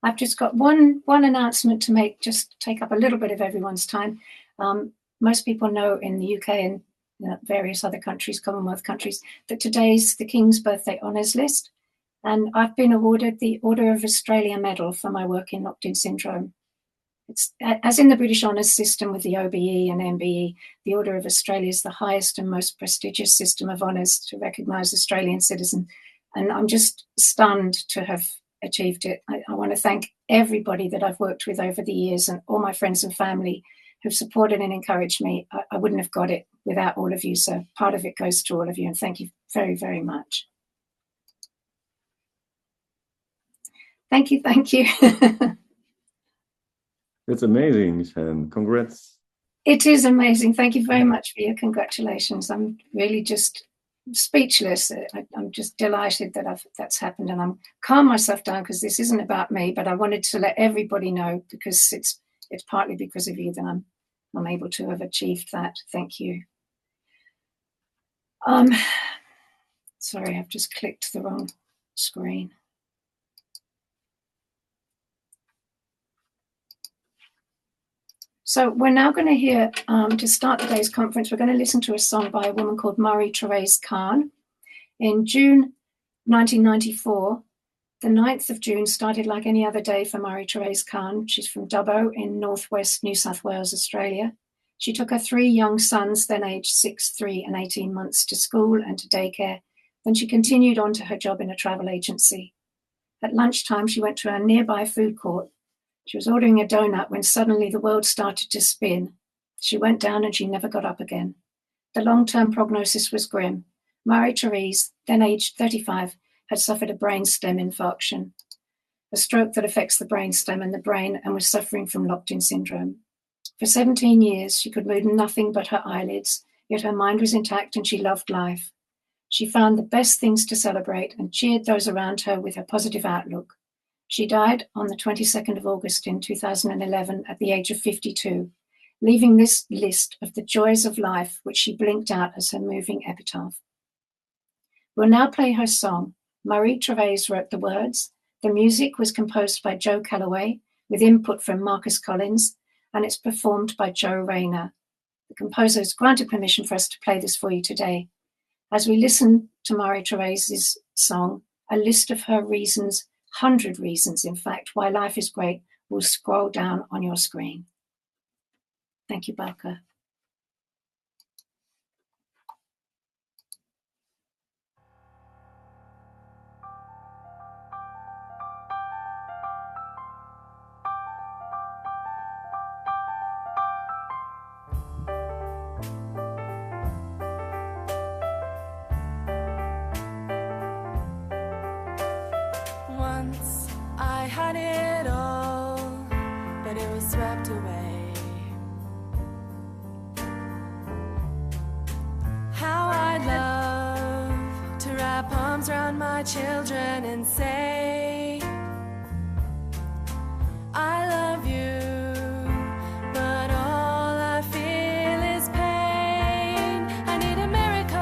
I've just got one announcement to make, just take up a little bit of everyone's time. Most people know in the UK and various other countries, Commonwealth countries, that today's the King's Birthday Honours List. And I've been awarded the Order of Australia Medal for my work in locked-in syndrome. It's, as in the British honours system with the OBE and MBE, the Order of Australia is the highest and most prestigious system of honours to recognise Australian citizens. And I'm just stunned to have achieved it. I want to thank everybody that I've worked with over the years and all my friends and family who've supported and encouraged me. I wouldn't have got it without all of you. So part of it goes to all of you, and thank you very, very much. Thank you, thank you. It's amazing, and congrats. It is amazing. Thank you very much for your congratulations. I'm really just speechless. I'm just delighted that that's happened, and I'm calm myself down because this isn't about me, but I wanted to let everybody know because it's partly because of you that I'm able to have achieved that. Thank you. Sorry, I've just clicked the wrong screen. So we're now going to hear, to start today's conference, we're going to listen to a song by a woman called Marie-Therese Khan. In June 1994, the 9th of June started like any other day for Marie-Therese Khan. She's from Dubbo in northwest New South Wales, Australia. She took her 3 young sons, then aged 6, 3 and 18 months, to school and to daycare. Then she continued on to her job in a travel agency. At lunchtime, she went to a nearby food court. She was ordering a donut when suddenly the world started to spin. She went down and she never got up again. The long-term prognosis was grim. Marie-Therese, then aged 35, had suffered a brainstem infarction, a stroke that affects the brainstem and the brain, and was suffering from locked-in syndrome. For 17 years, she could move nothing but her eyelids, yet her mind was intact and she loved life. She found the best things to celebrate and cheered those around her with her positive outlook. She died on the 22nd of August in 2011 at the age of 52, leaving this list of the joys of life which she blinked out as her moving epitaph. We'll now play her song. Marie-Therese wrote the words. The music was composed by Joe Calloway with input from Marcus Collins, and it's performed by Joe Rayner. The composer has granted permission for us to play this for you today. As we listen to Marie-Therese's song, a list of her reasons, 100 reasons, in fact, why life is great, will scroll down on your screen. Thank you, Barker. Once I had it all, but it was swept away. How I'd love to wrap arms around my children and say, I love you, but all I feel is pain. I need a miracle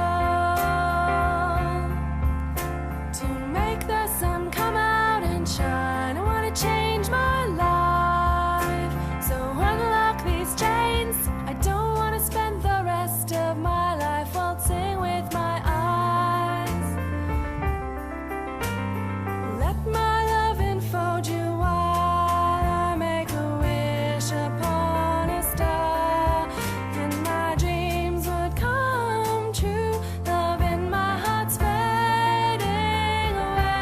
to make the sun come out and shine. I want to change my life, so unlock these chains. I don't want to spend the rest of my life waltzing with my eyes. Let my love enfold you while I make a wish upon a star, and my dreams would come true. Love in my heart's fading away.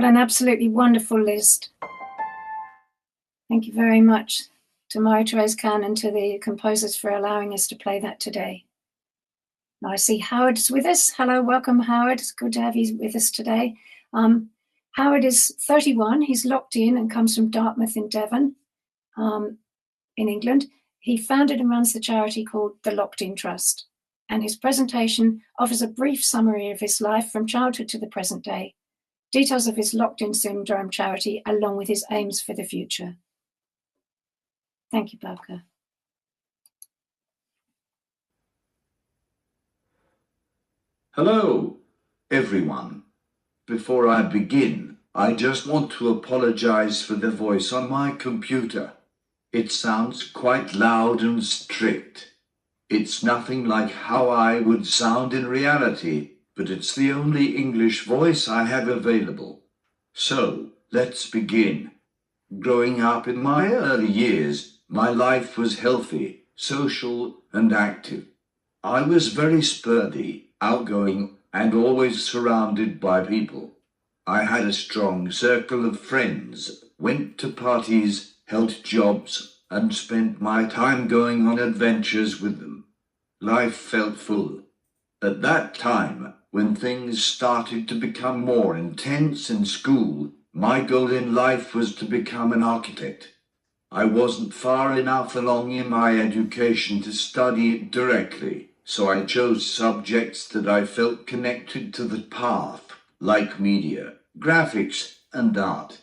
What an absolutely wonderful list. Thank you very much to Marie-Therese Kahn and to the composers for allowing us to play that today. Now I see Howard's with us. Hello, welcome Howard. It's good to have you with us today. Howard is 31. He's locked in and comes from Dartmouth in Devon, in England. He founded and runs the charity called the Locked In Trust. And his presentation offers a brief summary of his life from childhood to the present day, details of his Locked In Syndrome charity, along with his aims for the future. Thank you, Bobka. Hello, everyone. Before I begin, I just want to apologize for the voice on my computer. It sounds quite loud and strict. It's nothing like how I would sound in reality, but it's the only English voice I have available. So, let's begin. Growing up in my early years, my life was healthy, social, and active. I was very spurty, outgoing, and always surrounded by people. I had a strong circle of friends, went to parties, held jobs, and spent my time going on adventures with them. Life felt full. At that time, when things started to become more intense in school, my goal in life was to become an architect. I wasn't far enough along in my education to study it directly, so I chose subjects that I felt connected to the path, like media, graphics, and art.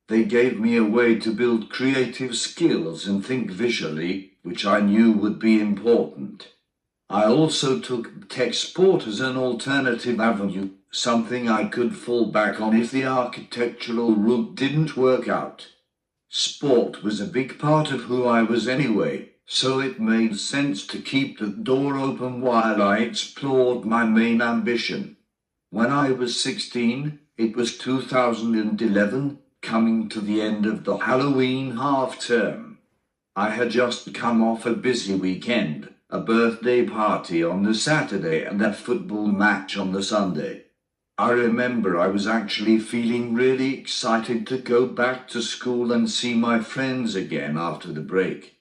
They gave me a way to build creative skills and think visually, which I knew would be important. I also took tech sport as an alternative avenue, something I could fall back on if the architectural route didn't work out. Sport was a big part of who I was anyway, so it made sense to keep the door open while I explored my main ambition. When I was 16, it was 2011, coming to the end of the Halloween half-term. I had just come off a busy weekend, a birthday party on the Saturday and a football match on the Sunday. I remember I was actually feeling really excited to go back to school and see my friends again after the break.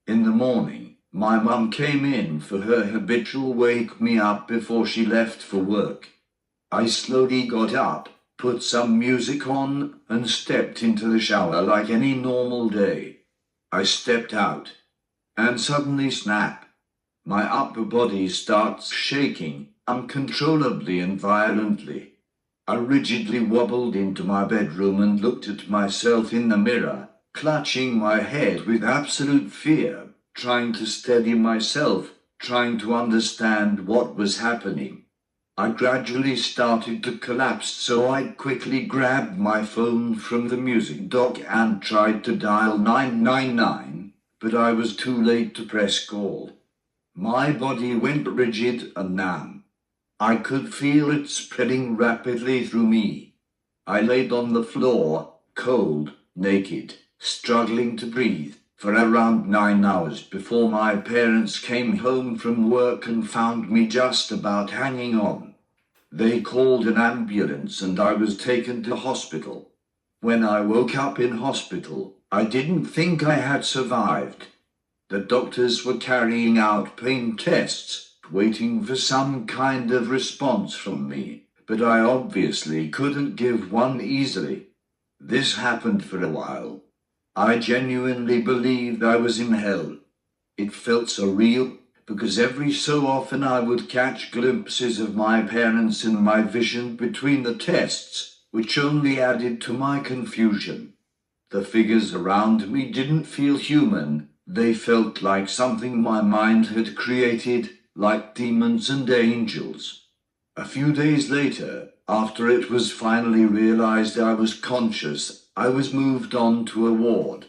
In the morning, my mum came in for her habitual wake me up before she left for work. I slowly got up, put some music on, and stepped into the shower like any normal day. I stepped out, and suddenly snap. My upper body starts shaking uncontrollably and violently. I rigidly wobbled into my bedroom and looked at myself in the mirror, clutching my head with absolute fear, trying to steady myself, trying to understand what was happening. I gradually started to collapse, so I quickly grabbed my phone from the music dock and tried to dial 999, but I was too late to press call. My body went rigid and numb. I could feel it spreading rapidly through me. I laid on the floor, cold, naked, struggling to breathe, for around 9 hours before my parents came home from work and found me just about hanging on. They called an ambulance and I was taken to hospital. When I woke up in hospital, I didn't think I had survived. The doctors were carrying out pain tests, waiting for some kind of response from me, but I obviously couldn't give one easily. This happened for a while. I genuinely believed I was in hell. It felt surreal, because every so often I would catch glimpses of my parents in my vision between the tests, which only added to my confusion. The figures around me didn't feel human. They felt like something my mind had created, like demons and angels. A few days later, after it was finally realized I was conscious, I was moved on to a ward.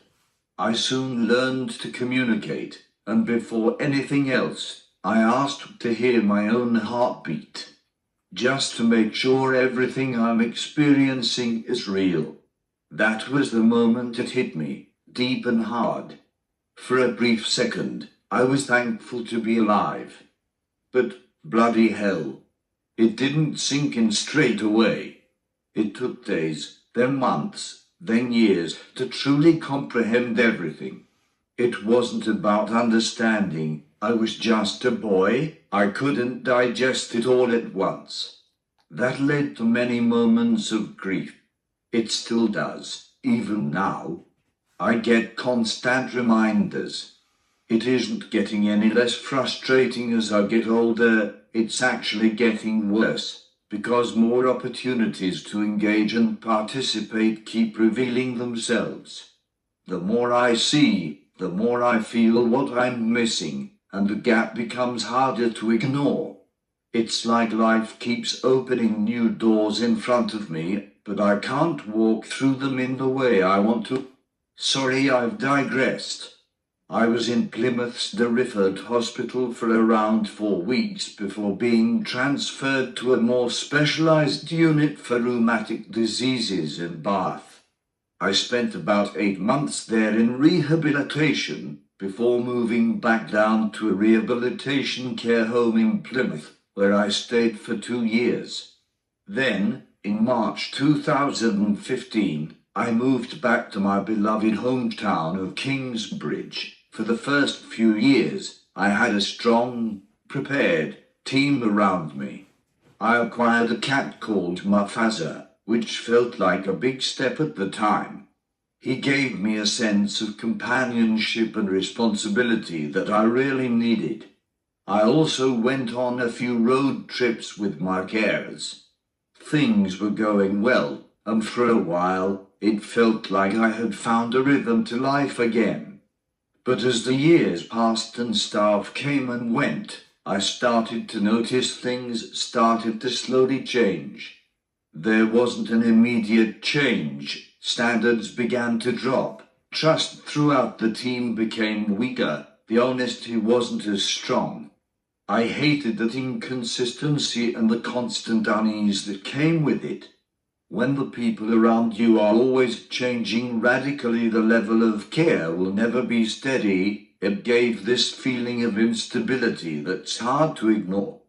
I soon learned to communicate, and before anything else, I asked to hear my own heartbeat, just to make sure everything I'm experiencing is real. That was the moment it hit me, deep and hard. For a brief second, I was thankful to be alive. But bloody hell, it didn't sink in straight away. It took days, then months, then years, to truly comprehend everything. It wasn't about understanding. I was just a boy. I couldn't digest it all at once. That led to many moments of grief. It still does, even now. I get constant reminders. It isn't getting any less frustrating as I get older, it's actually getting worse, because more opportunities to engage and participate keep revealing themselves. The more I see, the more I feel what I'm missing, and the gap becomes harder to ignore. It's like life keeps opening new doors in front of me, but I can't walk through them in the way I want to. Sorry, I've digressed. I was in Plymouth's Derriford Hospital for around 4 weeks before being transferred to a more specialized unit for rheumatic diseases in Bath. I spent about 8 months there in rehabilitation before moving back down to a rehabilitation care home in Plymouth, where I stayed for 2 years. Then, in March 2015, I moved back to my beloved hometown of Kingsbridge. For the first few years, I had a strong, prepared team around me. I acquired a cat called Mufasa, which felt like a big step at the time. He gave me a sense of companionship and responsibility that I really needed. I also went on a few road trips with my carers. Things were going well, and for a while, it felt like I had found a rhythm to life again. But as the years passed and staff came and went, I started to notice things started to slowly change. There wasn't an immediate change. Standards began to drop. Trust throughout the team became weaker. The honesty wasn't as strong. I hated that inconsistency and the constant unease that came with it. When the people around you are always changing radically, the level of care will never be steady. It gave this feeling of instability that's hard to ignore.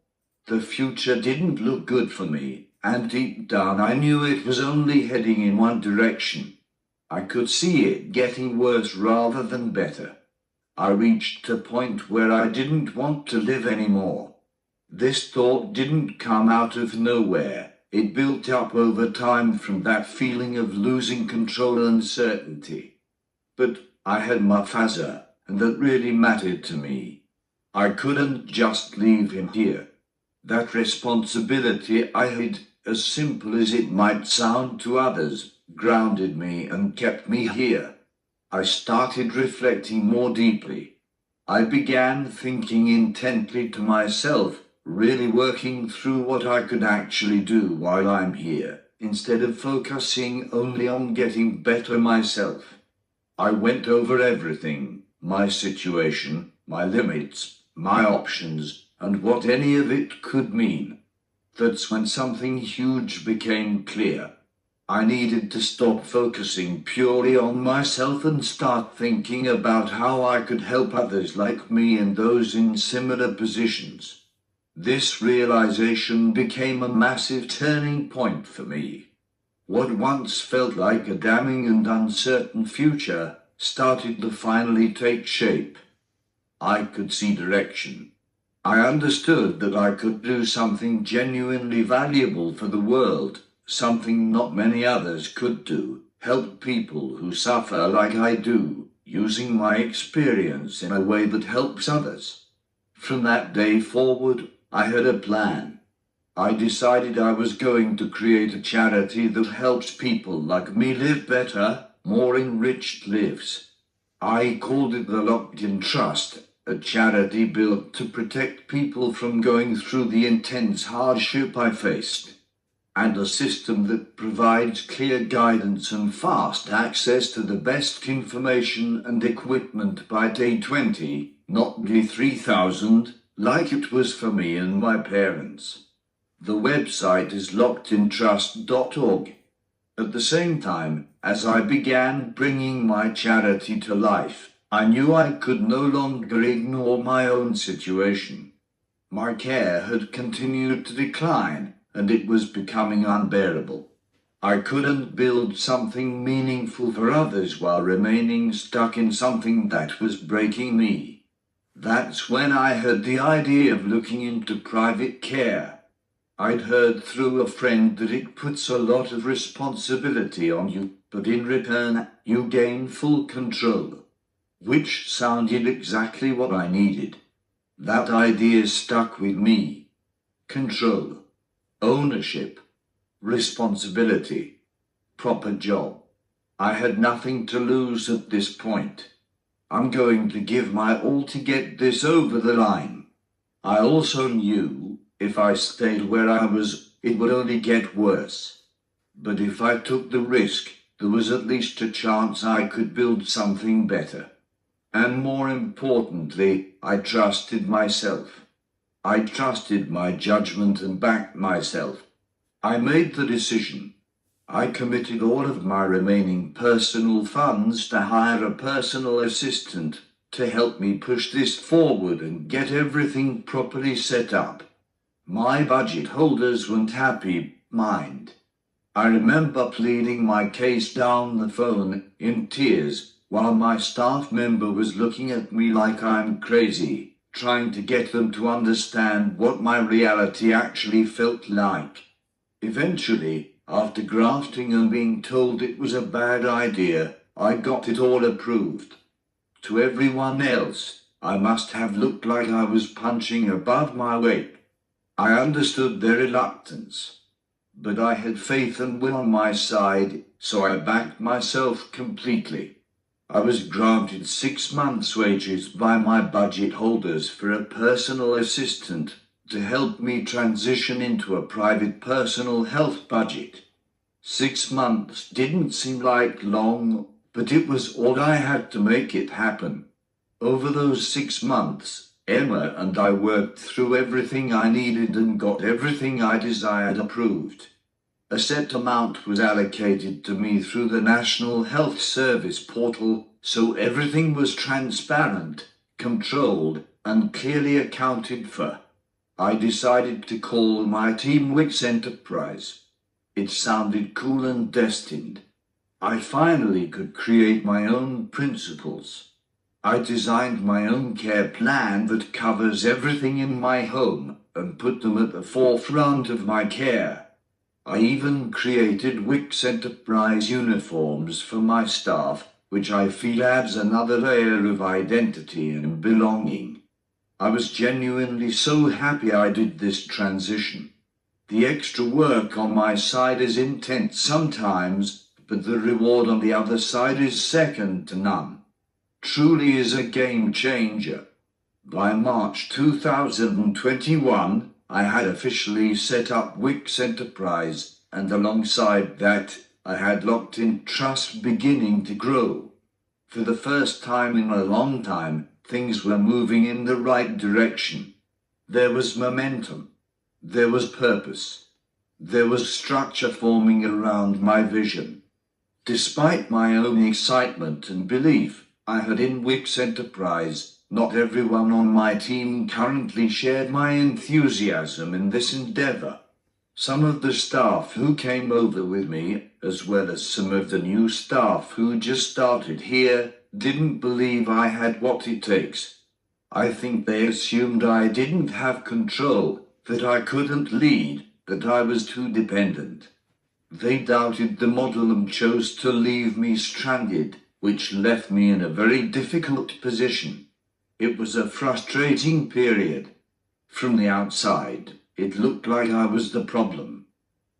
The future didn't look good for me, and deep down I knew it was only heading in one direction. I could see it getting worse rather than better. I reached a point where I didn't want to live anymore. This thought didn't come out of nowhere. It built up over time from that feeling of losing control and uncertainty. But I had Mufasa, and that really mattered to me. I couldn't just leave him here. That responsibility I had, as simple as it might sound to others, grounded me and kept me here. I started reflecting more deeply. I began thinking intently to myself, really working through what I could actually do while I'm here, instead of focusing only on getting better myself. I went over everything, my situation, my limits, my options, and what any of it could mean. That's when something huge became clear. I needed to stop focusing purely on myself and start thinking about how I could help others like me and those in similar positions. This realization became a massive turning point for me. What once felt like a damning and uncertain future started to finally take shape. I could see direction. I understood that I could do something genuinely valuable for the world, something not many others could do, help people who suffer like I do, using my experience in a way that helps others. From that day forward, I had a plan. I decided I was going to create a charity that helps people like me live better, more enriched lives. I called it the Locked-In Trust, a charity built to protect people from going through the intense hardship I faced, and a system that provides clear guidance and fast access to the best information and equipment by day 20, not day 3000, like it was for me and my parents. The website is lockedintrust.org. At the same time, as I began bringing my charity to life, I knew I could no longer ignore my own situation. My care had continued to decline, and it was becoming unbearable. I couldn't build something meaningful for others while remaining stuck in something that was breaking me. That's when I had the idea of looking into private care. I'd heard through a friend that it puts a lot of responsibility on you, but in return, you gain full control. Which sounded exactly what I needed. That idea stuck with me. Control, ownership, responsibility, proper job. I had nothing to lose at this point. I'm going to give my all to get this over the line. I also knew if I stayed where I was, it would only get worse. But if I took the risk, there was at least a chance I could build something better. And more importantly, I trusted myself. I trusted my judgment and backed myself. I made the decision. I committed all of my remaining personal funds to hire a personal assistant to help me push this forward and get everything properly set up. My budget holders weren't happy, mind. I remember pleading my case down the phone in tears while my staff member was looking at me like I'm crazy, trying to get them to understand what my reality actually felt like. Eventually, after grafting and being told it was a bad idea, I got it all approved. To everyone else, I must have looked like I was punching above my weight. I understood their reluctance, but I had faith and will on my side, so I backed myself completely. I was granted 6 months' wages by my budget holders for a personal assistant to help me transition into a private personal health budget. 6 months didn't seem like long, but it was all I had to make it happen. Over those 6 months, Emma and I worked through everything I needed and got everything I desired approved. A set amount was allocated to me through the National Health Service portal, so everything was transparent, controlled, and clearly accounted for. I decided to call my team Wix Enterprise. It sounded cool and destined. I finally could create my own principles. I designed my own care plan that covers everything in my home and put them at the forefront of my care. I even created Wix Enterprise uniforms for my staff, which I feel adds another layer of identity and belonging. I was genuinely so happy I did this transition. The extra work on my side is intense sometimes, but the reward on the other side is second to none. Truly is a game changer. By March 2021, I had officially set up Wix Enterprise, and alongside that, I had locked-in trust beginning to grow. For the first time in a long time, things were moving in the right direction. There was momentum. There was purpose. There was structure forming around my vision. Despite my own excitement and belief I had in Wix Enterprise, not everyone on my team currently shared my enthusiasm in this endeavor. Some of the staff who came over with me, as well as some of the new staff who just started here, didn't believe I had what it takes. I think they assumed I didn't have control, that I couldn't lead, that I was too dependent. They doubted the model and chose to leave me stranded, which left me in a very difficult position. It was a frustrating period. From the outside, it looked like I was the problem.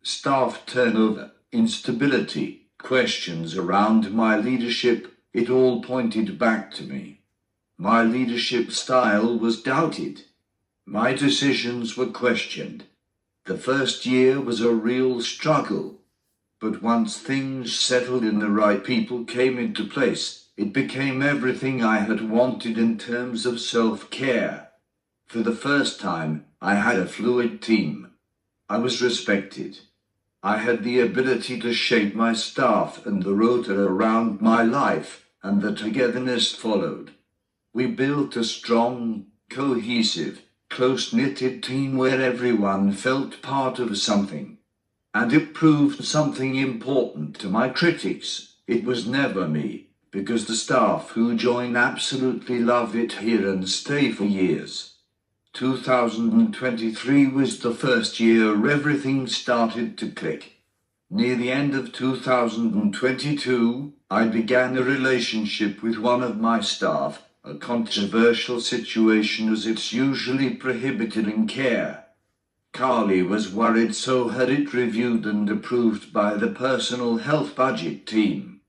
Staff turnover, instability, questions around my leadership, it all pointed back to me. My leadership style was doubted. My decisions were questioned. The first year was a real struggle. But once things settled and the right people came into place, it became everything I had wanted in terms of self-care. For the first time, I had a fluid team. I was respected. I had the ability to shape my staff and the rota around my life, and the togetherness followed. We built a strong, cohesive, close-knitted team where everyone felt part of something. And it proved something important to my critics. It was never me, because the staff who join absolutely love it here and stay for years. 2023 was the first year everything started to click. Near the end of 2022, I began a relationship with one of my staff, a controversial situation as it's usually prohibited in care. Carly was worried, so had it reviewed and approved by the personal health budget team.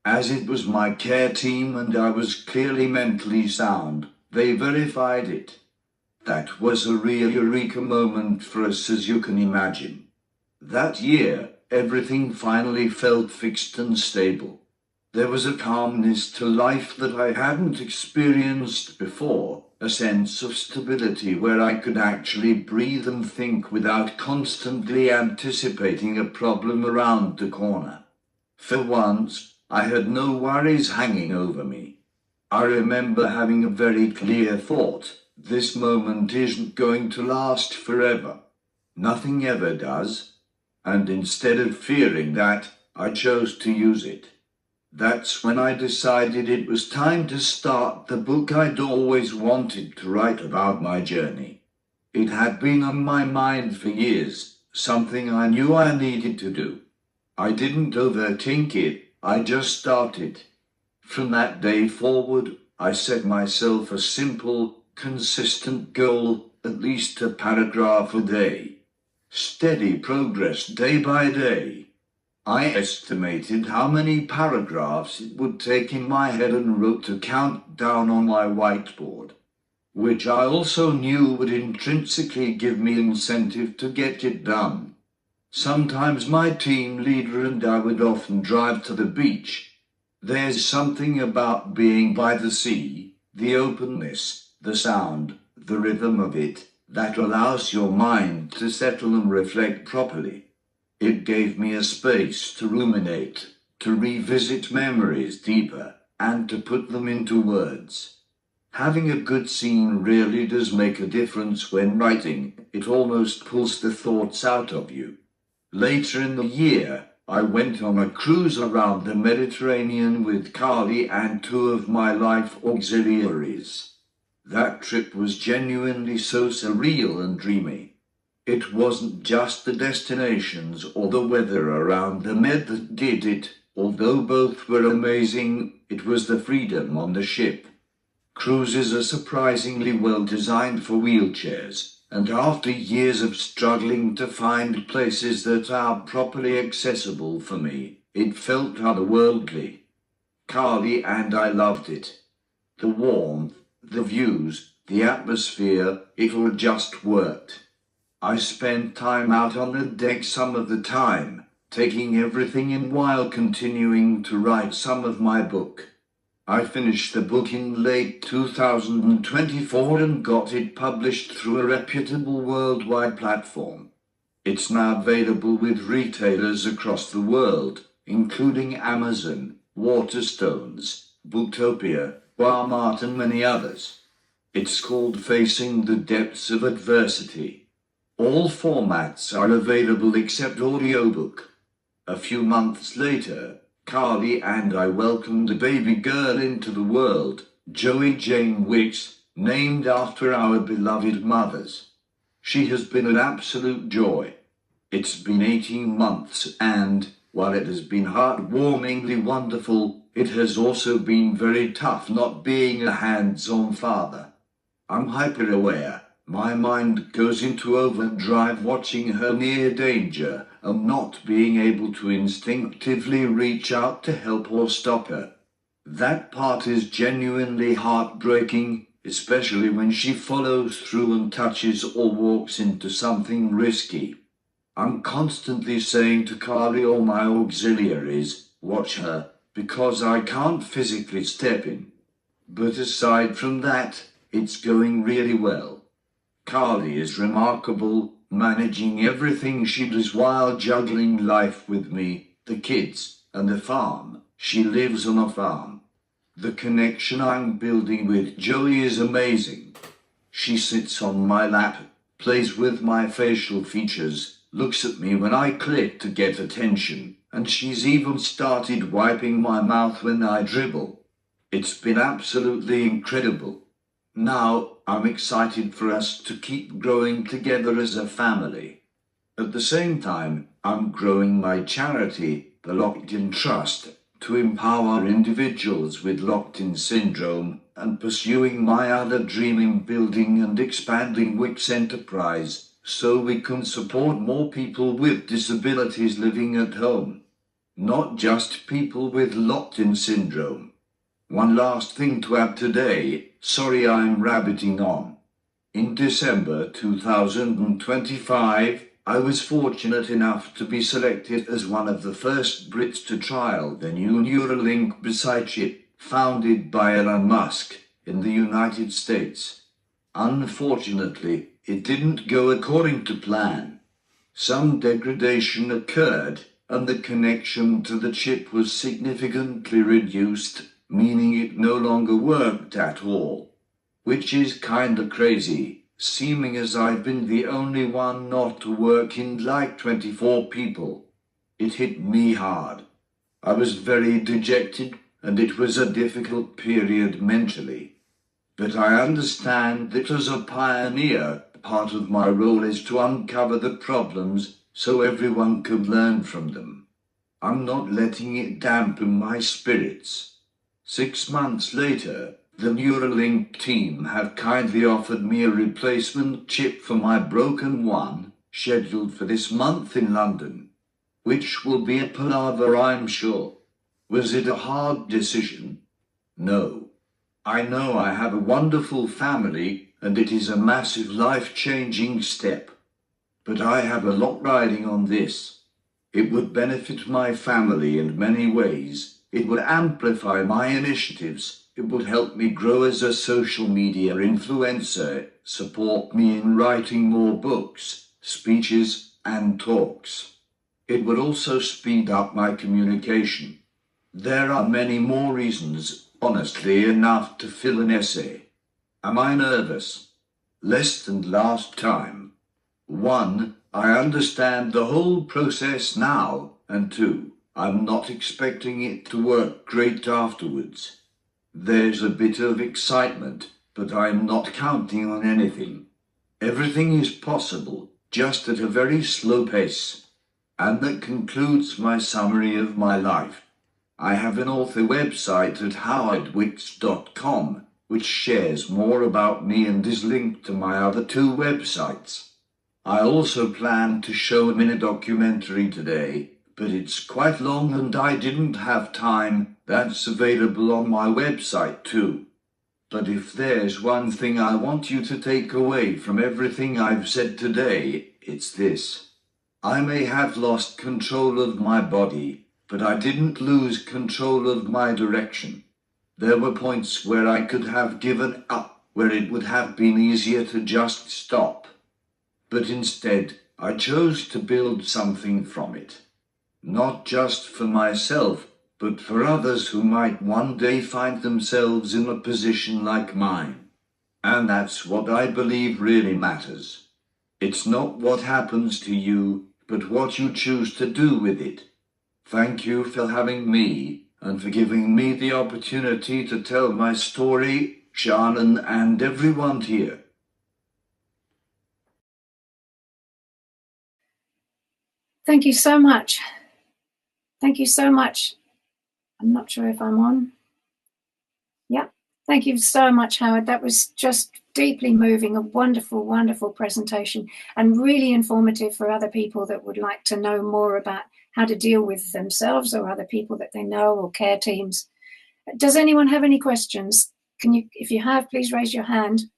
As it was my care team and I was clearly mentally sound, they verified it. That was a real eureka moment for us, as you can imagine. That year, everything finally felt fixed and stable. There was a calmness to life that I hadn't experienced before, a sense of stability where I could actually breathe and think without constantly anticipating a problem around the corner. For once, I had no worries hanging over me. I remember having a very clear thought: this moment isn't going to last forever. Nothing ever does. And instead of fearing that, I chose to use it. That's when I decided it was time to start the book I'd always wanted to write about my journey. It had been on my mind for years, something I knew I needed to do. I didn't overthink it, I just started. From that day forward, I set myself a simple, consistent goal, at least a paragraph a day. Steady progress day by day. I estimated how many paragraphs it would take in my head and wrote a countdown on my whiteboard, which I also knew would intrinsically give me incentive to get it done. Sometimes my team leader and I would often drive to the beach. There's something about being by the sea, the openness, the sound, the rhythm of it, that allows your mind to settle and reflect properly. It gave me a space to ruminate, to revisit memories deeper, and to put them into words. Having a good scene really does make a difference when writing. It almost pulls the thoughts out of you. Later in the year, I went on a cruise around the Mediterranean with Carly and two of my life auxiliaries. That trip was genuinely so surreal and dreamy. It wasn't just the destinations or the weather around the Med that did it, although both were amazing. It was the freedom on the ship. Cruises are surprisingly well designed for wheelchairs, and after years of struggling to find places that are properly accessible for me, it felt otherworldly. Carly and I loved it. The warmth, the views, the atmosphere, it all just worked. I spent time out on the deck some of the time, taking everything in while continuing to write some of my book. I finished the book in late 2024 and got it published through a reputable worldwide platform. It's now available with retailers across the world, including Amazon, Waterstones, Booktopia, Walmart and many others. It's called Facing the Depths of Adversity. All formats are available except audiobook. A few months later, Carly and I welcomed a baby girl into the world, Joey Jane Wicks, named after our beloved mothers. She has been an absolute joy. It's been 18 months and, while it has been heartwarmingly wonderful, it has also been very tough not being a hands-on father. I'm hyper-aware. My mind goes into overdrive watching her near danger and not being able to instinctively reach out to help or stop her. That part is genuinely heartbreaking, especially when she follows through and touches or walks into something risky. I'm constantly saying to Carly or my auxiliaries, watch her, because I can't physically step in. But aside from that, it's going really well. Carly is remarkable, managing everything she does while juggling life with me, the kids, and the farm. She lives on a farm. The connection I'm building with Joey is amazing. She sits on my lap, plays with my facial features, looks at me when I click to get attention, and she's even started wiping my mouth when I dribble. It's been absolutely incredible. Now I'm excited for us to keep growing together as a family. At the same time, I'm growing my charity, the Locked-In Trust, to empower individuals with locked-in syndrome and pursuing my other dream in building and expanding Wick's enterprise so we can support more people with disabilities living at home, not just people with locked-in syndrome. One last thing to add today, sorry I'm rabbiting on. In December 2025, I was fortunate enough to be selected as one of the first Brits to trial the new Neuralink-BCI chip founded by Elon Musk in the United States. Unfortunately, it didn't go according to plan. Some degradation occurred and the connection to the chip was significantly reduced, meaning it no longer worked at all. Which is kinda crazy, seeming as I've been the only one not to work in like 24 people. It hit me hard. I was very dejected and it was a difficult period mentally. But I understand that as a pioneer, part of my role is to uncover the problems so everyone can learn from them. I'm not letting it dampen my spirits. 6 months later, the Neuralink team have kindly offered me a replacement chip for my broken one, scheduled for this month in London, which will be a palaver, I'm sure. Was it a hard decision? No. I know I have a wonderful family and it is a massive life-changing step. But I have a lot riding on this. It would benefit my family in many ways. It would amplify my initiatives. It would help me grow as a social media influencer, support me in writing more books, speeches, and talks. It would also speed up my communication. There are many more reasons, honestly enough, to fill an essay. Am I nervous? Less than last time. 1, I understand the whole process now, and 2, I'm not expecting it to work great afterwards. There's a bit of excitement, but I'm not counting on anything. Everything is possible, just at a very slow pace. And that concludes my summary of my life. I have an author website at howardwicks.com, which shares more about me and is linked to my other 2 websites. I also plan to show a mini documentary today, but it's quite long and I didn't have time. That's available on my website too. But if there's one thing I want you to take away from everything I've said today, it's this. I may have lost control of my body, but I didn't lose control of my direction. There were points where I could have given up, where it would have been easier to just stop. But instead, I chose to build something from it. Not just for myself, but for others who might one day find themselves in a position like mine. And that's what I believe really matters. It's not what happens to you, but what you choose to do with it. Thank you for having me and for giving me the opportunity to tell my story, Shannon, and everyone here. Thank you so much. Thank you so much. I'm not sure if I'm on. Yeah. Thank you so much, Howard. That was just deeply moving, a wonderful, wonderful presentation, and really informative for other people that would like to know more about how to deal with themselves or other people that they know, or care teams. Does anyone have any questions? Can you, if you have, please raise your hand.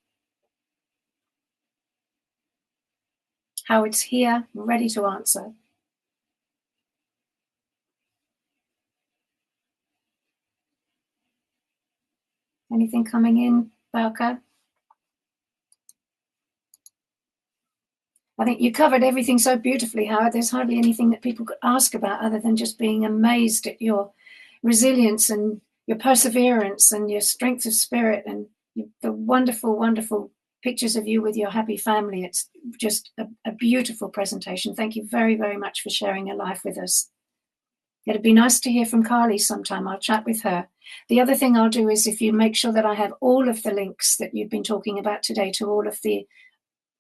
Howard's here, ready to answer. Anything coming in, Bauka? I think you covered everything so beautifully, Howard. There's hardly anything that people could ask about other than just being amazed at your resilience and your perseverance and your strength of spirit and the wonderful, wonderful pictures of you with your happy family. It's just a beautiful presentation. Thank you very, very much for sharing your life with us. It'd be nice to hear from Carly sometime. I'll chat with her. The other thing I'll do is, if you make sure that I have all of the links that you've been talking about today to all of the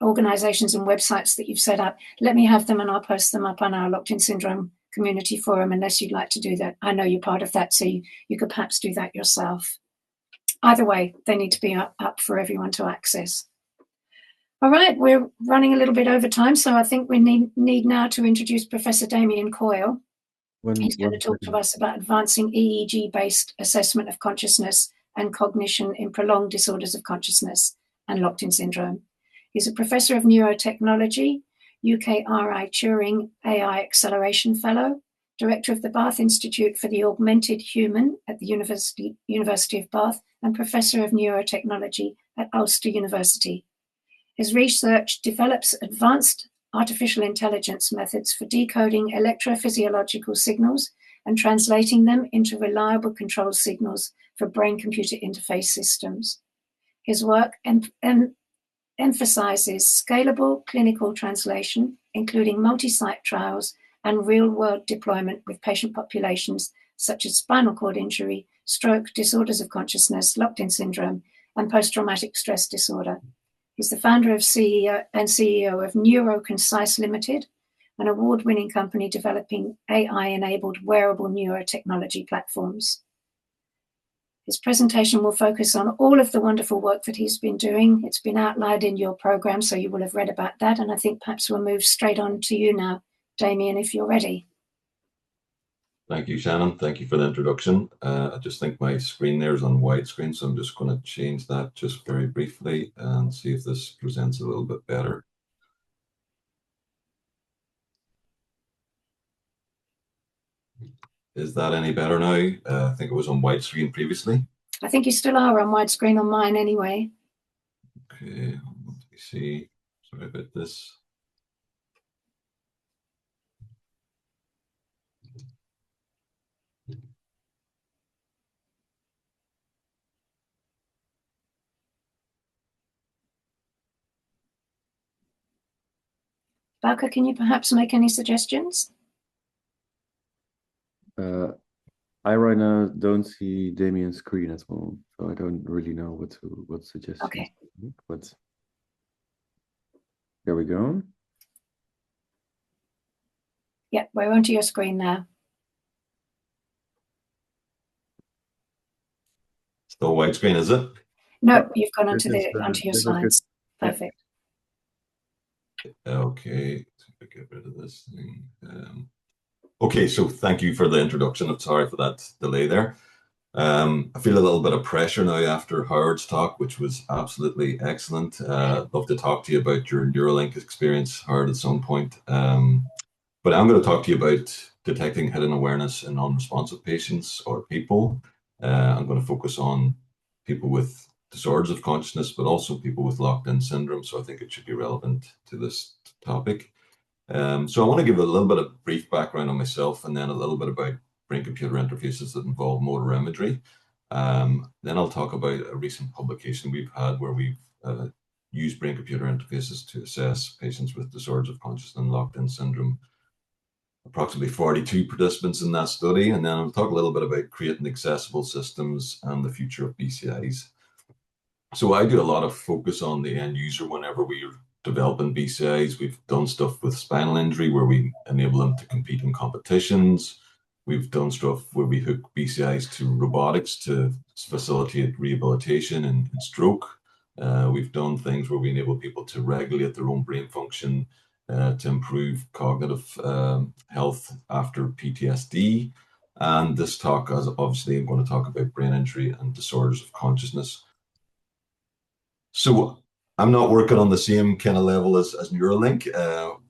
organizations and websites that you've set up, let me have them and I'll post them up on our Locked In Syndrome community forum, unless you'd like to do that. I know you're part of that, so you could perhaps do that yourself. Either way, they need to be up for everyone to access. All right, we're running a little bit over time, so I think we need now to introduce Professor Damien Coyle. He's going to talk to us about advancing EEG-based assessment of consciousness and cognition in prolonged disorders of consciousness and locked-in syndrome. He's a professor of neurotechnology, UKRI Turing AI Acceleration Fellow, director of the Bath Institute for the Augmented Human at the University of Bath, and professor of neurotechnology at Ulster University. His research develops advanced artificial intelligence methods for decoding electrophysiological signals and translating them into reliable control signals for brain-computer interface systems. His work emphasizes scalable clinical translation, including multi-site trials and real-world deployment with patient populations such as spinal cord injury, stroke, disorders of consciousness, locked-in syndrome, and post-traumatic stress disorder. He's the founder of CEO of NeuroConcise Limited, an award-winning company developing AI-enabled wearable neurotechnology platforms. His presentation will focus on all of the wonderful work that he's been doing. It's been outlined in your program, so you will have read about that. And I think perhaps we'll move straight on to you now, Damien, if you're ready. Thank you, Shannon. Thank you for the introduction. I just think my screen there is on widescreen, so I'm just going to change that just very briefly and see if this presents a little bit better. Is that any better now? I think it was on widescreen previously. I think you still are on widescreen on mine anyway. Okay, let me see. Sorry about this. Bauke, can you perhaps make any suggestions? I right now don't see Damien's screen at all, so I don't really know what suggestions. Okay. But there we go. Yeah, we're onto your screen now. Still widescreen, is it? No, you've gone onto This your is slides. good. Perfect. Okay, let's get rid of this thing. Okay, so thank you for the introduction. I'm sorry for that delay there. I feel a little bit of pressure now after Howard's talk, which was absolutely excellent. I'd love to talk to you about your Neuralink experience, Howard, at some point. But I'm going to talk to you about detecting hidden awareness in non-responsive patients or people. I'm going to focus on people with disorders of consciousness, but also people with locked-in syndrome. So I think it should be relevant to this topic. So I want to give a little bit of brief background on myself and then a little bit about brain-computer interfaces that involve motor imagery. Then I'll talk about a recent publication we've had where we've used brain-computer interfaces to assess patients with disorders of consciousness and locked-in syndrome. Approximately 42 participants in that study. And then I'll talk a little bit about creating accessible systems and the future of BCIs. So I do a lot of focus on the end user whenever we're developing BCIs. We've done stuff with spinal injury where we enable them to compete in competitions. We've done stuff where we hook BCIs to robotics to facilitate rehabilitation in stroke. We've done things where we enable people to regulate their own brain function to improve cognitive health after PTSD. And this talk, as obviously, I'm going to talk about brain injury and disorders of consciousness. So I'm not working on the same kind of level as Neuralink.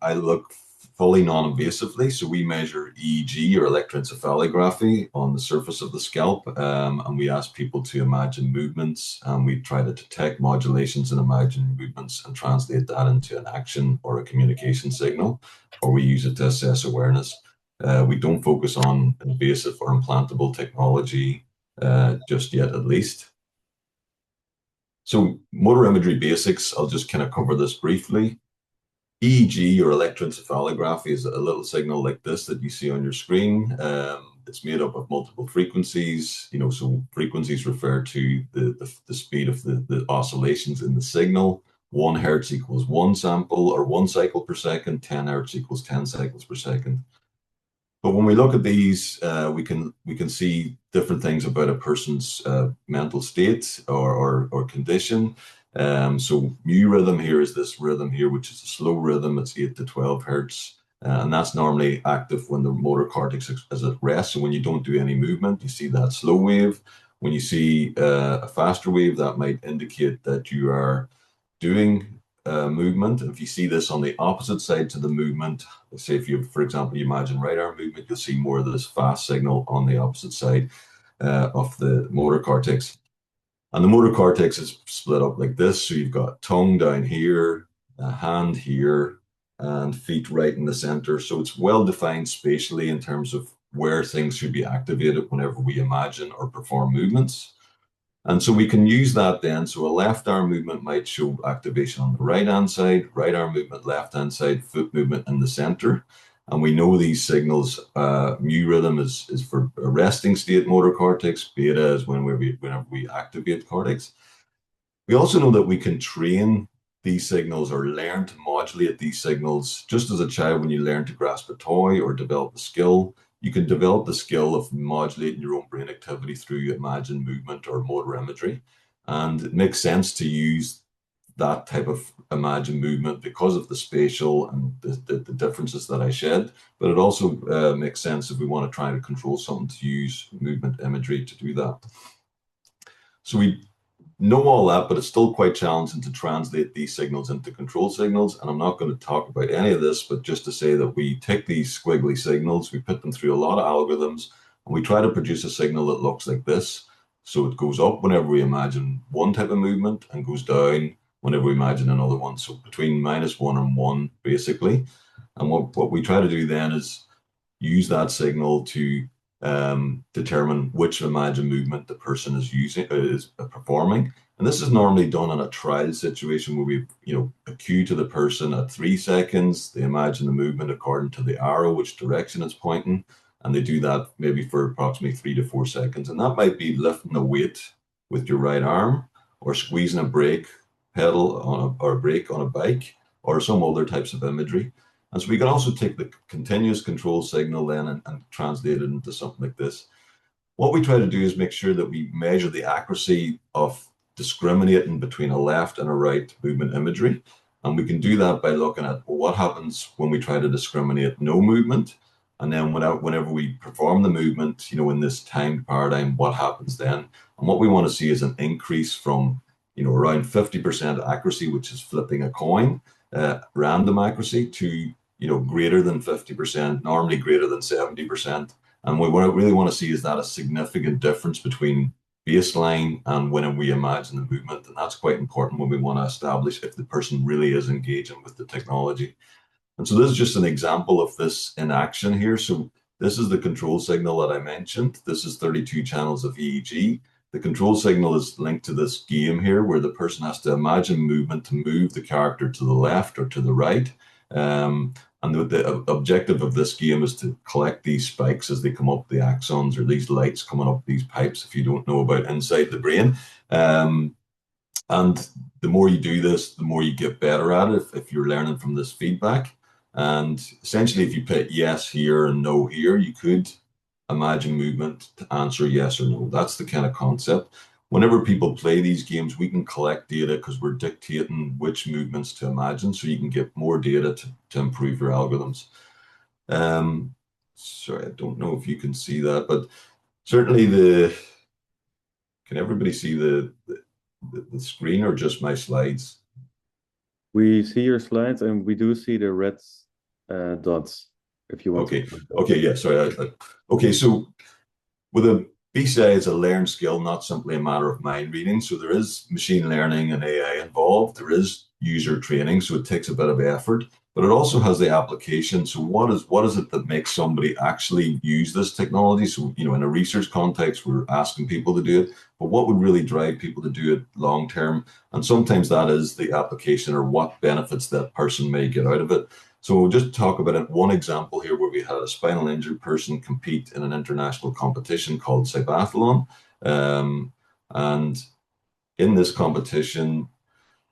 I look fully non-invasively. So we measure EEG or electroencephalography on the surface of the scalp. And we ask people to imagine movements, and we try to detect modulations in imagined movements and translate that into an action or a communication signal, or we use it to assess awareness. We don't focus on invasive or implantable technology just yet, at least. So motor imagery basics, I'll just kind of cover this briefly. EEG, or electroencephalography, is a little signal like this that you see on your screen. It's made up of multiple frequencies, so frequencies refer to the speed of the oscillations in the signal. 1 hertz equals 1 sample, or 1 cycle per second. 10 hertz equals 10 cycles per second. But when we look at these, we can see different things about a person's mental state or condition. So mu rhythm here is this rhythm here, which is a slow rhythm. It's 8 to 12 hertz. And that's normally active when the motor cortex is at rest. So when you don't do any movement, you see that slow wave. When you see a faster wave, that might indicate that you are doing movement. If you see this on the opposite side to the movement, say if you, for example, you imagine right arm movement, you'll see more of this fast signal on the opposite side of the motor cortex. And the motor cortex is split up like this. So you've got tongue down here, a hand here, and feet right in the center. So it's well defined spatially in terms of where things should be activated whenever we imagine or perform movements. And so we can use that then. So a left arm movement might show activation on the right hand side, right arm movement, left hand side, foot movement in the center. And we know these signals, mu rhythm is for a resting state motor cortex, beta is whenever we activate cortex. We also know that we can train these signals or learn to modulate these signals. Just as a child, when you learn to grasp a toy or develop a skill, you can develop the skill of modulating your own brain activity through imagined movement or motor imagery. And it makes sense to use that type of imagined movement because of the spatial and the differences that I shed. But it also makes sense if we want to try to control something to use movement imagery to do that. So we know all that, but it's still quite challenging to translate these signals into control signals. And I'm not going to talk about any of this, but just to say that we take these squiggly signals, we put them through a lot of algorithms, and we try to produce a signal that looks like this. So it goes up whenever we imagine one type of movement and goes down whenever we imagine another one. So between -1 and 1, basically. And what we try to do then is use that signal to determine which imagined movement the person is performing. And this is normally done in a trial situation where we, a cue to the person at 3 seconds. They imagine the movement according to the arrow, which direction it's pointing, and they do that maybe for approximately 3 to 4 seconds. And that might be lifting a weight with your right arm, or squeezing a brake pedal or a brake on a bike, or some other types of imagery. And so we can also take the continuous control signal then and translate it into something like this. What we try to do is make sure that we measure the accuracy of discriminating between a left and a right movement imagery. And we can do that by looking at what happens when we try to discriminate no movement. And then whenever we perform the movement, in this timed paradigm, what happens then? And what we want to see is an increase from, around 50% accuracy, which is flipping a coin, random accuracy, to greater than 50%, normally greater than 70%. And what I really want to see is that a significant difference between baseline and when we imagine the movement. And that's quite important when we want to establish if the person really is engaging with the technology. And so this is just an example of this in action here. So this is the control signal that I mentioned. This is 32 channels of EEG. The control signal is linked to this game here where the person has to imagine movement to move the character to the left or to the right. And the objective of this game is to collect these spikes as they come up the axons, or these lights coming up these pipes, if you don't know about inside the brain. And the more you do this, the more you get better at it if you're learning from this feedback. And essentially, if you put yes here and no here, you could imagine movement to answer yes or no. That's the kind of concept. Whenever people play these games, we can collect data because we're dictating which movements to imagine, so you can get more data to improve your algorithms. Sorry, I don't know if you can see that, but certainly can everybody see the screen, or just my slides? We see your slides, and we do see the red dots, if you want. Okay, yeah, sorry. Okay, so with a BCI, is a learned skill, not simply a matter of mind reading. So there is machine learning and AI involved. There is user training, so it takes a bit of effort, but it also has the application. So what is it that makes somebody actually use this technology? So, you know, in a research context, we're asking people to do it, but what would really drive people to do it long term? And sometimes that is the application or what benefits that person may get out of it. So we'll just talk about it. One example here where we had a spinal injured person compete in an international competition called Cybathlon. And in this competition,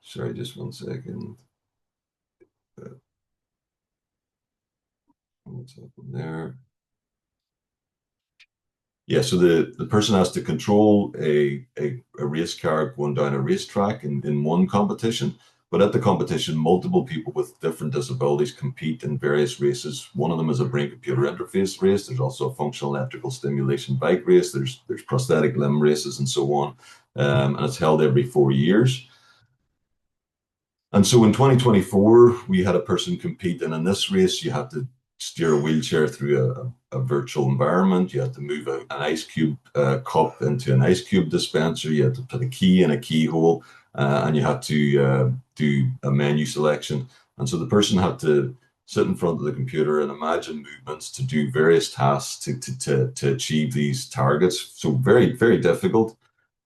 sorry, just 1 second. What's happened there? Yeah, so the person has to control a race car going down a racetrack in one competition. But at the competition, multiple people with different disabilities compete in various races. One of them is a brain computer interface race. There's also a functional electrical stimulation bike race. There's prosthetic limb races and so on. And it's held every 4 years. And so in 2024, we had a person compete, and in this race, you had to steer a wheelchair through a virtual environment. You had to move an ice cube cup into an ice cube dispenser. You had to put a key in a keyhole, and you had to do a menu selection. And so the person had to sit in front of the computer and imagine movements to do various tasks to achieve these targets. So very, very difficult.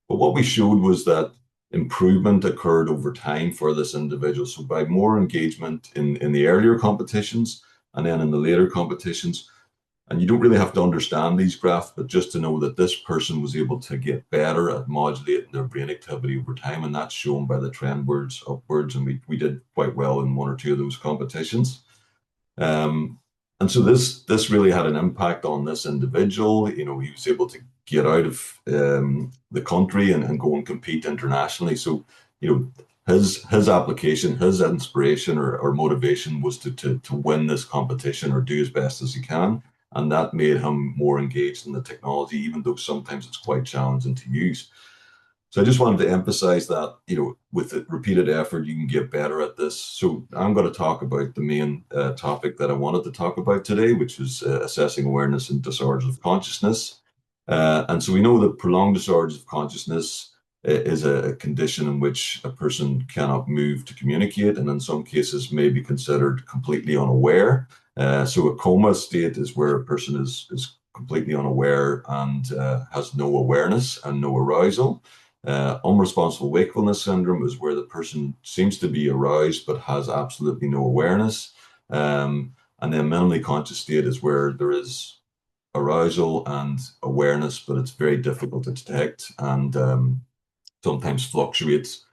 But what we showed was that improvement occurred over time for this individual. So by more engagement in the earlier competitions and then in the later competitions, and you don't really have to understand these graphs, but just to know that this person was able to get better at modulating their brain activity over time, and that's shown by the trend words upwards, and we did quite well in 1 or 2 of those competitions. And so this really had an impact on this individual. You know, he was able to get out of the country and go and compete internationally. So, you know, his application, his inspiration or motivation was to win this competition or do as best as he can. And that made him more engaged in the technology, even though sometimes it's quite challenging to use. So I just wanted to emphasize that, you know, with the repeated effort, you can get better at this. So I'm going to talk about the main topic that I wanted to talk about today, which is assessing awareness and disorders of consciousness. And so we know that prolonged disorders of consciousness is a condition in which a person cannot move to communicate, and in some cases may be considered completely unaware. So a coma state is where a person is completely unaware and has no awareness and no arousal. Unresponsive wakefulness syndrome is where the person seems to be aroused but has absolutely no awareness. And then minimally conscious state is where there is arousal and awareness, but it's very difficult to detect and sometimes fluctuates.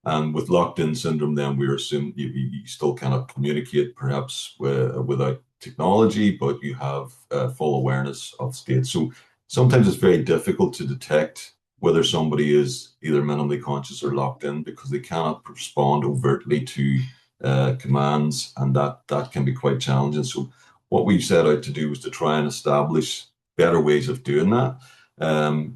And with locked-in syndrome, then we assume you still cannot communicate, perhaps without technology, but you have full awareness of state. So sometimes it's very difficult to detect whether somebody is either minimally conscious or locked in because they cannot respond overtly to commands, and that can be quite challenging. So what we've set out to do is to try and establish better ways of doing that.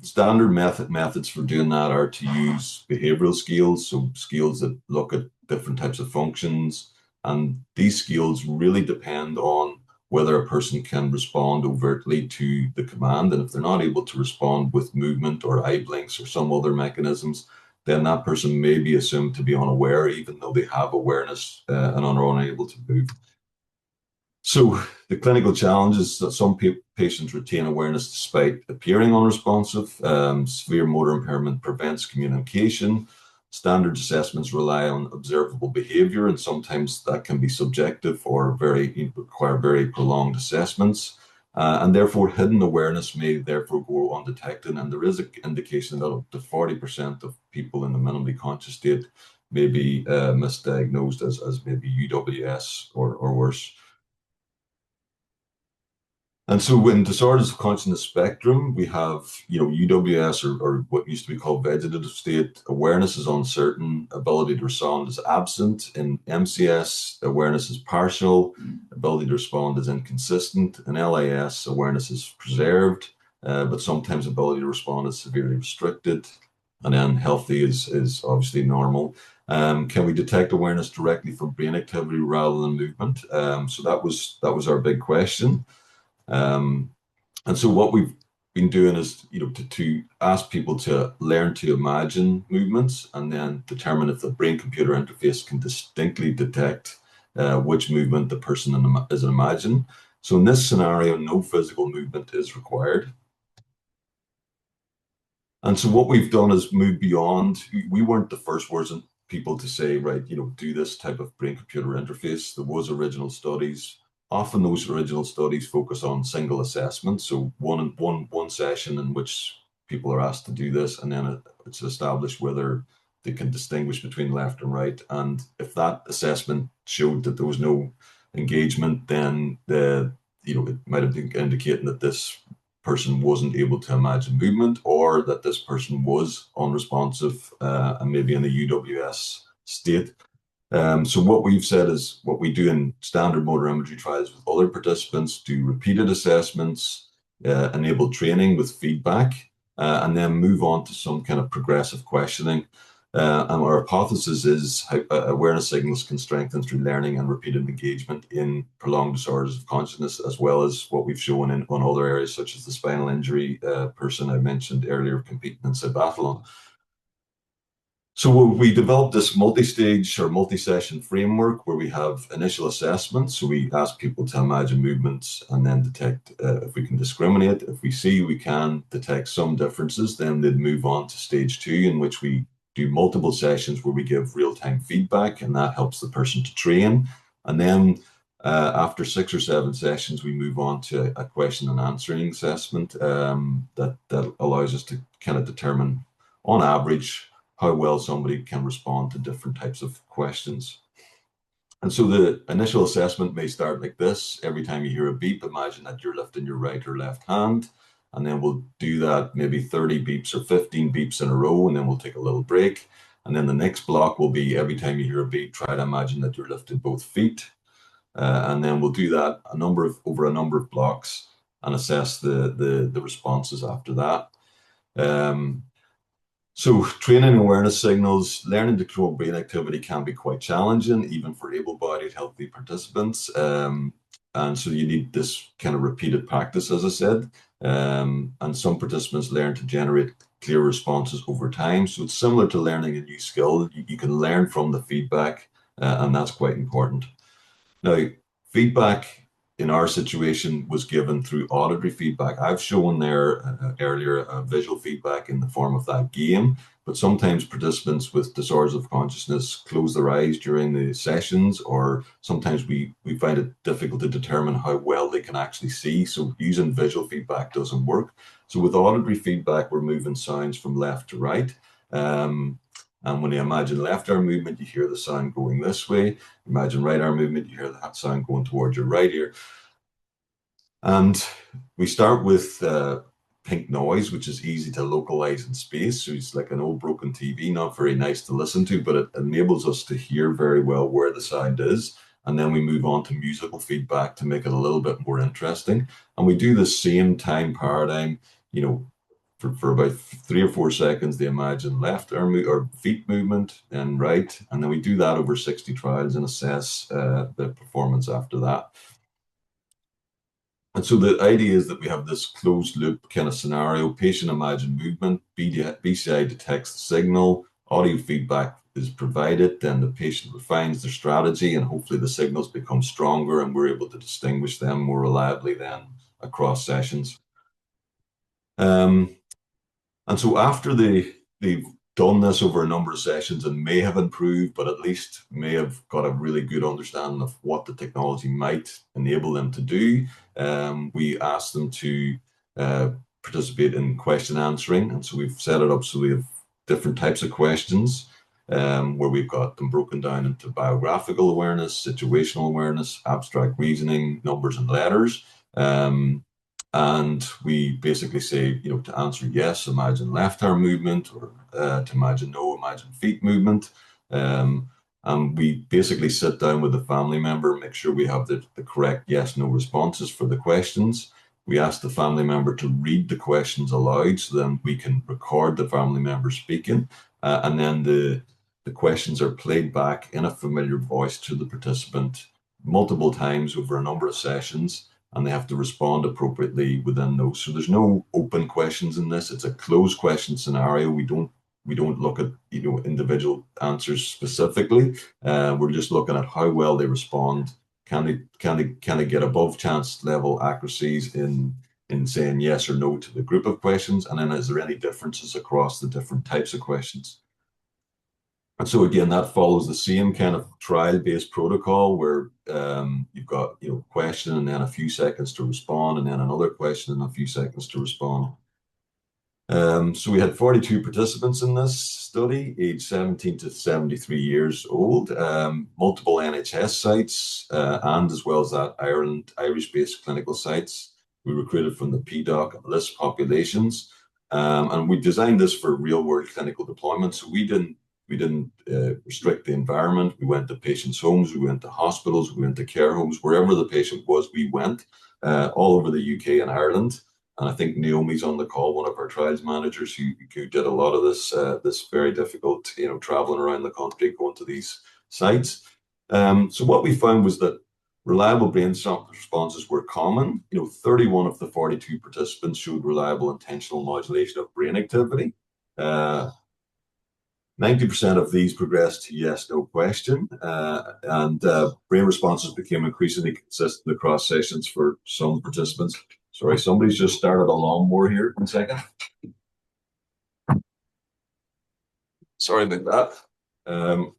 Standard methods for doing that are to use behavioral skills, so skills that look at different types of functions, and these skills really depend on whether a person can respond overtly to the command. And if they're not able to respond with movement or eye blinks or some other mechanisms, then that person may be assumed to be unaware, even though they have awareness and are unable to move. So the clinical challenge is that some patients retain awareness despite appearing unresponsive. Severe motor impairment prevents communication. Standard assessments rely on observable behavior, and sometimes that can be subjective or require very prolonged assessments. And therefore, hidden awareness may therefore go undetected. And there is an indication that up to 40% of people in the minimally conscious state may be misdiagnosed as maybe UWS or worse. And so in disorders of consciousness spectrum, we have, UWS or what used to be called vegetative state. Awareness is uncertain, ability to respond is absent. In MCS, awareness is partial, ability to respond is inconsistent. In LAS, awareness is preserved, but sometimes ability to respond is severely restricted. And then healthy is obviously normal. Can we detect awareness directly from brain activity rather than movement? So that was our big question. And so what we've been doing is, to ask people to learn to imagine movements and then determine if the brain-computer interface can distinctly detect which movement the person is imagining. So in this scenario, no physical movement is required. And so what we've done is move beyond. We weren't the first people to say, right, do this type of brain-computer interface. There was original studies. Often those original studies focus on single assessment. So one session in which people are asked to do this, and then it's established whether they can distinguish between left and right. And if that assessment showed that there was no engagement, then it might have been indicating that this person wasn't able to imagine movement, or that this person was unresponsive and maybe in a UWS state. So what we've said is what we do in standard motor imagery trials with other participants: do repeated assessments, enable training with feedback, and then move on to some kind of progressive questioning. And our hypothesis is how awareness signals can strengthen through learning and repeated engagement in prolonged disorders of consciousness, as well as what we've shown on other areas, such as the spinal injury person I mentioned earlier competing in Cibathlon. So we developed this multi-stage or multi-session framework where we have initial assessments. So we ask people to imagine movements and then detect if we can discriminate. If we see we can detect some differences, then they'd move on to stage 2, in which we do multiple sessions where we give real-time feedback, and that helps the person to train. And then after 6 or 7 sessions, we move on to a question and answering assessment that allows us to kind of determine, on average, how well somebody can respond to different types of questions. And so the initial assessment may start like this. Every time you hear a beep, imagine that you're lifting your right or left hand. And then we'll do that maybe 30 beeps or 15 beeps in a row, and then we'll take a little break. And then the next block will be every time you hear a beep, try to imagine that you're lifting both feet. And then we'll do that over a number of blocks and assess the responses after that. So training awareness signals, learning to control brain activity can be quite challenging, even for able-bodied, healthy participants. And so you need this kind of repeated practice, as I said. And some participants learn to generate clear responses over time. So it's similar to learning a new skill. You can learn from the feedback, and that's quite important. Now, feedback in our situation was given through auditory feedback. I've shown there earlier visual feedback in the form of that game, but sometimes participants with disorders of consciousness close their eyes during the sessions, or sometimes we find it difficult to determine how well they can actually see. So using visual feedback doesn't work. So with auditory feedback, we're moving sounds from left to right. And when you imagine left arm movement, you hear the sound going this way. Imagine right arm movement, you hear that sound going towards your right ear. And we start with pink noise, which is easy to localize in space. So it's like an old broken TV, not very nice to listen to, but it enables us to hear very well where the sound is. And then we move on to musical feedback to make it a little bit more interesting. And we do the same time paradigm, for about 3 or 4 seconds, they imagine left arm or feet movement and right. And then we do that over 60 trials and assess the performance after that. And so the idea is that we have this closed loop kind of scenario. Patient imagine movement, BCI detects the signal, audio feedback is provided, then the patient refines their strategy, and hopefully the signals become stronger and we're able to distinguish them more reliably then across sessions. And so after they've done this over a number of sessions and may have improved, but at least may have got a really good understanding of what the technology might enable them to do, we ask them to participate in question answering. And so we've set it up so we have different types of questions where we've got them broken down into biographical awareness, situational awareness, abstract reasoning, numbers and letters. And we basically say, to answer yes, imagine left arm movement, or to imagine no, imagine feet movement. And we basically sit down with the family member, make sure we have the correct yes, no responses for the questions. We ask the family member to read the questions aloud, so then we can record the family member speaking. And then the questions are played back in a familiar voice to the participant multiple times over a number of sessions. and they have to respond appropriately within those. So there's no open questions in this. It's a closed question scenario. We don't look at individual answers specifically. We're just looking at how well they respond. Can they get above chance level accuracies in saying yes or no to the group of questions? And then is there any differences across the different types of questions? And so again, that follows the same kind of trial-based protocol where you've got question and then a few seconds to respond, and then another question and a few seconds to respond. So we had 42 participants in this study, aged 17 to 73 years old, multiple NHS sites, and as well as that Irish-based clinical sites. We recruited from the PDOC and LIST populations, and we designed this for real-world clinical deployment. So we didn't restrict the environment. We went to patients' homes, we went to hospitals, we went to care homes, wherever the patient was, we went, all over the UK and Ireland. And I think Naomi's on the call, one of our trials managers who did a lot of this very difficult, traveling around the country, going to these sites. So what we found was that reliable brain responses were common. 31 of the 42 participants showed reliable intentional modulation of brain activity. 90% of these progressed to yes/no question, and brain responses became increasingly consistent across sessions for some participants. Sorry, somebody's just started a lawnmower here. 1 second. Sorry about that.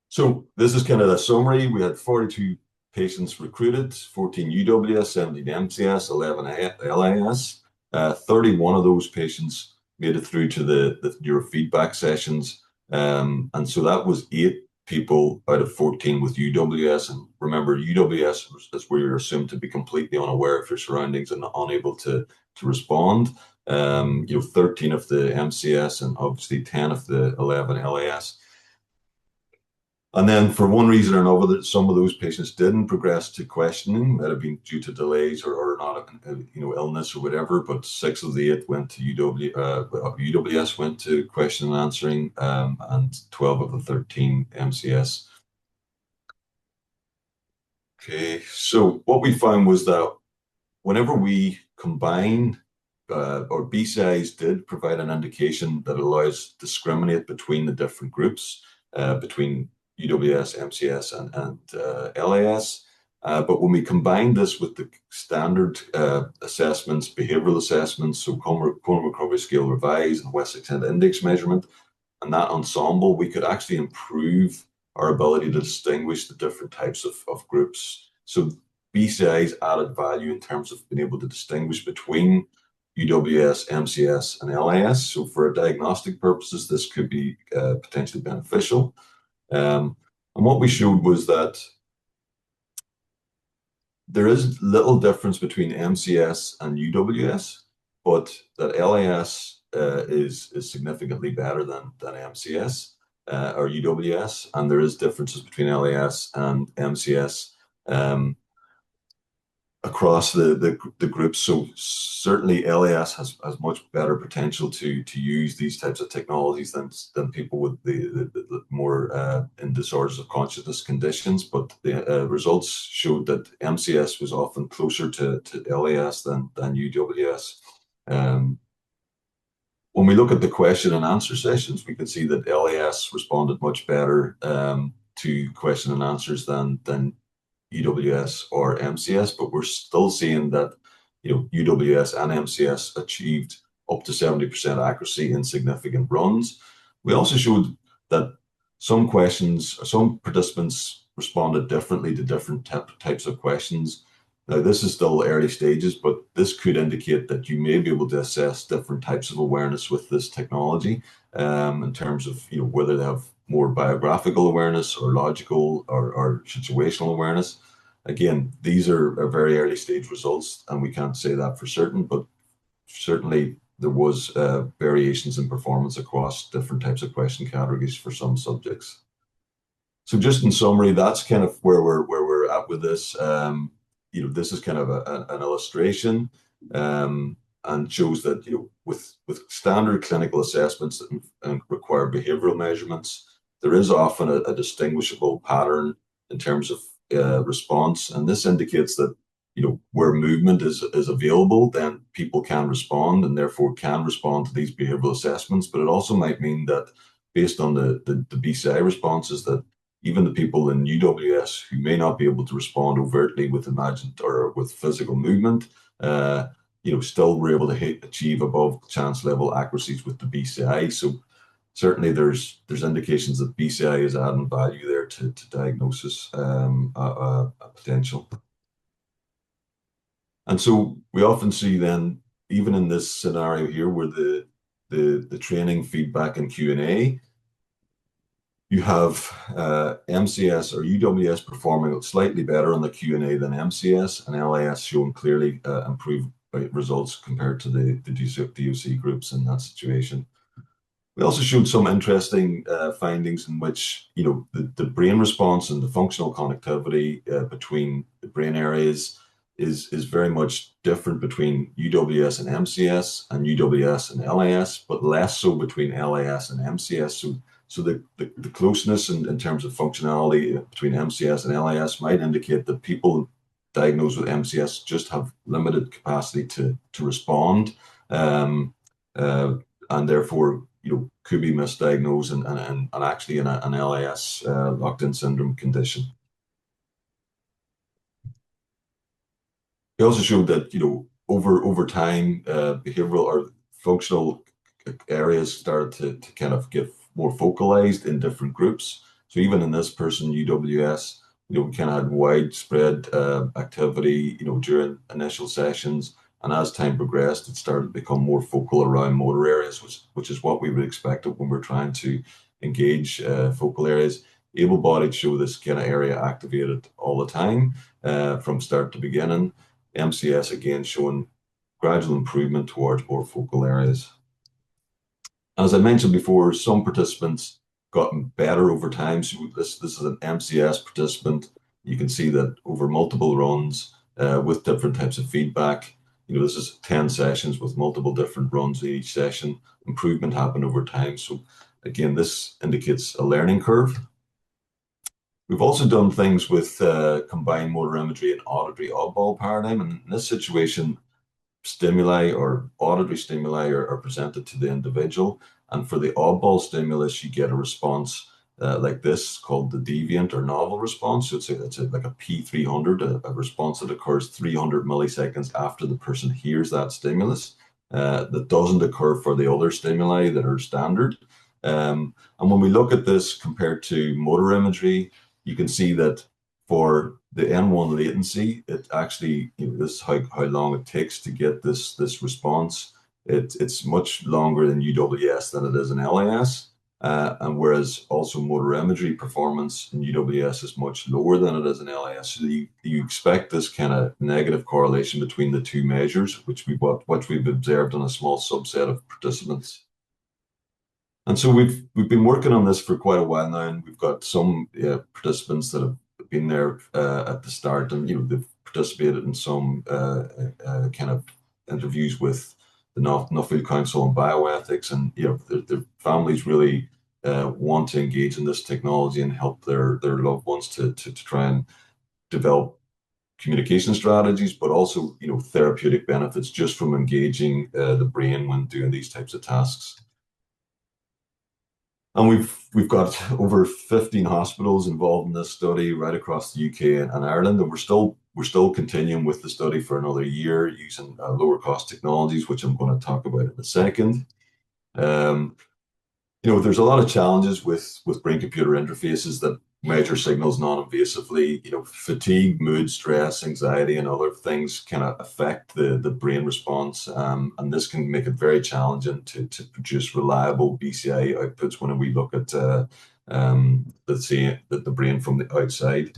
So this is kind of the summary. We had 42 patients recruited, 14 UWS, 17 MCS, 11 LAS. 31 of those patients made it through to the neurofeedback sessions. And so that was 8 people out of 14 with UWS. And remember, UWS is where you're assumed to be completely unaware of your surroundings and unable to respond. 13 of the MCS and obviously 10 of the 11 LAS. And then for one reason or another, some of those patients didn't progress to questioning. That had been due to delays or not, illness or whatever. But 6 of the 8 went to UWS went to question and answering, and 12 of the 13 MCS. Okay, so what we found was that whenever we combine, or BCIs did provide an indication that allows to discriminate between the different groups, between UWS, MCS, and LAS. But when we combine this with the standard assessments, behavioral assessments, so Coma Recovery Scale Revised and West Extent Index measurement, and that ensemble, we could actually improve our ability to distinguish the different types of groups. So BCIs added value in terms of being able to distinguish between UWS, MCS, and LAS. So for diagnostic purposes, this could be potentially beneficial. And what we showed was that there is little difference between MCS and UWS, but that LAS is significantly better than MCS or UWS, and there is differences between LAS and MCS across the groups. So certainly LAS has much better potential to use these types of technologies than people with the more in disorders of consciousness conditions. But the results showed that MCS was often closer to LAS than UWS. When we look at the question and answer sessions, we can see that LAS responded much better to question and answers than UWS or MCS, but we're still seeing that UWS and MCS achieved up to 70% accuracy in significant runs. We also showed that some participants responded differently to different types of questions. Now, this is still early stages, but this could indicate that you may be able to assess different types of awareness with this technology, in terms of whether they have more biographical awareness or logical or situational awareness. Again, these are very early stage results, and we can't say that for certain, but certainly there was variations in performance across different types of question categories for some subjects. So just in summary, that's kind of where we're at with this. This is kind of an illustration, and shows that with standard clinical assessments and require behavioral measurements, there is often a distinguishable pattern in terms of response, and this indicates that where movement is available, then people can respond and therefore can respond to these behavioral assessments. But it also might mean that based on the BCI responses, that even the people in UWS who may not be able to respond overtly with imagined or with physical movement, still were able to achieve above chance level accuracies with the BCI. So certainly there's indications that BCI is adding value there to diagnosis potential. And so we often see then, even in this scenario here, where the training, feedback, and Q&A, you have MCS or UWS performing slightly better on the Q&A than MCS, and LAS showing clearly improved results compared to the DOC groups in that situation. We also showed some interesting findings in which, the brain response and the functional connectivity between the brain areas is very much different between UWS and MCS and UWS and LAS, but less so between LAS and MCS. So the closeness in terms of functionality between MCS and LAS might indicate that people diagnosed with MCS just have limited capacity to respond, and therefore could be misdiagnosed and actually in an LAS locked-in syndrome condition. We also showed that over time, behavioral or functional areas started to kind of get more focalized in different groups. So even in this person, UWS, we kind of had widespread activity, during initial sessions, and as time progressed, it started to become more focal around motor areas, which is what we would expect when we're trying to engage focal areas. Able-bodied show this kind of area activated all the time from start to beginning. MCS again showing gradual improvement towards more focal areas. As I mentioned before, some participants gotten better over time. So this is an MCS participant. You can see that over multiple runs with different types of feedback, this is 10 sessions with multiple different runs in each session. Improvement happened over time. So again, this indicates a learning curve. We've also done things with combined motor imagery and auditory oddball paradigm. And in this situation, stimuli or auditory stimuli are presented to the individual. And for the oddball stimulus, you get a response like this called the deviant or novel response. So it's like a P300, a response that occurs 300 milliseconds after the person hears that stimulus. That doesn't occur for the other stimuli that are standard. And when we look at this compared to motor imagery, you can see that for the N1 latency, it actually, this is how long it takes to get this response. It's much longer in UWS than it is in LAS. And whereas also motor imagery performance in UWS is much lower than it is in LAS. So you expect this kind of negative correlation between the two measures, which we've observed on a small subset of participants. And so we've been working on this for quite a while now, and we've got some participants that have been there at the start, and they've participated in some kind of interviews with the Nuffield Council on Bioethics, and their families really want to engage in this technology and help their loved ones to try and develop communication strategies, but also therapeutic benefits just from engaging the brain when doing these types of tasks. And we've got over 15 hospitals involved in this study right across the UK and Ireland, and we're still continuing with the study for another year using lower cost technologies, which I'm going to talk about in a second. There's a lot of challenges with brain-computer interfaces that measure signals non-invasively. Fatigue, mood, stress, anxiety, and other things kind of affect the brain response, and this can make it very challenging to produce reliable BCI outputs when we look at let's say the brain from the outside.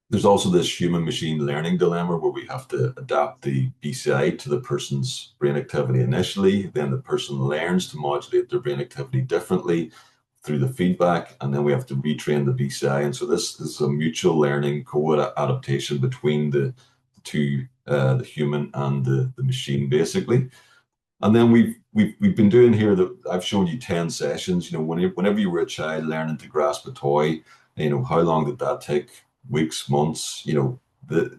There's also this human-machine learning dilemma where we have to adapt the BCI to the person's brain activity initially, then the person learns to modulate their brain activity differently through the feedback, and then we have to retrain the BCI. And so this is a mutual learning co-adaptation between the two, the human and the machine, basically. And then we've been doing here that I've shown you 10 sessions. Whenever you were a child learning to grasp a toy, how long did that take? Weeks, months,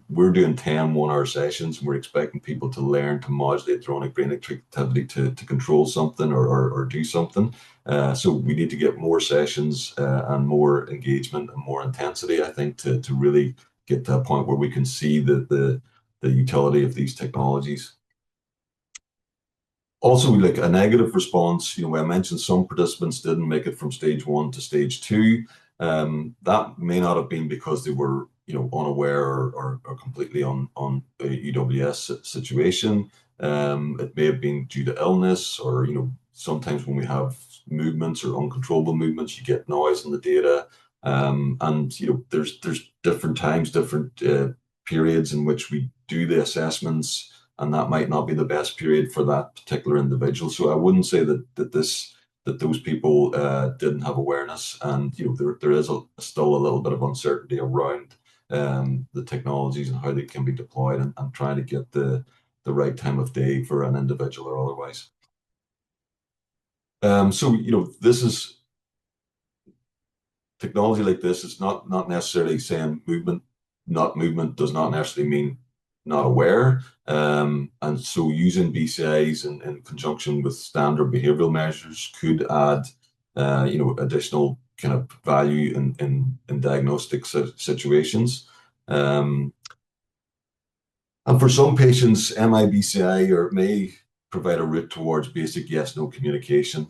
we're doing 10 1-hour sessions, and we're expecting people to learn to modulate their own brain activity to control something or do something. So we need to get more sessions and more engagement and more intensity, I think, to really get to a point where we can see the utility of these technologies. Also, like a negative response, I mentioned some participants didn't make it from stage 1 to stage 2. That may not have been because they were, unaware or completely on a UWS situation. It may have been due to illness, or sometimes when we have movements or uncontrollable movements, you get noise in the data. And there's different times, different periods in which we do the assessments, and that might not be the best period for that particular individual. So I wouldn't say that those people didn't have awareness, and there is still a little bit of uncertainty around the technologies and how they can be deployed, and trying to get the right time of day for an individual or otherwise. So this is technology like this is not necessarily saying not movement does not necessarily mean not aware. And so using BCIs in conjunction with standard behavioral measures could add additional kind of value in diagnostic situations. And for some patients, MIBCI may provide a route towards basic yes/no communication.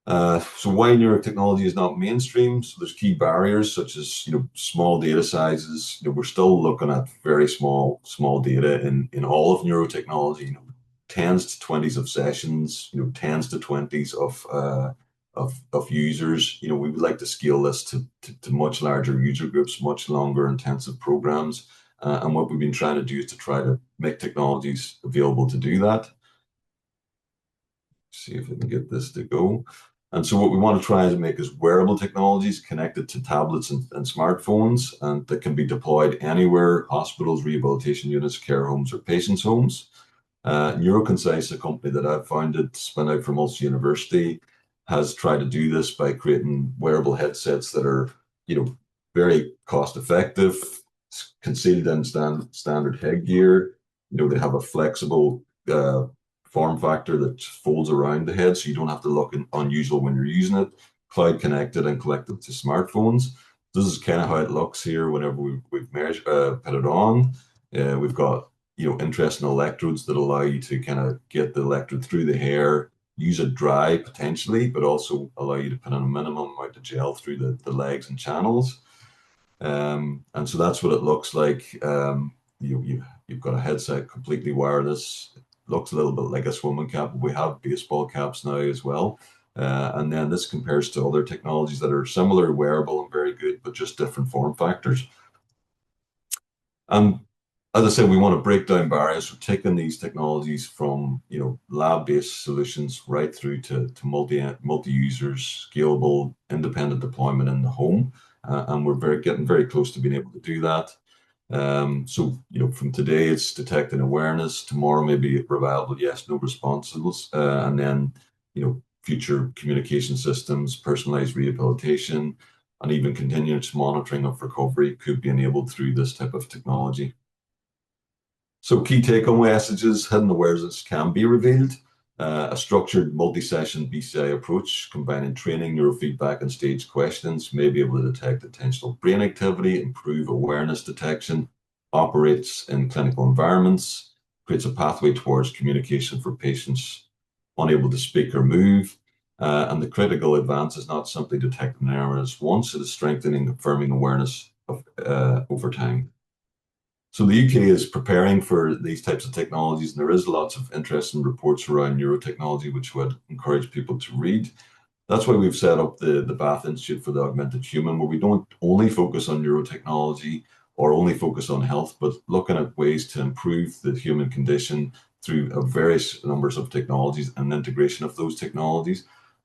So why neurotechnology is not mainstream? So there's key barriers such as small data sizes. We're still looking at very small data in all of neurotechnology. Tens to 20s of sessions. Tens to 20s of users. We would like to scale this to much larger user groups, much longer intensive programs. And what we've been trying to do is to try to make technologies available to do that. See if I can get this to go. And so what we want to try to make is wearable technologies connected to tablets and smartphones, and that can be deployed anywhere: hospitals, rehabilitation units, care homes, or patients' homes. Neuroconcise, a company that I've founded, spun out from Ulster University, has tried to do this by creating wearable headsets that are, very cost effective, concealed in standard headgear. They have a flexible form factor that folds around the head, so you don't have to look unusual when you're using it. Cloud connected and collected to smartphones. This is kind of how it looks here whenever we've put it on. We've got interesting electrodes that allow you to kind of get the electrode through the hair, use it dry potentially, but also allow you to put in a minimum amount of gel through the legs and channels. And so that's what it looks like. You've got a headset completely wireless. It looks a little bit like a swimming cap. We have baseball caps now as well. And then this compares to other technologies that are similar, wearable and very good, but just different form factors. As I said, we want to break down barriers. We're taking these technologies from lab-based solutions right through to multi-users, scalable, independent deployment in the home, and we're getting very close to being able to do that. So from today it's detect and awareness. Tomorrow maybe reliable yes/no responses, and then future communication systems, personalized rehabilitation, and even continuous monitoring of recovery could be enabled through this type of technology. So key take-home messages: hidden awareness can be revealed. A structured multi-session BCI approach combining training, neurofeedback, and staged questions may be able to detect intentional brain activity, improve awareness detection, operates in clinical environments, creates a pathway towards communication for patients unable to speak or move. And the critical advance is not simply detecting awareness once, it is strengthening and confirming awareness over time. So the UK is preparing for these types of technologies, and there is lots of interesting reports around neurotechnology, which would encourage people to read. That's why we've set up the Bath Institute for the Augmented Human, where we don't only focus on neurotechnology or only focus on health, but looking at ways to improve the human condition through various numbers of technologies and integration of those technologies.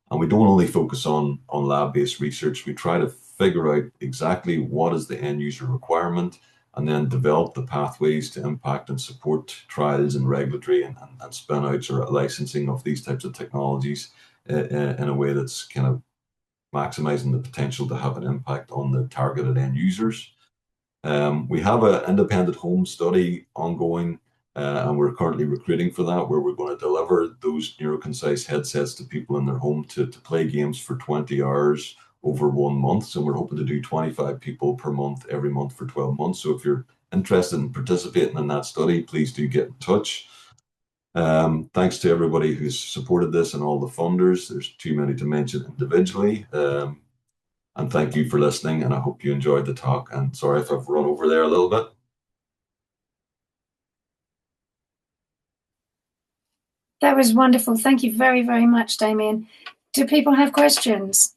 And we don't only focus on lab-based research. We try to figure out exactly what is the end user requirement, and then develop the pathways to impact and support trials and regulatory and spin-outs or licensing of these types of technologies in a way that's kind of maximizing the potential to have an impact on the targeted end users. We have an independent home study ongoing, and we're currently recruiting for that, where we're going to deliver those neuroconcise headsets to people in their home to play games for 20 hours over 1 month. So we're hoping to do 25 people per month, every month for 12 months. So if you're interested in participating in that study, please do get in touch. Thanks to everybody who's supported this and all the funders. There's too many to mention individually. And thank you for listening, and I hope you enjoyed the talk. And sorry if I've run over there a little bit. That was wonderful. Thank you very, very much, Damien. Do people have questions?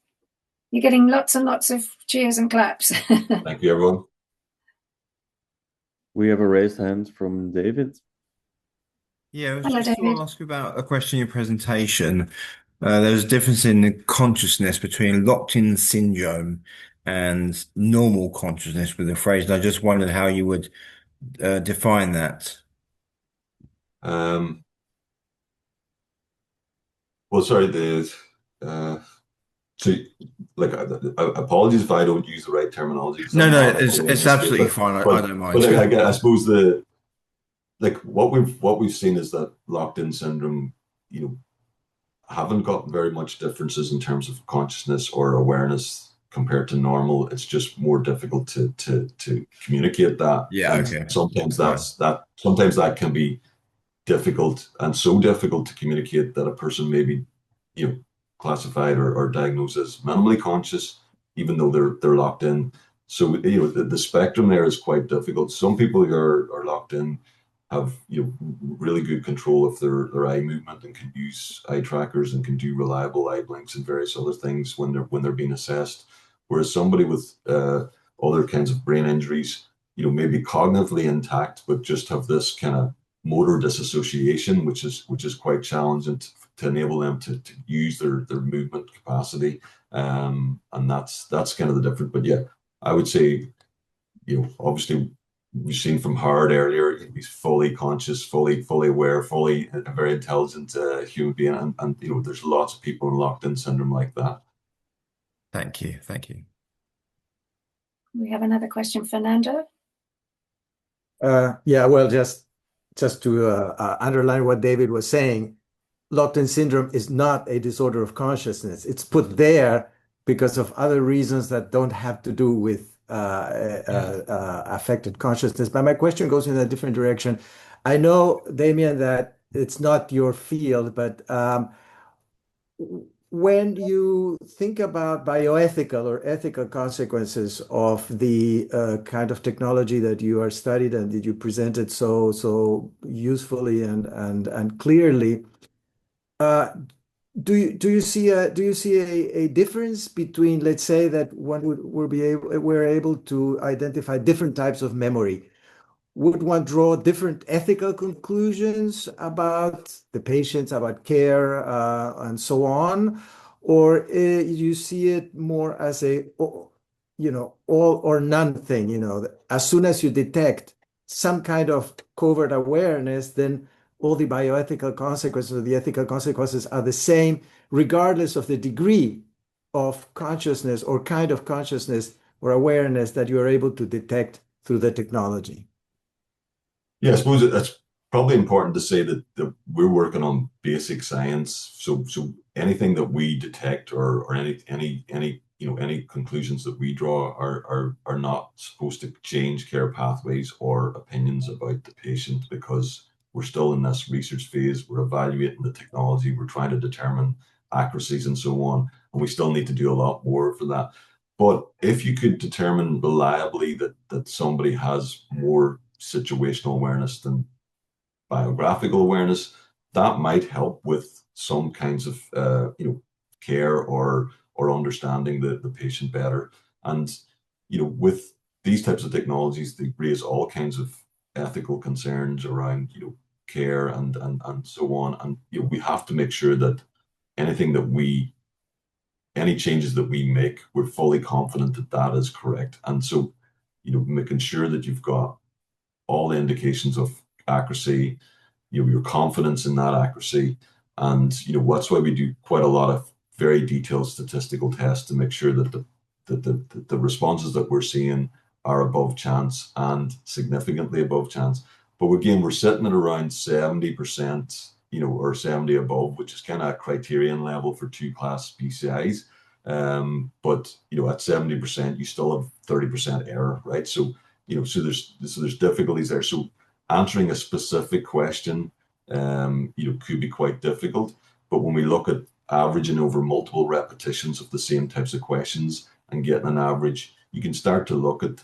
You're getting lots and lots of cheers and claps. Thank you, everyone. We have a raised hand from David. Yeah, I was Hello, just going David. to ask about a question in your presentation. There's a difference in the consciousness between locked-in syndrome and normal consciousness with the phrase, and I just wondered how you would define that. Well, sorry, so like, apologies if I don't use the right terminology. No, it's absolutely fine. I don't mind. But I suppose what we've seen is that locked-in syndrome, haven't got very much differences in terms of consciousness or awareness compared to normal. It's just more difficult to communicate that. Yeah, and okay. Sometimes that can be difficult, and so difficult to communicate that a person may be, classified or diagnosed as minimally conscious, even though they're locked in. So the spectrum there is quite difficult. Some people who are locked in have really good control of their eye movement and can use eye trackers and can do reliable eye blinks and various other things when they're being assessed. Whereas somebody with other kinds of brain injuries, maybe cognitively intact, but just have this kind of motor disassociation, which is quite challenging to enable them to use their movement capacity, and that's kind of the difference. But yeah, I would say, obviously we've seen from Howard earlier, he's fully conscious, fully aware, fully a very intelligent human being, and there's lots of people in locked-in syndrome like that. Thank you. We have another question, Fernando. Yeah, well, just to underline what David was saying, locked-in syndrome is not a disorder of consciousness. It's put there because of other reasons that don't have to do with affected consciousness. But my question goes in a different direction. I know, Damien, that it's not your field, but when you think about bioethical or ethical consequences of the kind of technology that you are studied and that you presented so usefully and clearly, do you see a difference between, let's say, that we're able to identify different types of memory? Would one draw different ethical conclusions about the patients, about care, and so on? Or you see it more as a, all or none thing, as soon as you detect some kind of covert awareness, then all the bioethical consequences or the ethical consequences are the same, regardless of the degree of consciousness or kind of consciousness or awareness that you are able to detect through the technology. Yeah, I suppose it's probably important to say that we're working on basic science. So anything that we detect or any conclusions that we draw are not supposed to change care pathways or opinions about the patient, because we're still in this research phase. We're evaluating the technology. We're trying to determine accuracies and so on, and we still need to do a lot more for that. But if you could determine reliably that somebody has more situational awareness than biographical awareness, that might help with some kinds of care or understanding the patient better. And with these types of technologies, they raise all kinds of ethical concerns around care and so on. And we have to make sure that any changes that we make, we're fully confident that is correct. And so making sure that you've got all the indications of accuracy, your confidence in that accuracy. And that's why we do quite a lot of very detailed statistical tests to make sure that the responses that we're seeing are above chance and significantly above chance. But again, we're sitting at around 70%, or 70 above, which is kind of a criterion level for 2-class BCIs. But at 70%, you still have 30% error, right? So so there's difficulties there. So answering a specific question, could be quite difficult. But when we look at averaging over multiple repetitions of the same types of questions and getting an average, you can start to look at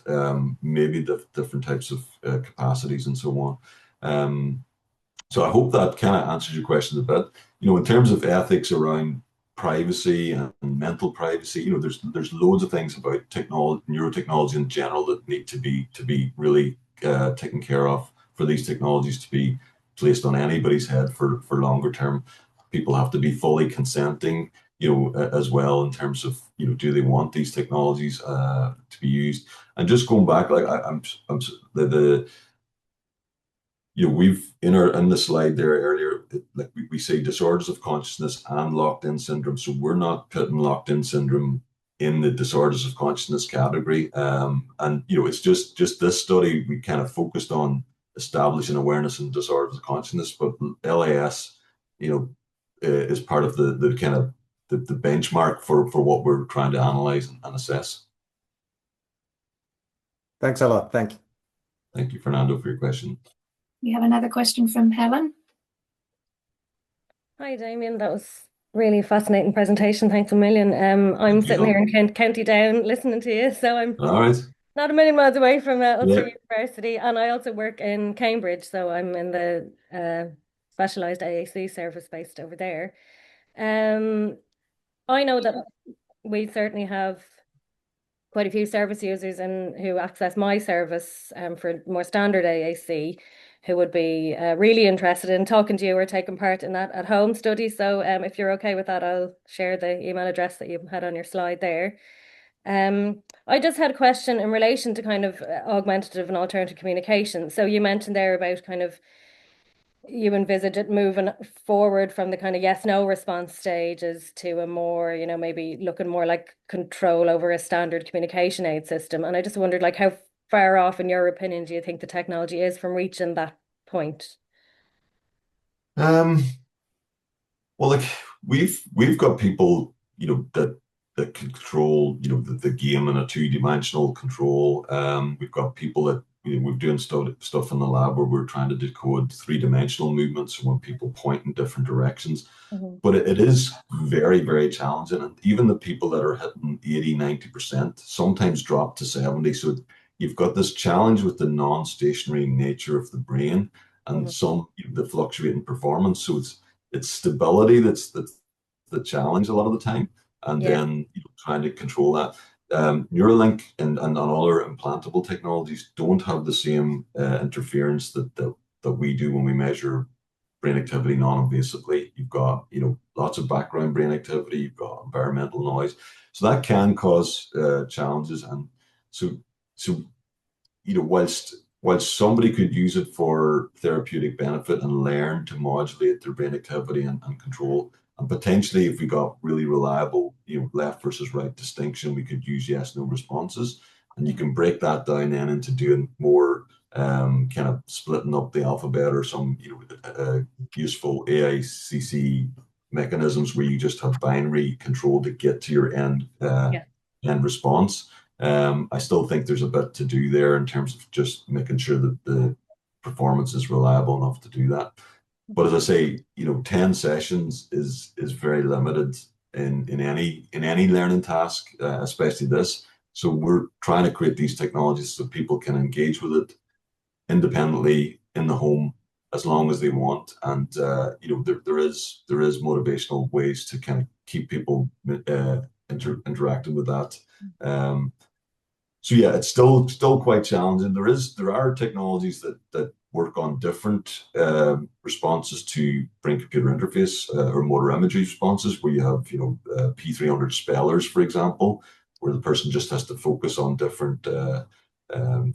maybe the different types of capacities and so on. So I hope that kind of answers your question a bit. In terms of ethics around privacy and mental privacy, there's loads of things about neurotechnology in general that need to be really taken care of for these technologies to be placed on anybody's head for longer term. People have to be fully consenting, as well, in terms of, do they want these technologies to be used? And just going back, like we've in the slide there earlier, like we say disorders of consciousness and locked-in syndrome. So we're not putting locked-in syndrome in the disorders of consciousness category. And it's just this study, we kind of focused on establishing awareness in disorders of consciousness, but LAS, is part of the kind of the benchmark for what we're trying to analyze and assess. Thanks a lot. Thank you. Thank you, Fernando, for your question. We have another question from Helen. Hi, Damien. That was really fascinating presentation. Thanks a million. I'm sitting here in County Down listening to you, so I'm all right. Not a million miles away from Ulster University, and I also work in Cambridge, so I'm in the specialised AAC service based over there. I know that we certainly have quite a few service users who access my service for more standard AAC, who would be really interested in talking to you or taking part in that at-home study. So if you're okay with that, I'll share the email address that you had on your slide there. I just had a question in relation to kind of augmentative and alternative communication. So you mentioned there about kind of you envisage it moving forward from the kind of yes/no response stages to a more, maybe looking more like control over a standard communication aid system. And I just wondered, like, how far off, in your opinion, do you think the technology is from reaching that point? Well, like we've got people, that control, the game in a 2-dimensional control. We've got people that we're doing stuff in the lab where we're trying to decode 3-dimensional movements when people point in different directions. But it is very, very challenging. And even the people that are hitting 80-90% sometimes drop to 70. So you've got this challenge with the non-stationary nature of the brain and the fluctuating performance. So it's stability that's the challenge a lot of the time. And then trying to control that. Neuralink and other implantable technologies don't have the same interference that we do when we measure brain activity non-invasively. You've got lots of background brain activity, you've got environmental noise, so that can cause challenges. And so whilst somebody could use it for therapeutic benefit and learn to modulate their brain activity and control. And potentially, if we got really reliable, left versus right distinction, we could use yes/no responses. And you can break that down then into doing more kind of splitting up the alphabet or some useful AICC mechanisms where you just have binary control to get to your end response. I still think there's a bit to do there in terms of just making sure that the performance is reliable enough to do that. But as I say, 10 sessions is very limited in any learning task, especially this. So we're trying to create these technologies so people can engage with it independently in the home as long as they want. And there is motivational ways to kind of keep people interacting with that. So yeah, it's still quite challenging. There are technologies that work on different responses to brain-computer interface or motor imagery responses, where you have P300 spellers, for example, where the person just has to focus on different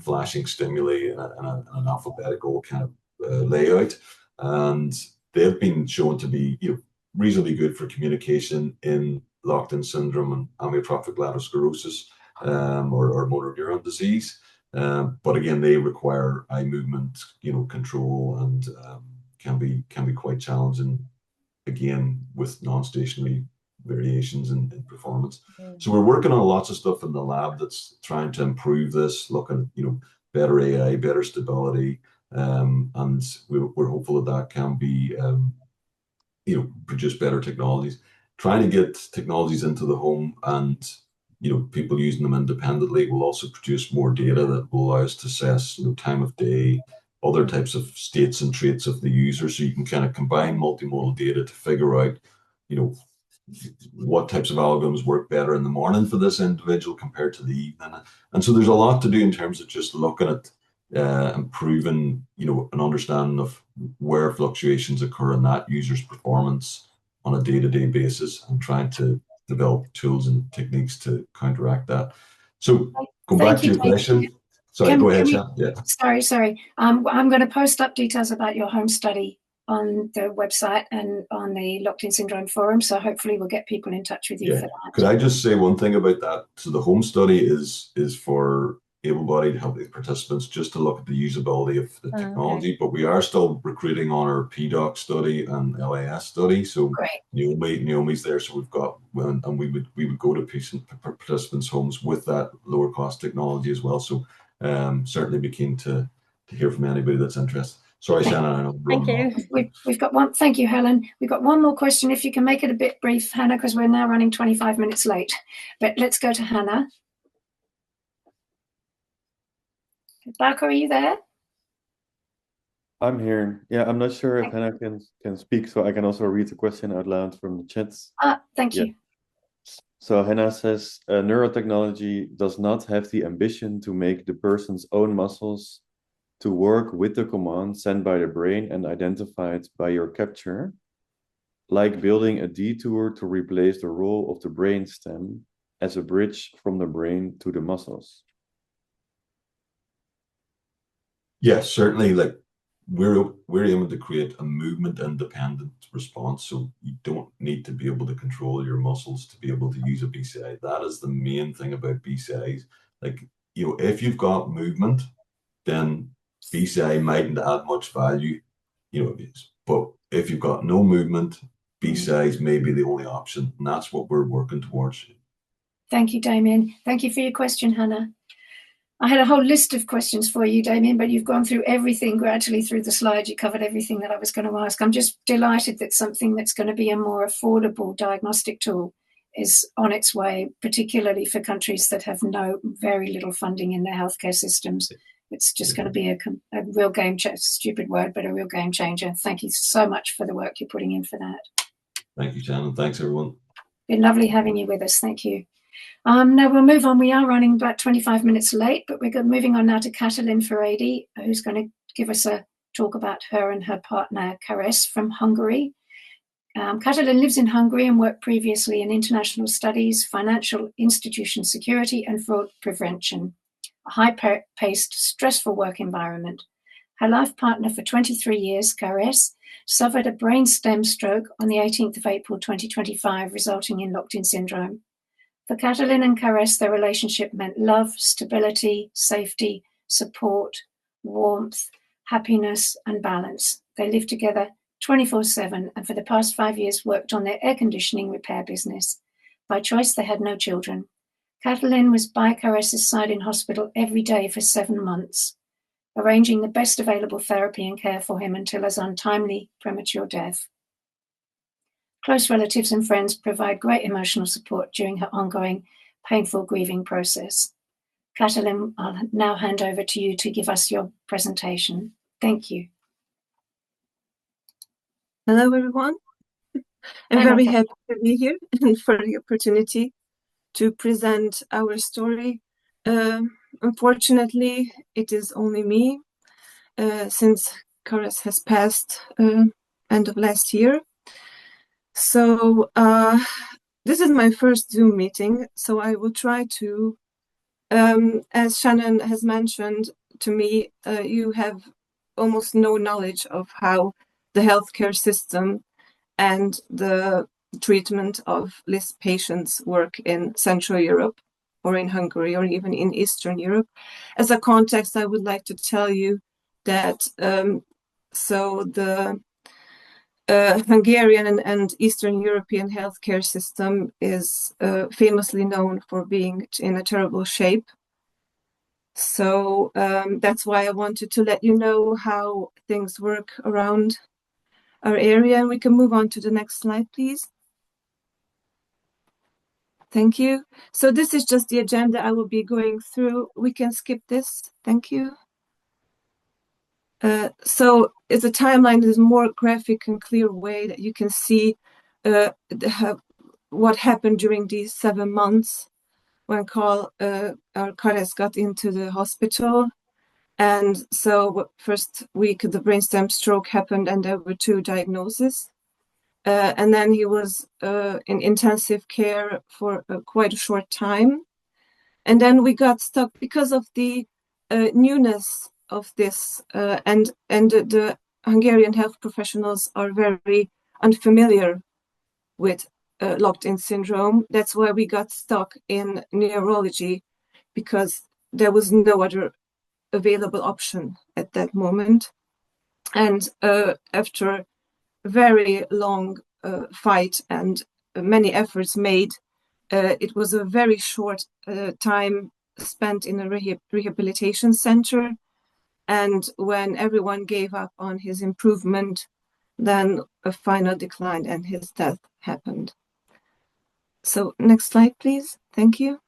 flashing stimuli and an alphabetical kind of layout, and they've been shown to be reasonably good for communication in locked-in syndrome and amyotrophic lateral sclerosis or motor neuron disease. But again, they require eye movement, control, and can be quite challenging. Again, with non-stationary variations in performance. So we're working on lots of stuff in the lab that's trying to improve this, looking at better AI, better stability, and we're hopeful that can be produce better technologies. Trying to get technologies into the home and people using them independently will also produce more data that will allow us to assess time of day, other types of states and traits of the user, so you can kind of combine multimodal data to figure out what types of algorithms work better in the morning for this individual compared to the evening. And so there's a lot to do in terms of just looking at improving an understanding of where fluctuations occur in that user's performance on a day-to-day basis, and trying to develop tools and techniques to counteract that. So going back to your question. Sorry, go ahead, Shan. Yeah. Sorry. I'm going to post up details about your home study on the website and on the Locked-in Syndrome forum, so hopefully we'll get people in touch with you for that. Could I just say one thing about that? So the home study is for able-bodied healthy participants, just to look at the usability of the technology, but we are still recruiting on our PDOC study and LAS study. So Naomi's there, so we've got, and we would go to participants' homes with that lower cost technology as well. So certainly be keen to hear from anybody that's interested. Sorry, Shannon, I know. Thank you. We've got one. Thank you, Helen. We've got one more question. If you can make it a bit brief, Hannah, because we're now running 25 minutes late. But let's go to Hannah. Barker, are you there? I'm here. Yeah, I'm not sure if Hannah can speak, so I can also read the question out loud from the chats. Thank you. So Hannah says, neurotechnology does not have the ambition to make the person's own muscles to work with the command sent by the brain and identified by your capture, like building a detour to replace the role of the brain stem as a bridge from the brain to the muscles. Yes, certainly. Like we're aiming to create a movement independent response, so you don't need to be able to control your muscles to be able to use a BCI. That is the main thing about BCIs. Like, if you've got movement, then BCI mightn't add much value, but if you've got no movement, BCIs may be the only option, and that's what we're working towards. Thank you, Damien. Thank you for your question, Hannah. I had a whole list of questions for you, Damien, but you've gone through everything gradually through the slides. You covered everything that I was going to ask. I'm just delighted that something that's going to be a more affordable diagnostic tool is on its way, particularly for countries that have very little funding in their healthcare systems. It's just going to be a real game changer, stupid word, but a real game changer. Thank you so much for the work you're putting in for that. Thank you, Shannon. Thanks, everyone. Been lovely having you with us. Thank you. Now we'll move on. We are running about 25 minutes late, but we're moving on now to Katalin Faradi, who's going to give us a talk about her and her partner, Kares, from Hungary. Katalin lives in Hungary and worked previously in international studies, financial institution security, and fraud prevention. A high-paced, stressful work environment. Her life partner for 23 years, Kares, suffered a brainstem stroke on the 18th of April 2025, resulting in locked-in syndrome. For Katalin and Kares, their relationship meant love, stability, safety, support, warmth, happiness, and balance. They lived together 24/7 and for the past 5 years worked on their air conditioning repair business. By choice, they had no children. Katalin was by Kares' side in hospital every day for 7 months, arranging the best available therapy and care for him until his untimely premature death. Close relatives and friends provide great emotional support during her ongoing painful grieving process. Katalin, I'll now hand over to you to give us your presentation. Thank you. Hello, everyone. I'm very happy to be here and for the opportunity to present our story. Unfortunately, it is only me since Kares has passed end of last year. So this is my first Zoom meeting, so I will try to, as Shannon has mentioned to me, you have almost no knowledge of how the healthcare system and the treatment of LIS patients work in Central Europe. or in Hungary or even in Eastern Europe. As a context, I would like to tell you that so the Hungarian and Eastern European healthcare system is famously known for being in a terrible shape. So that's why I wanted to let you know how things work around our area. And we can move on to the next slide, please. Thank you. So this is just the agenda I will be going through. We can skip this. Thank you. So it's a timeline is a more graphic and clear way that you can see what happened during these 7 months when Kares got into the hospital. And so first week the brainstem stroke happened and there were 2 diagnoses. And then he was in intensive care for quite a short time. And then we got stuck because of the newness of this, and the Hungarian health professionals are very unfamiliar with locked-in syndrome. That's why we got stuck in neurology, because there was no other available option at that moment. And after a very long fight and many efforts made, it was a very short time spent in a rehabilitation center. And when everyone gave up on his improvement, then a final decline and his death happened. So next slide, please. Thank you.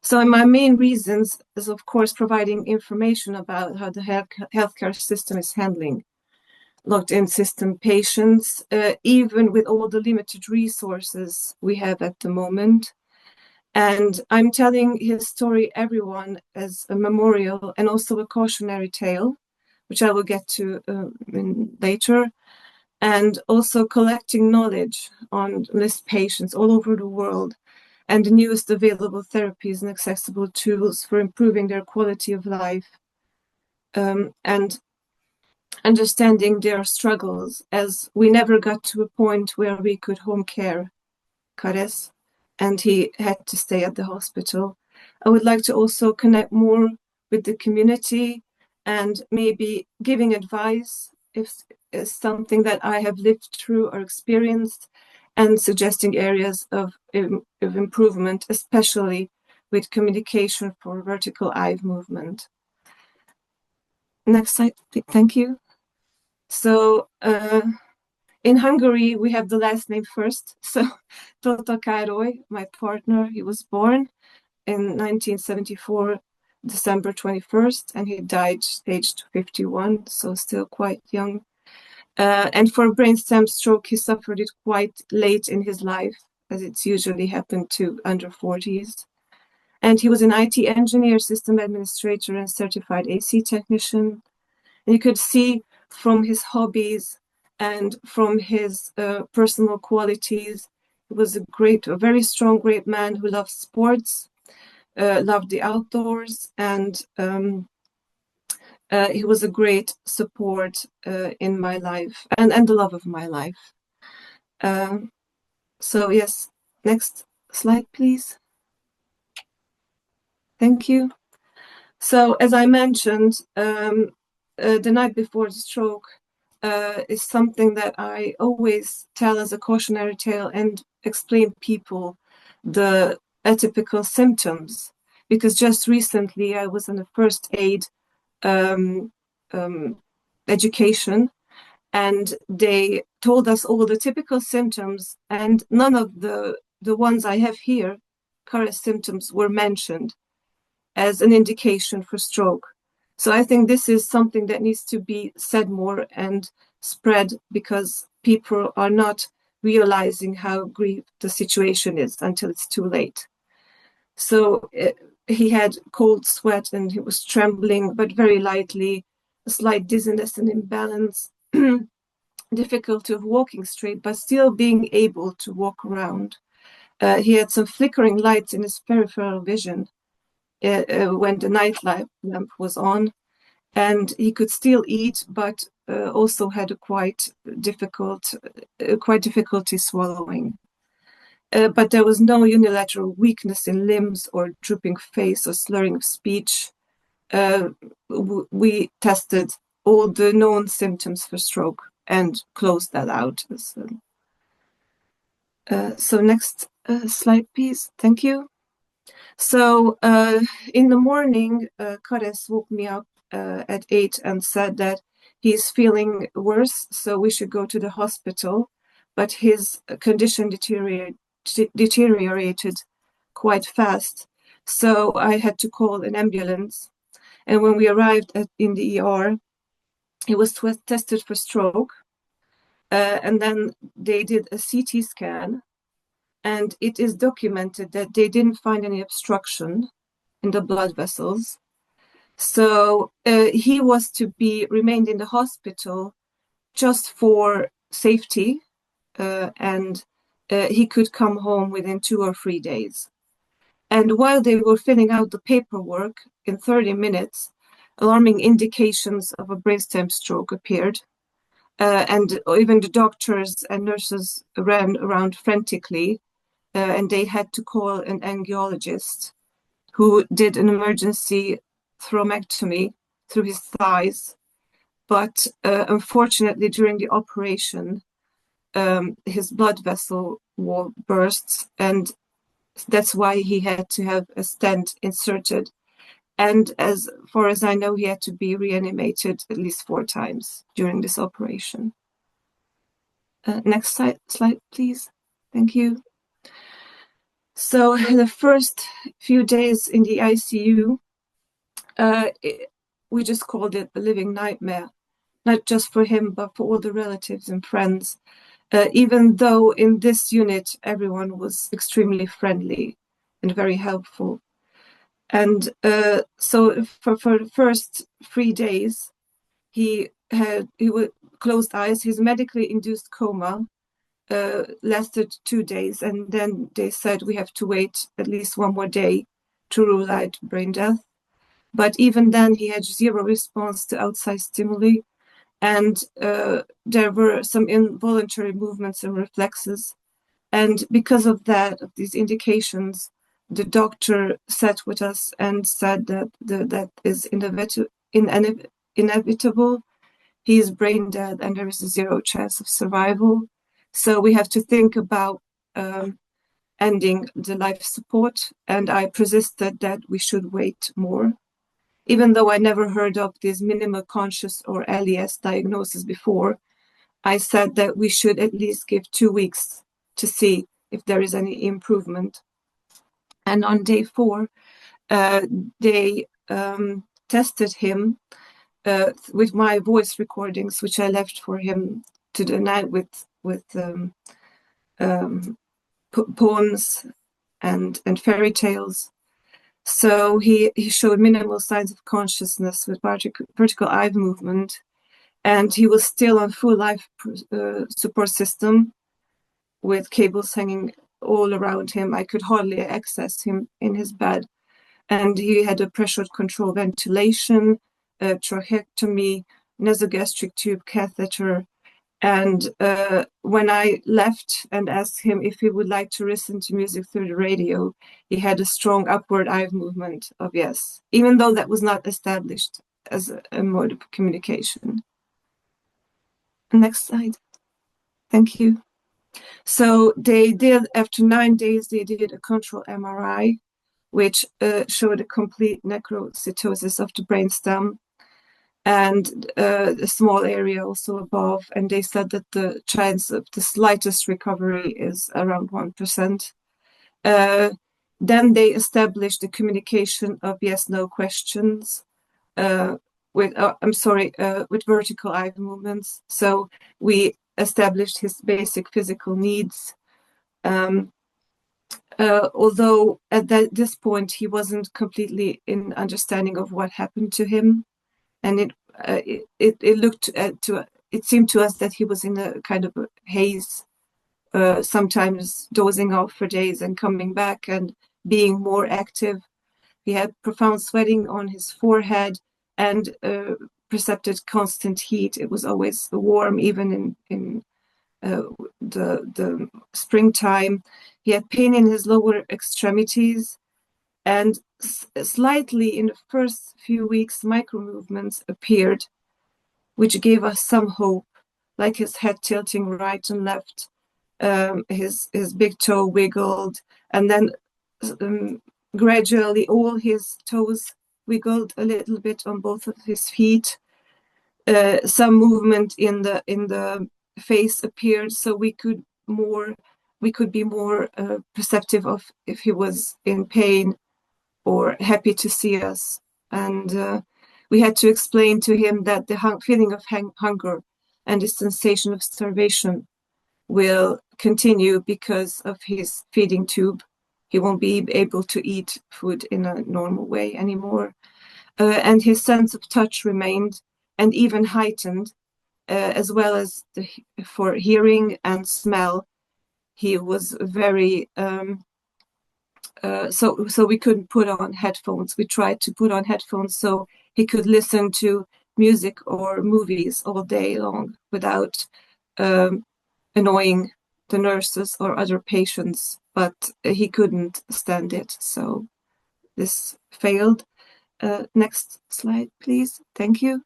So my main reasons is, of course, providing information about how the healthcare system is handling locked-in system patients, even with all the limited resources we have at the moment. And I'm telling his story, everyone, as a memorial and also a cautionary tale, which I will get to later, and also collecting knowledge on LIST patients all over the world and the newest available therapies and accessible tools for improving their quality of life, and understanding their struggles, as we never got to a point where we could home care Kares, and he had to stay at the hospital. I would like to also connect more with the community and maybe giving advice if it's something that I have lived through or experienced, and suggesting areas of improvement, especially with communication for vertical eye movement. Next slide, thank you. So in Hungary, we have the last name first. So Tóth Károly, my partner, he was born in 1974, December 21st, and he died aged 51, so still quite young. And for brainstem stroke, he suffered it quite late in his life, as it's usually happened to under 40s. And he was an IT engineer, system administrator, and certified AC technician. And you could see from his hobbies and from his personal qualities, he was a very strong, great man who loved sports, loved the outdoors, and he was a great support in my life and the love of my life. So yes, next slide, please. Thank you. So as I mentioned, the night before the stroke is something that I always tell as a cautionary tale and explain people the atypical symptoms, because just recently I was in a first aid education, and they told us all the typical symptoms, and none of the ones I have here, Kares symptoms, were mentioned as an indication for stroke. So I think this is something that needs to be said more and spread, because people are not realizing how grave the situation is until it's too late. So he had cold sweat and he was trembling, but very lightly, a slight dizziness and imbalance, difficulty of walking straight, but still being able to walk around. He had some flickering lights in his peripheral vision when the night lamp was on, and he could still eat, but also had a quite difficulty swallowing. but there was no unilateral weakness in limbs or drooping face or slurring of speech. We tested all the known symptoms for stroke and closed that out. So next slide, please. Thank you. So in the morning, Kares woke me up at 8 and said that he's feeling worse, so we should go to the hospital. But his condition deteriorated quite fast, so I had to call an ambulance. And when we arrived in the ER, he was tested for stroke, and then they did a CT scan. And it is documented that they didn't find any obstruction in the blood vessels. So he was to be remained in the hospital just for safety, and he could come home within 2 or 3 days. And while they were filling out the paperwork, in 30 minutes, alarming indications of a brainstem stroke appeared. And even the doctors and nurses ran around frantically. And they had to call an angiologist who did an emergency thrombectomy through his thighs. But unfortunately, during the operation, his blood vessel wall burst, and that's why he had to have a stent inserted. And as far as I know, he had to be reanimated at least 4 times during this operation. Next slide, please. Thank you. So the first few days in the ICU, we just called it a living nightmare, not just for him, but for all the relatives and friends, even though in this unit, everyone was extremely friendly and very helpful. And so for the first 3 days, he would closed eyes. His medically induced coma lasted 2 days, and then they said we have to wait at least 1 more day to rule out brain death. But even then, he had 0 response to outside stimuli, and there were some involuntary movements and reflexes. And because of that, of these indications, the doctor sat with us and said that that is inevitable. He is brain dead, and there is a 0 chance of survival. So we have to think about ending the life support, and I persisted that we should wait more. Even though I never heard of this minimal conscious or LES diagnosis before, I said that we should at least give 2 weeks to see if there is any improvement. And on day 4, they tested him with my voice recordings, which I left for him to the night with poems and fairy tales. So he showed minimal signs of consciousness with vertical eye movement, and he was still on full life support system with cables hanging all around him. I could hardly access him in his bed, and he had a pressure control ventilation, tracheotomy, nasogastric tube catheter. And when I left and asked him if he would like to listen to music through the radio, he had a strong upward eye movement of yes, even though that was not established as a mode of communication. Next slide. Thank you. So they did, after 9 days, they did a control MRI, which showed a complete necrocytosis of the brainstem, and a small area also above, and they said that the chance of the slightest recovery is around 1%. Then they established the communication of yes/no questions with vertical eye movements. So we established his basic physical needs. Although at this point he wasn't completely in understanding of what happened to him. And it seemed to us that he was in a kind of a haze, sometimes dozing off for days and coming back and being more active. He had profound sweating on his forehead and perceived constant heat. It was always warm, even in the springtime. He had pain in his lower extremities, and slightly in the first few weeks, micro movements appeared, which gave us some hope, like his head tilting right and left, his big toe wiggled, and then gradually all his toes wiggled a little bit on both of his feet. Some movement in the face appeared, so we could be more perceptive of if he was in pain or happy to see us. And we had to explain to him that the feeling of hunger and the sensation of starvation will continue because of his feeding tube. He won't be able to eat food in a normal way anymore. And his sense of touch remained and even heightened, as well as for hearing and smell. He was very so we couldn't put on headphones. We tried to put on headphones so he could listen to music or movies all day long without annoying the nurses or other patients, but he couldn't stand it, so this failed. Next slide, please. Thank you.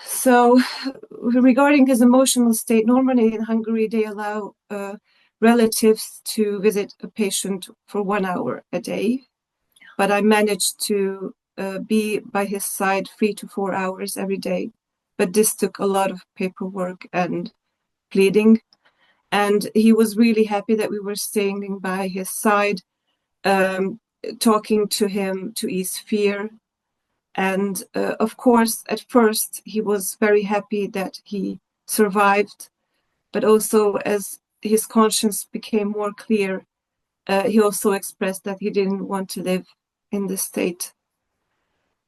So regarding his emotional state, normally in Hungary, they allow relatives to visit a patient for 1 hour a day, but I managed to be by his side 3 to 4 hours every day. But this took a lot of paperwork and pleading, and he was really happy that we were staying by his side, talking to him to ease fear. And of course, at first, he was very happy that he survived, but also as his conscience became more clear, he also expressed that he didn't want to live in this state.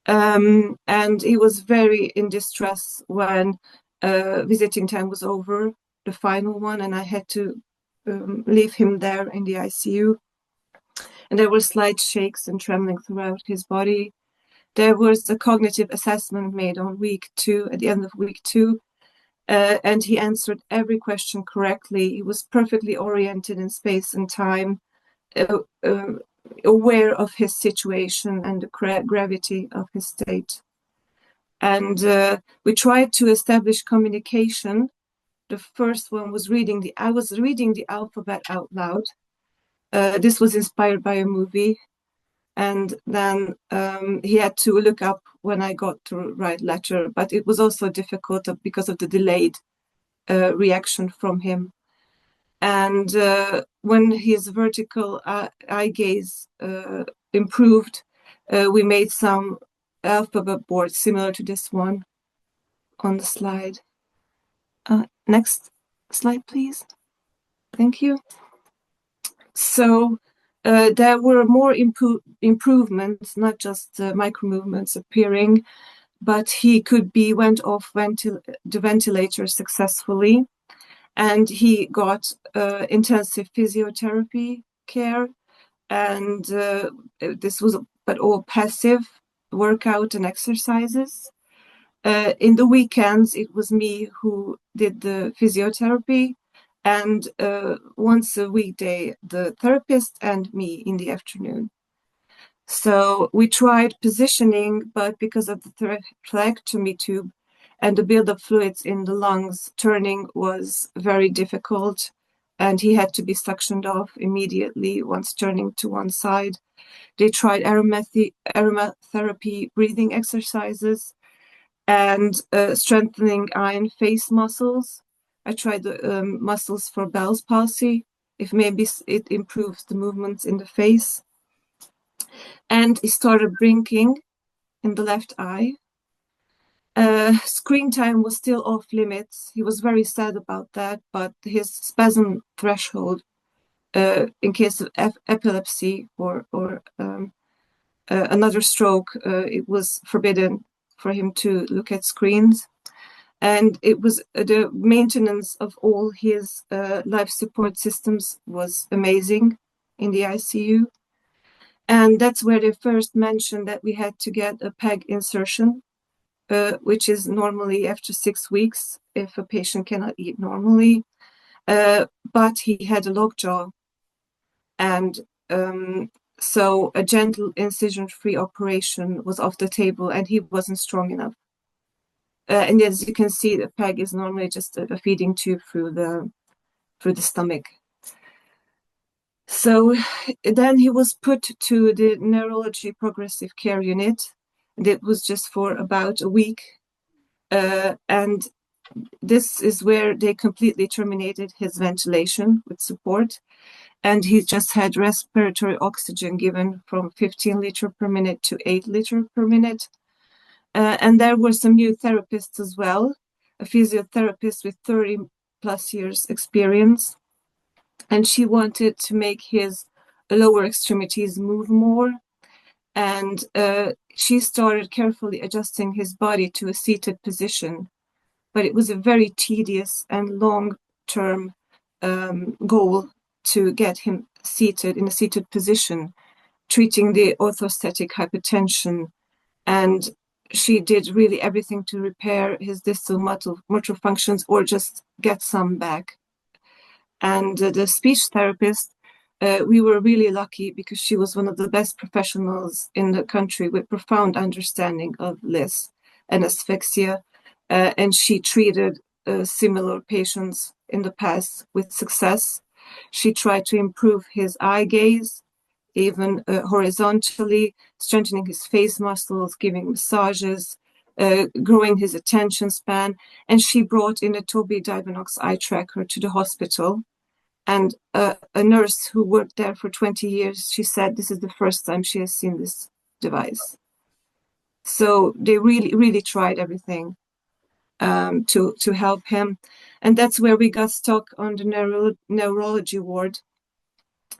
And he was very in distress when visiting time was over, the final one, and I had to leave him there in the ICU. And there were slight shakes and trembling throughout his body. There was a cognitive assessment made on week 2, at the end of week 2, and he answered every question correctly. He was perfectly oriented in space and time, aware of his situation and the gravity of his state. And we tried to establish communication. The first one was I was reading the alphabet out loud. This was inspired by a movie. And then he had to look up when I got the right letter, but it was also difficult because of the delayed reaction from him. And when his vertical eye gaze improved, we made some alphabet boards similar to this one on the slide. Next slide, please. Thank you. So there were more improvements, not just micro movements appearing, but he went off the ventilator successfully, and he got intensive physiotherapy care, and this was but all passive workout and exercises. In the weekends, it was me who did the physiotherapy, and once a weekday, the therapist and me in the afternoon. So we tried positioning, but because of the tracheotomy tube and the buildup fluids in the lungs, turning was very difficult, and he had to be suctioned off immediately once turning to one side. They tried aromatherapy breathing exercises and strengthening eye and face muscles. I tried the muscles for Bell's palsy, if maybe it improves the movements in the face. And he started blinking in the left eye. Screen time was still off limits. He was very sad about that, but his spasm threshold, in case of epilepsy or another stroke, it was forbidden for him to look at screens. And it was the maintenance of all his life support systems was amazing in the ICU. And that's where they first mentioned that we had to get a PEG insertion which is normally after 6 weeks if a patient cannot eat normally. But he had a lockjaw, and so a gentle incision-free operation was off the table, and he wasn't strong enough. And as you can see, the PEG is normally just a feeding tube through the stomach. So then he was put to the neurology progressive care unit, and it was just for about a week. And this is where they completely terminated his ventilation with support. And he just had respiratory oxygen given from 15 liters per minute to 8 liters per minute. And there were some new therapists as well, a physiotherapist with 30 plus years experience. And she wanted to make his lower extremities move more. And she started carefully adjusting his body to a seated position. But it was a very tedious and long-term goal to get him seated in a seated position, treating the orthostatic hypertension. And she did really everything to repair his distal motor functions or just get some back. And the speech therapist, we were really lucky because she was one of the best professionals in the country with profound understanding of LIS and asphyxia. And she treated similar patients in the past with success. She tried to improve his eye gaze, even horizontally, strengthening his face muscles, giving massages, growing his attention span. And she brought in a Tobii Divanox eye tracker to the hospital. And a nurse who worked there for 20 years, she said this is the first time she has seen this device. So they really, really tried everything to help him. And that's where we got stuck on the neurology ward,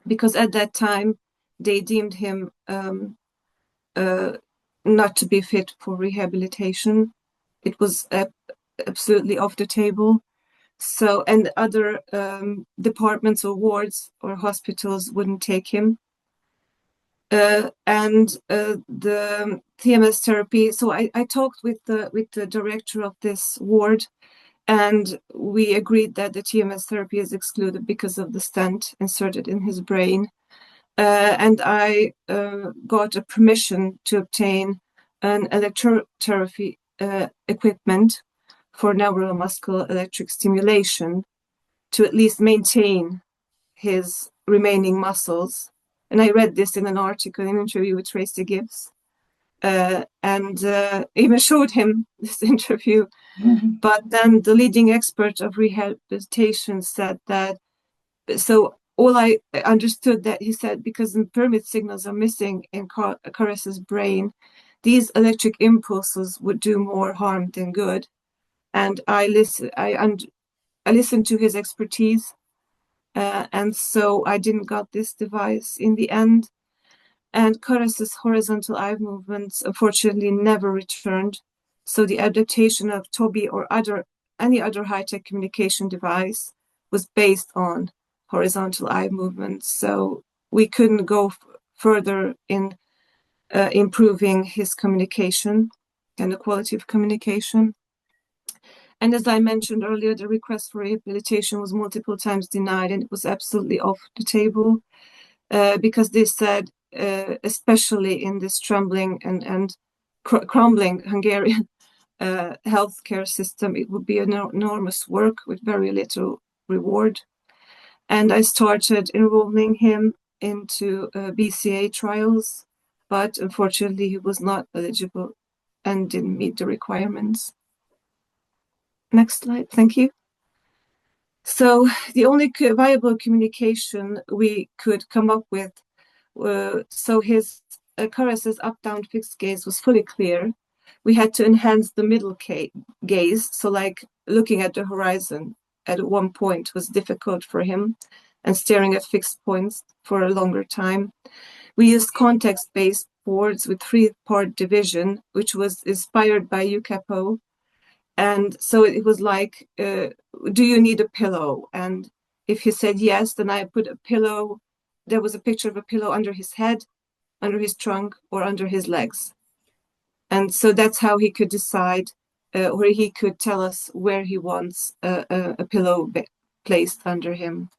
because at that time they deemed him not to be fit for rehabilitation. It was absolutely off the table. So, and other departments or wards or hospitals wouldn't take him. And the TMS therapy. So I talked with the director of this ward, and we agreed that the TMS therapy is excluded because of the stent inserted in his brain. And I got a permission to obtain an electrotherapy equipment for neuromuscular electric stimulation to at least maintain his remaining muscles. And I read this in an article, an interview with Tracy Gibbs, and even showed him this interview. Mm-hmm. But then the leading expert of rehabilitation said that, so all I understood that he said, because the pyramid signals are missing in Caress's brain, these electric impulses would do more harm than good. And I listened to his expertise, and so I didn't got this device in the end. And Caress's horizontal eye movements unfortunately never returned. So the adaptation of Tobii or any other high-tech communication device was based on horizontal eye movements. So we couldn't go further in improving his communication and the quality of communication. And as I mentioned earlier, the request for rehabilitation was multiple times denied, and it was absolutely off the table because they said, especially in this trembling and crumbling Hungarian healthcare system, it would be an enormous work with very little reward. And I started enrolling him into BCA trials, but unfortunately he was not eligible and didn't meet the requirements. Next slide, thank you. So the only viable communication we could come up with, so his Caress's up-down fixed gaze was fully clear. We had to enhance the middle gaze, so like looking at the horizon at one point was difficult for him, and staring at fixed points for a longer time. We used context-based boards with 3-part division, which was inspired by UCAPO. And so it was like, do you need a pillow? And if he said yes, then I put a pillow. There was a picture of a pillow under his head, under his trunk, or under his legs. And so that's how he could decide, where he could tell us where he wants a pillow placed under him.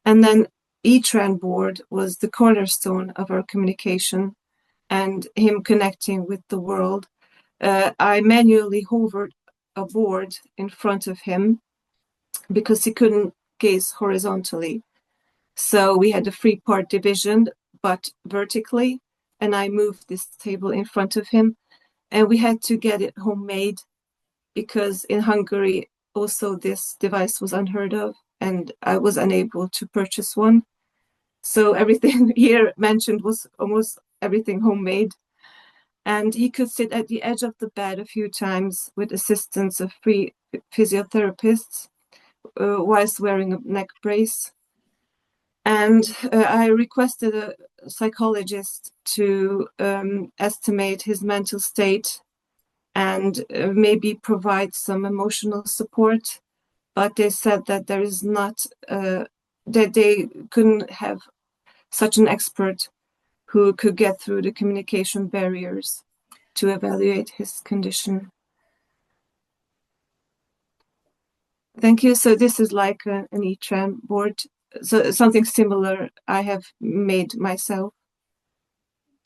And then E-Tran board was the cornerstone of our communication and him connecting with the world. I manually hovered a board in front of him because he couldn't gaze horizontally. So we had a 3-part division, but vertically, and I moved this table in front of him, and we had to get it homemade because in Hungary also this device was unheard of, and I was unable to purchase one. So everything here mentioned was almost everything homemade. And he could sit at the edge of the bed a few times with assistance of 3 physiotherapists whilst wearing a neck brace. And I requested a psychologist to estimate his mental state and maybe provide some emotional support. But they said that there is not, that they couldn't have such an expert who could get through the communication barriers to evaluate his condition. Thank you. So this is like an E-Tran board. So something similar I have made myself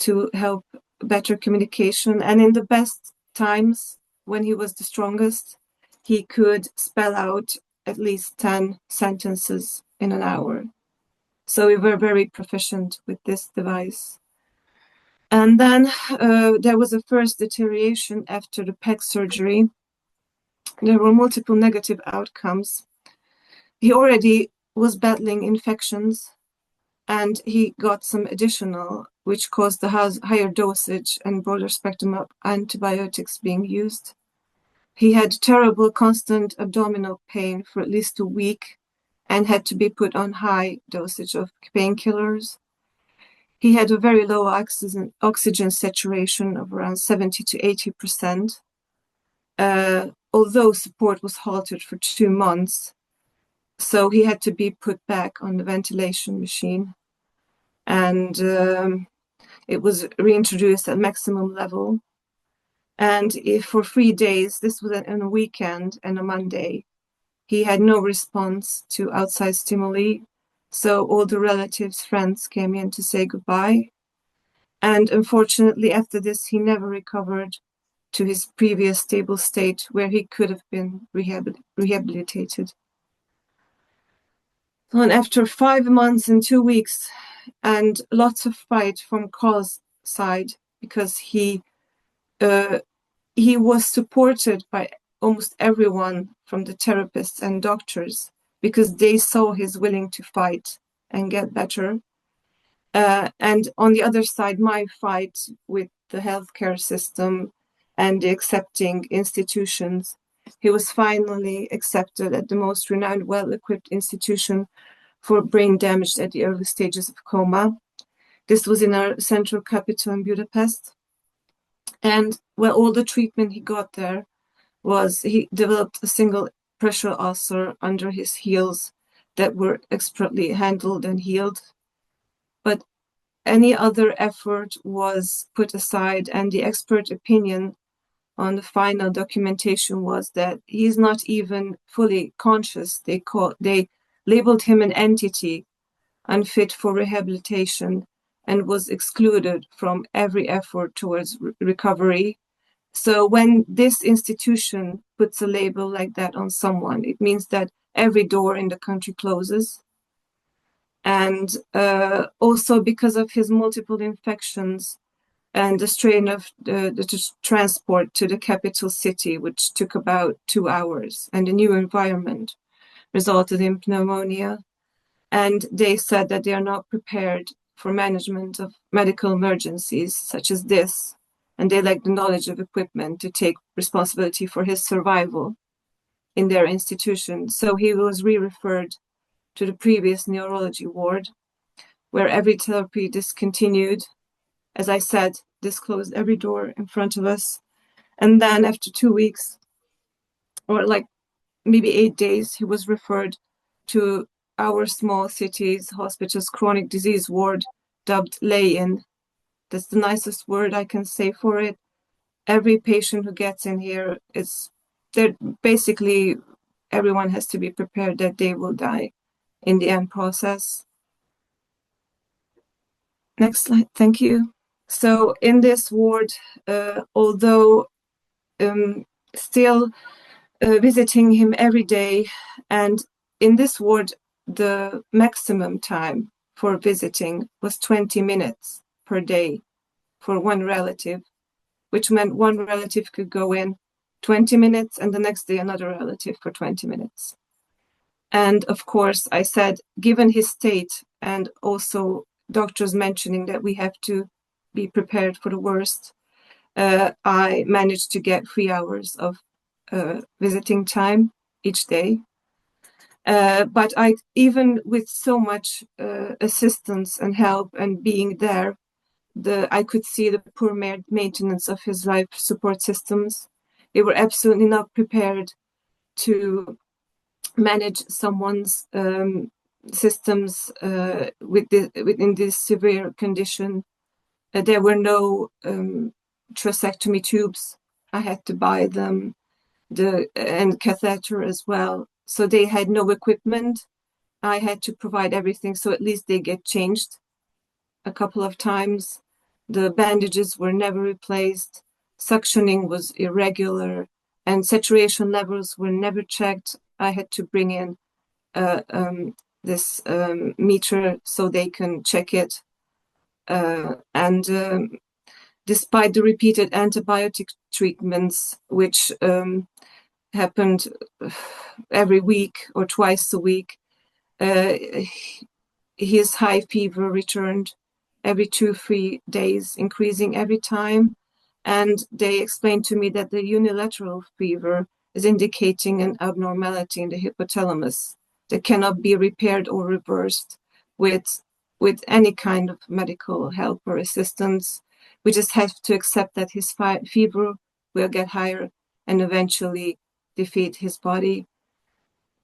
to help better communication. And in the best times, when he was the strongest, he could spell out at least 10 sentences in an hour. So we were very proficient with this device. And then there was a first deterioration after the peg surgery. There were multiple negative outcomes. He already was battling infections, and he got some additional, which caused the higher dosage and broader spectrum of antibiotics being used. He had terrible constant abdominal pain for at least a week and had to be put on high dosage of painkillers. He had a very low oxygen saturation of around 70 to 80%. Although support was halted for 2 months, so he had to be put back on the ventilation machine. And it was reintroduced at maximum level. And if for 3 days, this was on a weekend and a Monday, he had no response to outside stimuli. So all the relatives, friends came in to say goodbye. And unfortunately, after this, he never recovered to his previous stable state where he could have been rehabilitated. And after 5 months and 2 weeks, and lots of fight from Carl's side, because he was supported by almost everyone from the therapists and doctors, because they saw his willing to fight and get better. And on the other side, my fight with the healthcare system and the accepting institutions. He was finally accepted at the most renowned, well-equipped institution for brain damage at the early stages of coma. This was in our central capital in Budapest. And well, all the treatment he got there was he developed a single pressure ulcer under his heels that were expertly handled and healed. But any other effort was put aside, and the expert opinion on the final documentation was that he's not even fully conscious. They labeled him an entity unfit for rehabilitation and was excluded from every effort towards recovery. So when this institution puts a label like that on someone, it means that every door in the country closes. And also because of his multiple infections and the strain of the transport to the capital city, which took about 2 hours, and the new environment resulted in pneumonia. And they said that they are not prepared for management of medical emergencies such as this, and they lack the knowledge of equipment to take responsibility for his survival in their institution. So he was re-referred to the previous neurology ward, where every therapy discontinued. As I said, this closed every door in front of us. And then after 2 weeks, or like maybe 8 days, he was referred to our small city's hospital's chronic disease ward, dubbed lay-in. That's the nicest word I can say for it. every patient who gets in here, they're basically, everyone has to be prepared that they will die in the end process. Next slide, thank you. So in this ward, although still visiting him every day, and in this ward, the maximum time for visiting was 20 minutes per day for one relative, which meant one relative could go in 20 minutes and the next day another relative for 20 minutes. And of course, I said, given his state and also doctors mentioning that we have to be prepared for the worst, I managed to get 3 hours of visiting time each day. But even with so much assistance and help and being there, I could see the poor maintenance of his life support systems. They were absolutely not prepared to manage someone's systems within this severe condition. There were no tracheostomy tubes. I had to buy them, and catheter as well. So they had no equipment. I had to provide everything, so at least they get changed a couple of times. The bandages were never replaced. Suctioning was irregular, and saturation levels were never checked. I had to bring in this meter so they can check it. Despite the repeated antibiotic treatments, which happened every week or twice a week, his high fever returned every 2-3 days, increasing every time. And they explained to me that the unilateral fever is indicating an abnormality in the hypothalamus that cannot be repaired or reversed with any kind of medical help or assistance. We just have to accept that his fever will get higher and eventually defeat his body.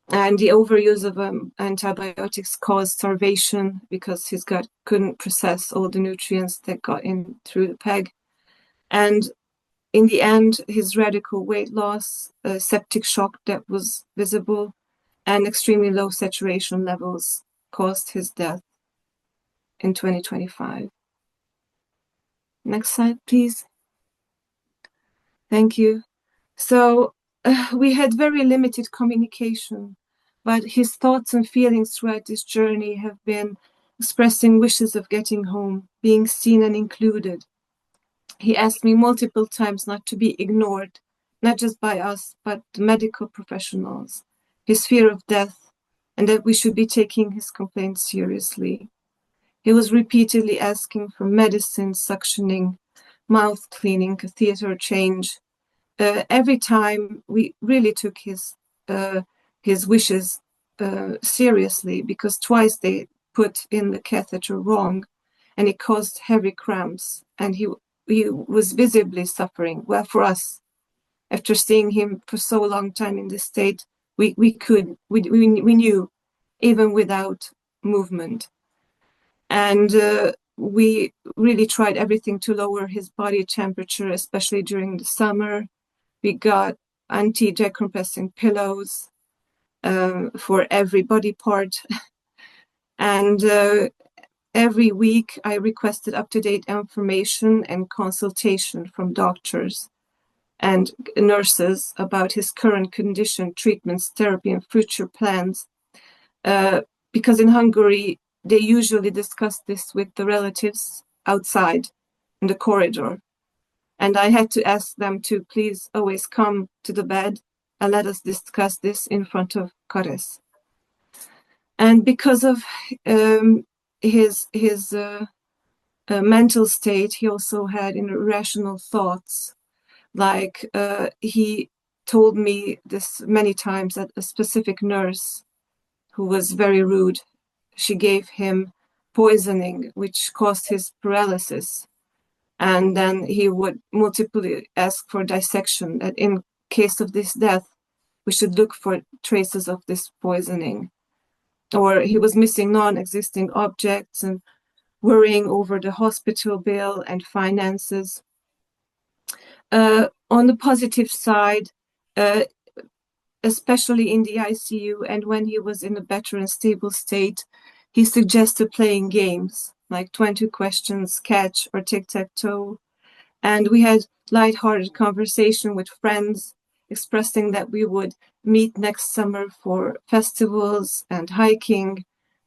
And the overuse of antibiotics caused starvation because his gut couldn't process all the nutrients that got in through the PEG. And in the end, his radical weight loss, septic shock that was visible, and extremely low saturation levels caused his death in 2025. Next slide, please. Thank you. So we had very limited communication, but his thoughts and feelings throughout this journey have been expressing wishes of getting home, being seen and included. He asked me multiple times not to be ignored, not just by us, but the medical professionals, his fear of death, and that we should be taking his complaints seriously. He was repeatedly asking for medicine, suctioning, mouth cleaning, catheter change. Every time we really took his wishes seriously, because twice they put in the catheter wrong, and it caused heavy cramps, and he was visibly suffering. Well, for us, after seeing him for so long time in this state, we knew, even without movement. And we really tried everything to lower his body temperature, especially during the summer. We got anti-decompressing pillows for every body part. And every week I requested up-to-date information and consultation from doctors and nurses about his current condition, treatments, therapy, and future plans. Because in Hungary, they usually discuss this with the relatives outside in the corridor. And I had to ask them to please always come to the bed and let us discuss this in front of Kares. And because of his mental state, he also had irrational thoughts. Like he told me this many times that a specific nurse who was very rude, she gave him poisoning, which caused his paralysis. And then he would multiply ask for dissection, that in case of this death, we should look for traces of this poisoning. Or he was missing non-existing objects and worrying over the hospital bill and finances. On the positive side, especially in the ICU and when he was in a better and stable state, he suggested playing games like 20 questions, catch, or tic-tac-toe. And we had lighthearted conversation with friends, expressing that we would meet next summer for festivals and hiking.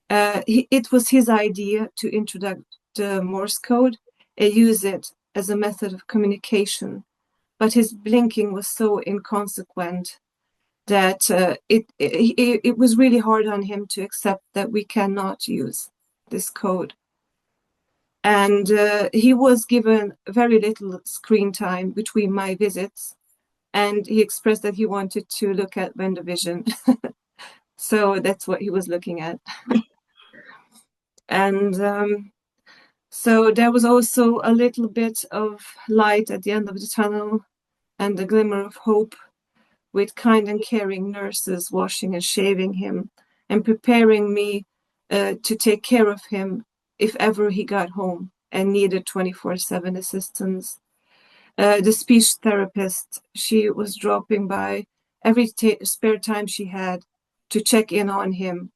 It was his idea to introduce the Morse code and use it as a method of communication. But his blinking was so inconsequent that it was really hard on him to accept that we cannot use this code. And he was given very little screen time between my visits, and he expressed that he wanted to look at WandaVision. So that's what he was looking at. And so there was also a little bit of light at the end of the tunnel and a glimmer of hope, with kind and caring nurses washing and shaving him and preparing me to take care of him if ever he got home and needed 24/7 assistance. The speech therapist, she was dropping by every spare time she had to check in on him,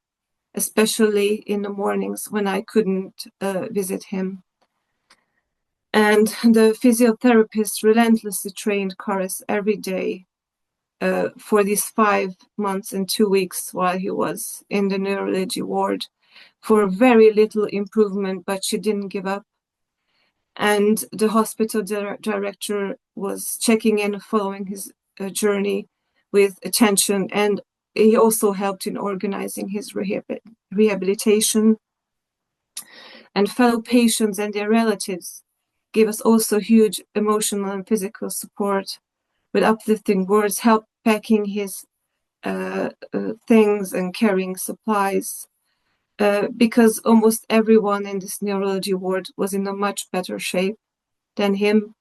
especially in the mornings when I couldn't visit him. And the physiotherapist relentlessly trained Karis every day for these 5 months and 2 weeks while he was in the neurology ward, for very little improvement, but she didn't give up. And the hospital director was checking in, following his journey with attention, and he also helped in organizing his rehabilitation. And fellow patients and their relatives gave us also huge emotional and physical support with uplifting words, help packing his things and carrying supplies, because almost everyone in this neurology ward was in a much better shape than him,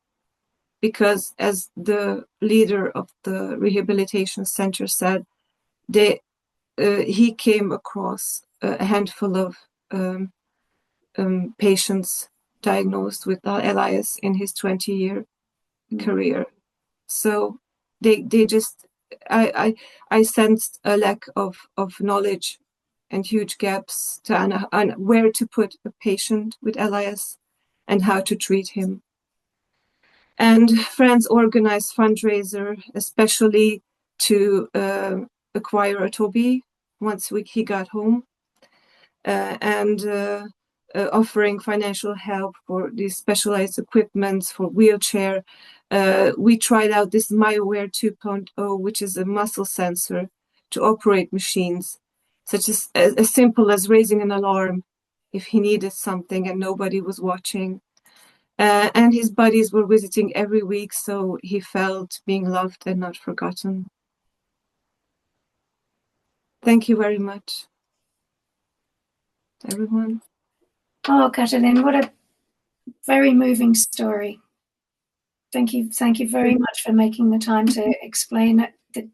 because as the leader of the rehabilitation center said, he came across a handful of patients diagnosed with LIS in his 20-year career. So they just, I sensed a lack of knowledge and huge gaps on where to put a patient with LIS and how to treat him. And friends organized fundraiser, especially to acquire a Toby once he got home, and offering financial help for these specialized equipments for wheelchair. We tried out this MyWare 2.0, which is a muscle sensor to operate machines, such as simple as raising an alarm if he needed something and nobody was watching. And his buddies were visiting every week, so he felt being loved and not forgotten. Thank you very much, everyone. Oh, Katalin, what a very moving story. Thank you very much for making the time to explain the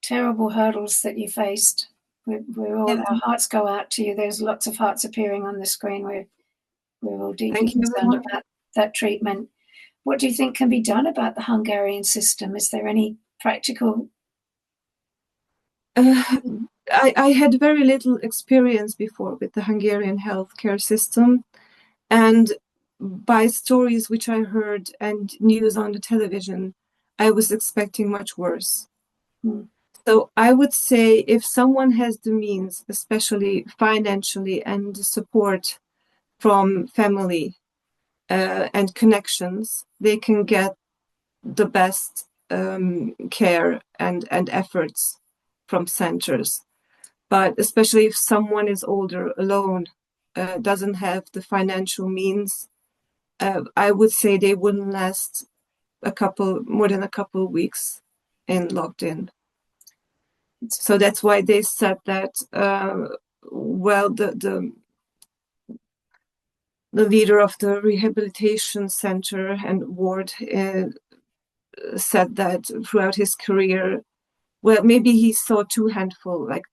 terrible hurdles that you faced. We're all, our hearts go out to you. There's lots of hearts appearing on the screen. We're all deeply concerned about that treatment. What do you think can be done about the Hungarian system? Is there any practical? I had very little experience before with the Hungarian healthcare system, and by stories which I heard and news on the television, I was expecting much worse. So I would say if someone has the means, especially financially, and support from family and connections, they can get the best care and efforts from centers. But especially if someone is older, alone, doesn't have the financial means, I would say they wouldn't last more than a couple of weeks locked in. So that's why they said that, well, the leader of the rehabilitation center and ward said that throughout his career, well, maybe he saw 2 handful, like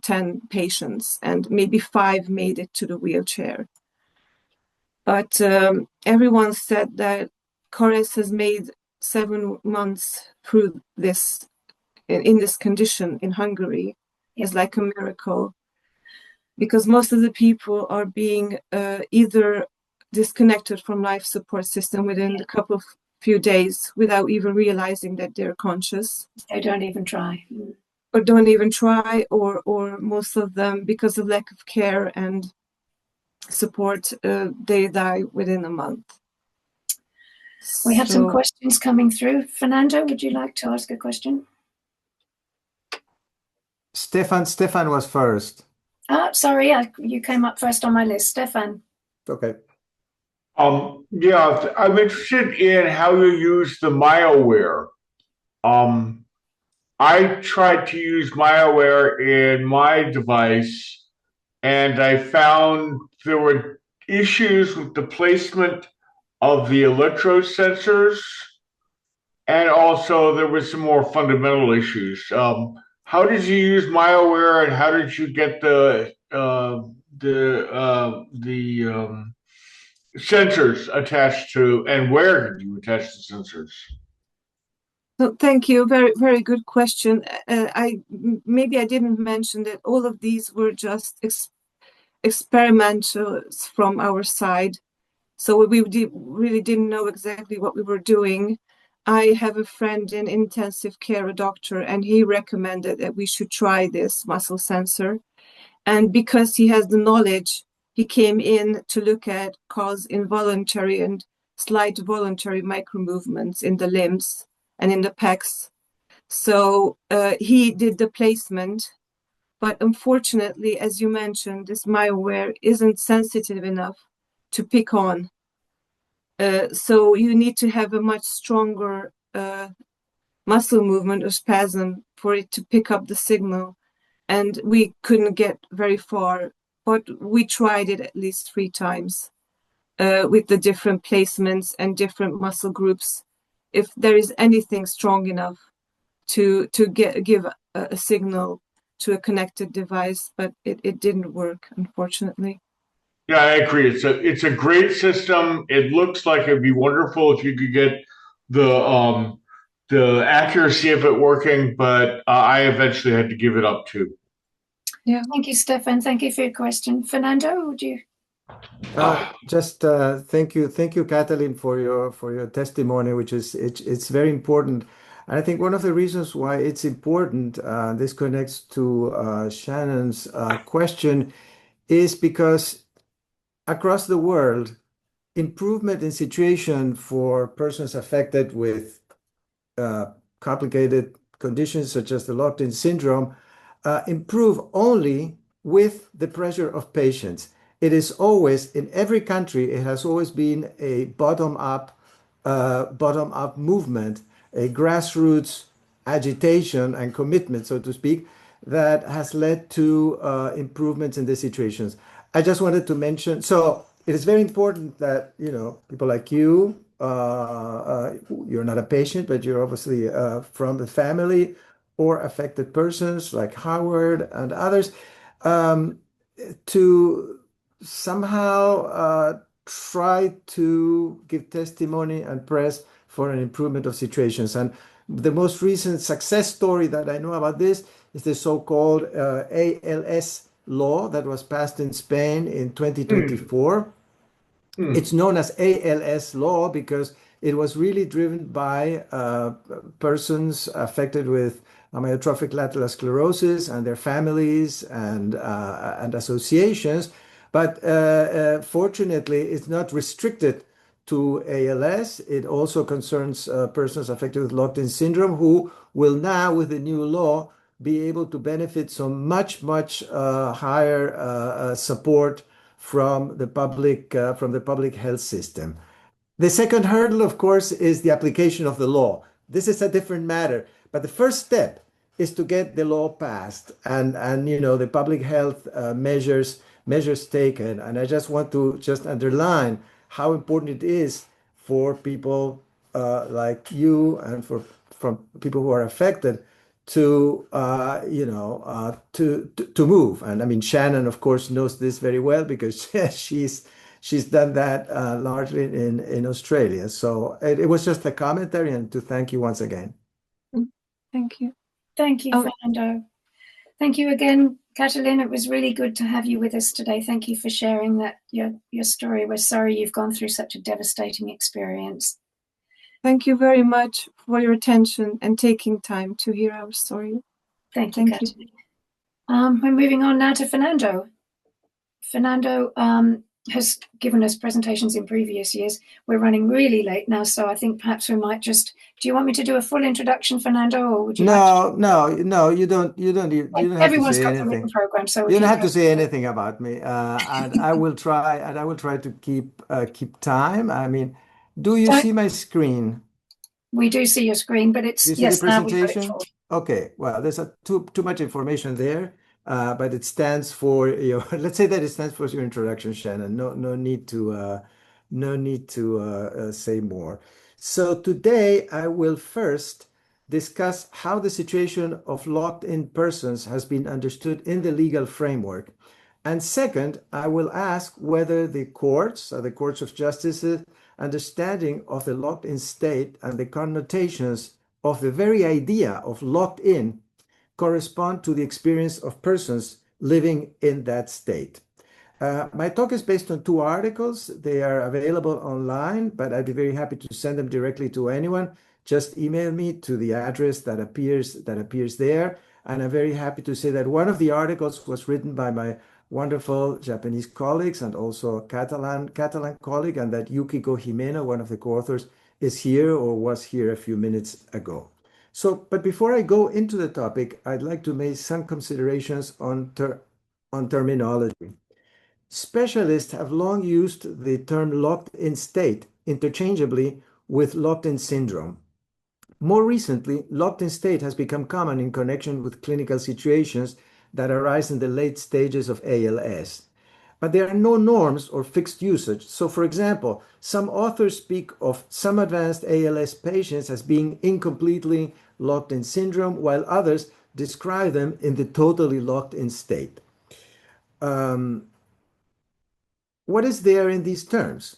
10 patients, and maybe 5 made it to the wheelchair. But everyone said that Karis has made 7 months through this in this condition in Hungary is like a miracle, because most of the people are being either disconnected from life support system within a couple of few days without even realizing that they're conscious. They don't even try. Or don't even try, or most of them, because of lack of care and support, they die within a month. We have some questions coming through. Fernando, would you like to ask a question? Stefan was first. Sorry, you came up first on my list. Stefan. Okay. Yeah, I'm interested in how you use the malware. I tried to use malware in my device, and I found there were issues with the placement of the electrode sensors, and also there was some more fundamental issues. How did you use malware, and how did you get the sensors attached to, and where did you attach the sensors? So thank you. Very, very good question. Maybe I didn't mention that all of these were just experimentals from our side. So we really didn't know exactly what we were doing. I have a friend in intensive care, a doctor, and he recommended that we should try this muscle sensor. And because he has the knowledge, he came in to look at cause involuntary and slight voluntary micromovements in the limbs and in the pecs. So he did the placement, but unfortunately, as you mentioned, this malware isn't sensitive enough to pick on. So you need to have a much stronger muscle movement or spasm for it to pick up the signal. And we couldn't get very far, but we tried it at least 3 times with the different placements and different muscle groups. If there is anything strong enough to give a signal to a connected device, but it didn't work, unfortunately. Yeah, I agree. It's a great system. It looks like it'd be wonderful if you could get the accuracy of it working, but I eventually had to give it up too. Yeah. Thank you, Stefan. Thank you for your question. Fernando, would you? Thank you, Kathleen, for your testimony, which is it's very important. And I think one of the reasons why it's important, this connects to Shannon's question, is because across the world, improvement in situation for persons affected with complicated conditions such as the locked-in syndrome improve only with the pressure of patients. It is always, in every country, it has always been a bottom-up movement, a grassroots agitation and commitment, so to speak, that has led to improvements in the situations. I just wanted to mention, so it is very important that, people like you, you're not a patient, but you're obviously from the family or affected persons like Howard and others, to somehow try to give testimony and press for an improvement of situations. And the most recent success story that I know about this is the so-called ALS law that was passed in Spain in 2024. It's known as ALS law because it was really driven by persons affected with amyotrophic lateral sclerosis and their families and associations. But fortunately, it's not restricted to ALS. It also concerns persons affected with locked-in syndrome who will now, with the new law, be able to benefit some much higher support from the public health system. The second hurdle, of course, is the application of the law. This is a different matter, but the first step is to get the law passed and the public health measures taken. And I just want to underline how important it is for people like you and from people who are affected to move. And I mean, Shannon, of course, knows this very well because she's she's done that largely in Australia. So it was just a commentary and to thank you once again. Thank you. Thank you, Fernando. Thank you again, Catalin. It was really good to have you with us today. Thank you for sharing that your story. We're sorry you've gone through such a devastating experience. Thank you very much for your attention and taking time to hear our story. Thank you, Catalin. We're moving on now to Fernando. Fernando has given us presentations in previous years. We're running really late now, so I think perhaps we might just. Do you want me to do a full introduction, Fernando, or would you? No, you don't have to say got anything. the written program, so you don't have to say anything about me. And I will try. And I will try to keep time. I mean, do you see my screen? We do see your screen, but it's you see yes. The presentation? Okay. Well, there's too much information there. But it stands for your. Let's say that it stands for your introduction, Shannon. No need to say more. So today I will first discuss how the situation of locked-in persons has been understood in the legal framework, and second, I will ask whether the courts of justice's understanding of the locked-in state and the connotations of the very idea of locked-in correspond to the experience of persons living in that state. My talk is based on 2 articles. They are available online, but I'd be very happy to send them directly to anyone. Just email me to the address that appears there. And I'm very happy to say that one of the articles was written by my wonderful Japanese colleagues and also a Catalan colleague, and that Yukiko Jimeno, one of the co-authors, is here or was here a few minutes ago. But before I go into the topic, I'd like to make some considerations on terminology. Specialists have long used the term locked-in state interchangeably with locked-in syndrome. More recently, locked-in state has become common in connection with clinical situations that arise in the late stages of ALS. But there are no norms or fixed usage. So, for example, some authors speak of some advanced ALS patients as being incompletely locked-in syndrome, while others describe them in the totally locked-in state. What is there in these terms?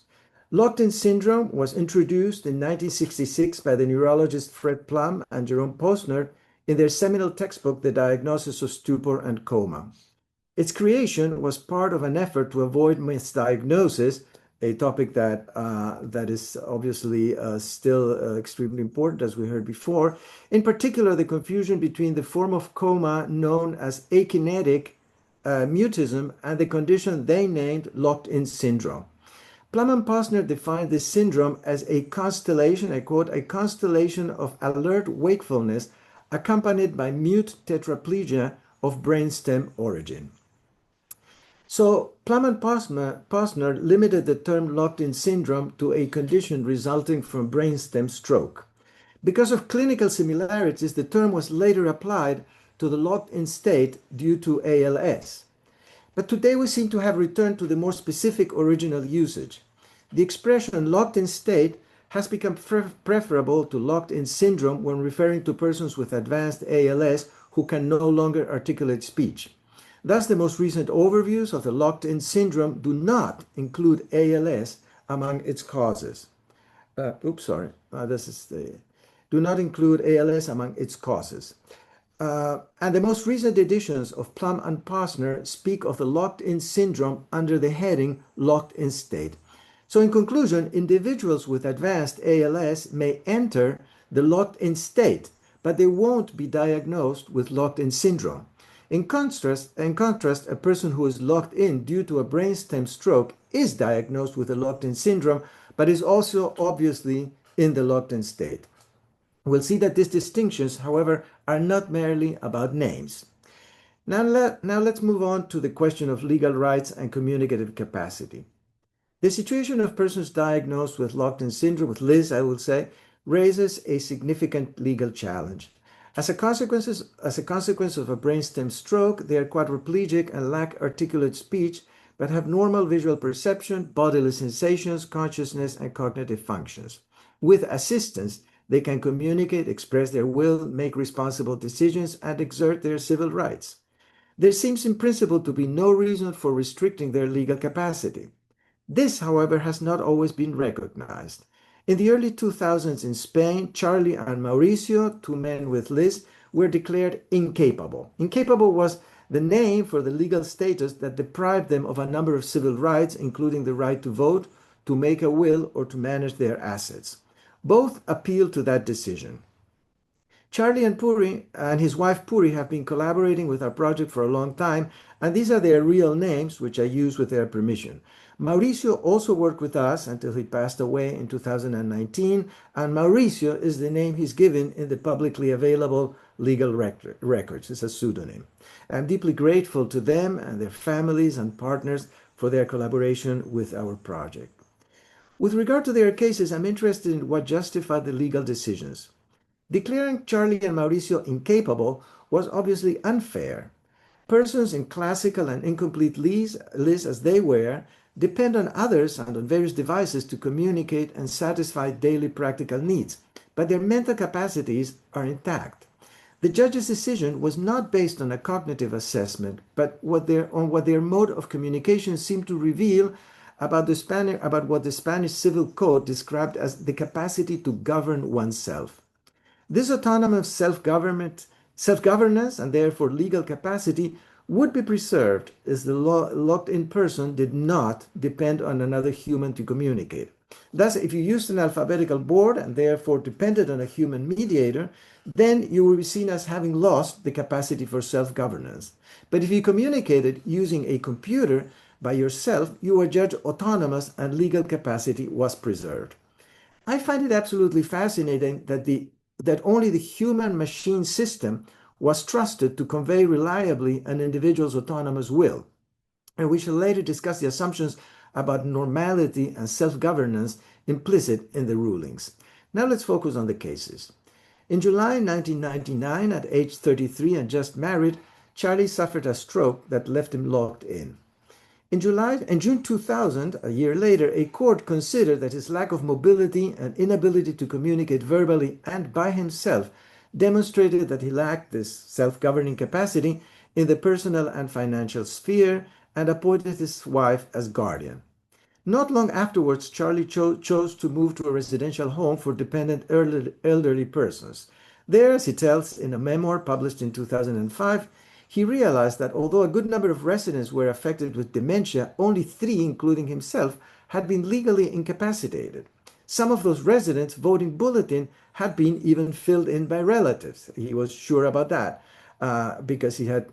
Locked-in syndrome was introduced in 1966 by the neurologist Fred Plum and Jerome Posner in their seminal textbook, The Diagnosis of Stupor and Coma. Its creation was part of an effort to avoid misdiagnosis, a topic that is obviously still extremely important, as we heard before. In particular, the confusion between the form of coma known as akinetic mutism and the condition they named locked-in syndrome. Plum and Posner defined this syndrome as a constellation, I quote, a constellation of alert wakefulness accompanied by mute tetraplegia of brainstem origin. So Plum and Posner limited the term locked-in syndrome to a condition resulting from brainstem stroke. Because of clinical similarities, the term was later applied to the locked-in state due to ALS. But today we seem to have returned to the more specific original usage. The expression locked-in state has become preferable to locked-in syndrome when referring to persons with advanced ALS who can no longer articulate speech. Thus, the most recent overviews of the locked-in syndrome do not include ALS among its causes. Do not include ALS among its causes. And the most recent editions of Plum and Posner speak of the locked-in syndrome under the heading locked-in state. So in conclusion, individuals with advanced ALS may enter the locked-in state, but they won't be diagnosed with locked-in syndrome. In contrast, a person who is locked in due to a brainstem stroke is diagnosed with a locked-in syndrome, but is also obviously in the locked-in state. We'll see that these distinctions, however, are not merely about names. Now let's move on to the question of legal rights and communicative capacity. The situation of persons diagnosed with locked-in syndrome, with LIS, I will say, raises a significant legal challenge. As a consequence of a brainstem stroke, they are quadriplegic and lack articulate speech, but have normal visual perception, bodily sensations, consciousness, and cognitive functions. With assistance, they can communicate, express their will, make responsible decisions, and exert their civil rights. There seems in principle to be no reason for restricting their legal capacity. This, however, has not always been recognized. In the early 2000s in Spain, Charlie and Mauricio, two men with Liz, were declared incapable. Incapable was the name for the legal status that deprived them of a number of civil rights, including the right to vote, to make a will, or to manage their assets. Both appealed to that decision. Charlie and Puri and his wife Puri have been collaborating with our project for a long time, and these are their real names, which I use with their permission. Mauricio also worked with us until he passed away in 2019, and Mauricio is the name he's given in the publicly available legal records. It's a pseudonym. I'm deeply grateful to them and their families and partners for their collaboration with our project. With regard to their cases, I'm interested in what justified the legal decisions. Declaring Charlie and Mauricio incapable was obviously unfair. Persons in classical and incomplete lists, as they were, depend on others and on various devices to communicate and satisfy daily practical needs, but their mental capacities are intact. The judge's decision was not based on a cognitive assessment, but on what their mode of communication seemed to reveal about what the Spanish Civil Code described as the capacity to govern oneself. This autonomous self-governance and therefore legal capacity would be preserved as the locked-in person did not depend on another human to communicate. Thus, if you used an alphabetical board and therefore depended on a human mediator, then you will be seen as having lost the capacity for self-governance. But if you communicated using a computer by yourself, you were judged autonomous and legal capacity was preserved. I find it absolutely fascinating that only the human-machine system was trusted to convey reliably an individual's autonomous will. And we shall later discuss the assumptions about normality and self-governance implicit in the rulings. Now let's focus on the cases. In July 1999, at age 33 and just married, Charlie suffered a stroke that left him locked in. In June 2000, a year later, a court considered that his lack of mobility and inability to communicate verbally and by himself demonstrated that he lacked this self-governing capacity in the personal and financial sphere and appointed his wife as guardian. Not long afterwards, Charlie chose to move to a residential home for dependent elderly persons. There, as he tells in a memoir published in 2005, he realized that although a good number of residents were affected with dementia, only 3, including himself, had been legally incapacitated. Some of those residents' voting bulletin had been even filled in by relatives. He was sure about that because he had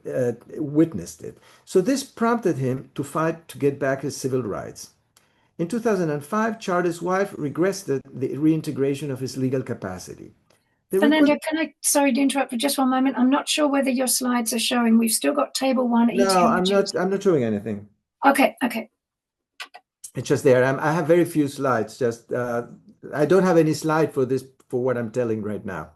witnessed it. So this prompted him to fight to get back his civil rights. In 2005, Charlie's wife requested the reintegration of his legal capacity. Fernando, sorry to interrupt for just one moment. I'm not sure whether your slides are showing. We've still got table 1. No, I'm not showing anything. Okay. It's just there. I have very few slides. I don't have any slide for what I'm telling right now.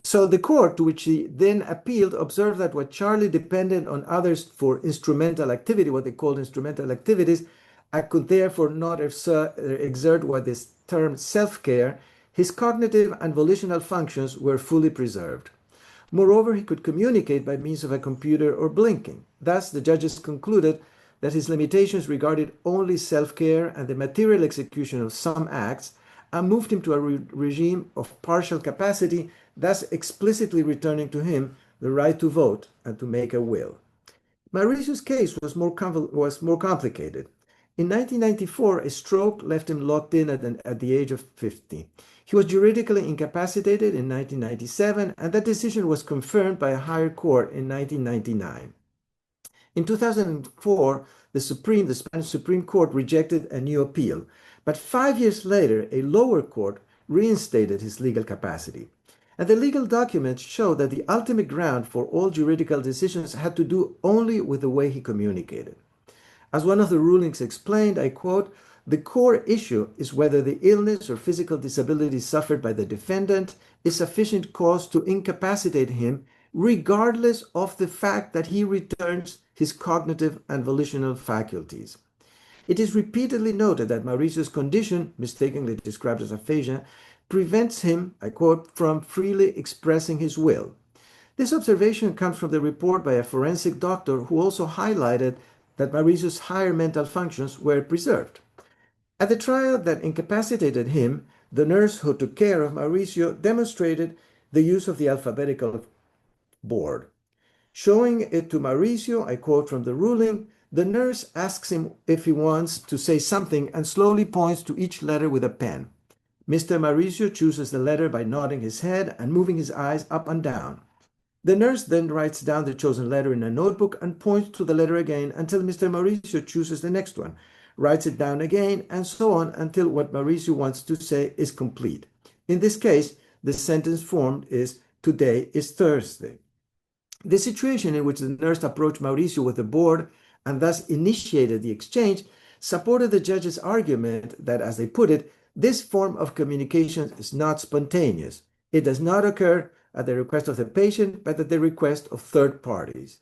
So the court, to which he then appealed, observed that what Charlie depended on others for instrumental activity, what they called instrumental activities, I could therefore not exert what is termed self-care. His cognitive and volitional functions were fully preserved. Moreover, he could communicate by means of a computer or blinking. Thus, the judges concluded that his limitations regarded only self-care and the material execution of some acts, and moved him to a regime of partial capacity, thus explicitly returning to him the right to vote and to make a will. Mauricio's case was more complicated. In 1994, a stroke left him locked in at the age of 50. He was juridically incapacitated in 1997, and that decision was confirmed by a higher court in 1999. In 2004, the Spanish Supreme Court rejected a new appeal, but 5 years later, a lower court reinstated his legal capacity. And the legal documents show that the ultimate ground for all juridical decisions had to do only with the way he communicated. As one of the rulings explained, I quote, "The core issue is whether the illness or physical disability suffered by the defendant is sufficient cause to incapacitate him, regardless of the fact that he returns his cognitive and volitional faculties." It is repeatedly noted that Mauricio's condition, mistakenly described as aphasia, prevents him, I quote, "from freely expressing his will." This observation comes from the report by a forensic doctor who also highlighted that Mauricio's higher mental functions were preserved. At the trial that incapacitated him, the nurse who took care of Mauricio demonstrated the use of the alphabetical board. Showing it to Mauricio, I quote from the ruling, the nurse asks him if he wants to say something and slowly points to each letter with a pen. Mr. Mauricio chooses the letter by nodding his head and moving his eyes up and down. The nurse then writes down the chosen letter in a notebook and points to the letter again until Mr. Mauricio chooses the next one, writes it down again, and so on until what Mauricio wants to say is complete. In this case, the sentence formed is, today is Thursday. The situation in which the nurse approached Mauricio with the board and thus initiated the exchange supported the judge's argument that, as they put it, this form of communication is not spontaneous. It does not occur at the request of the patient, but at the request of third parties.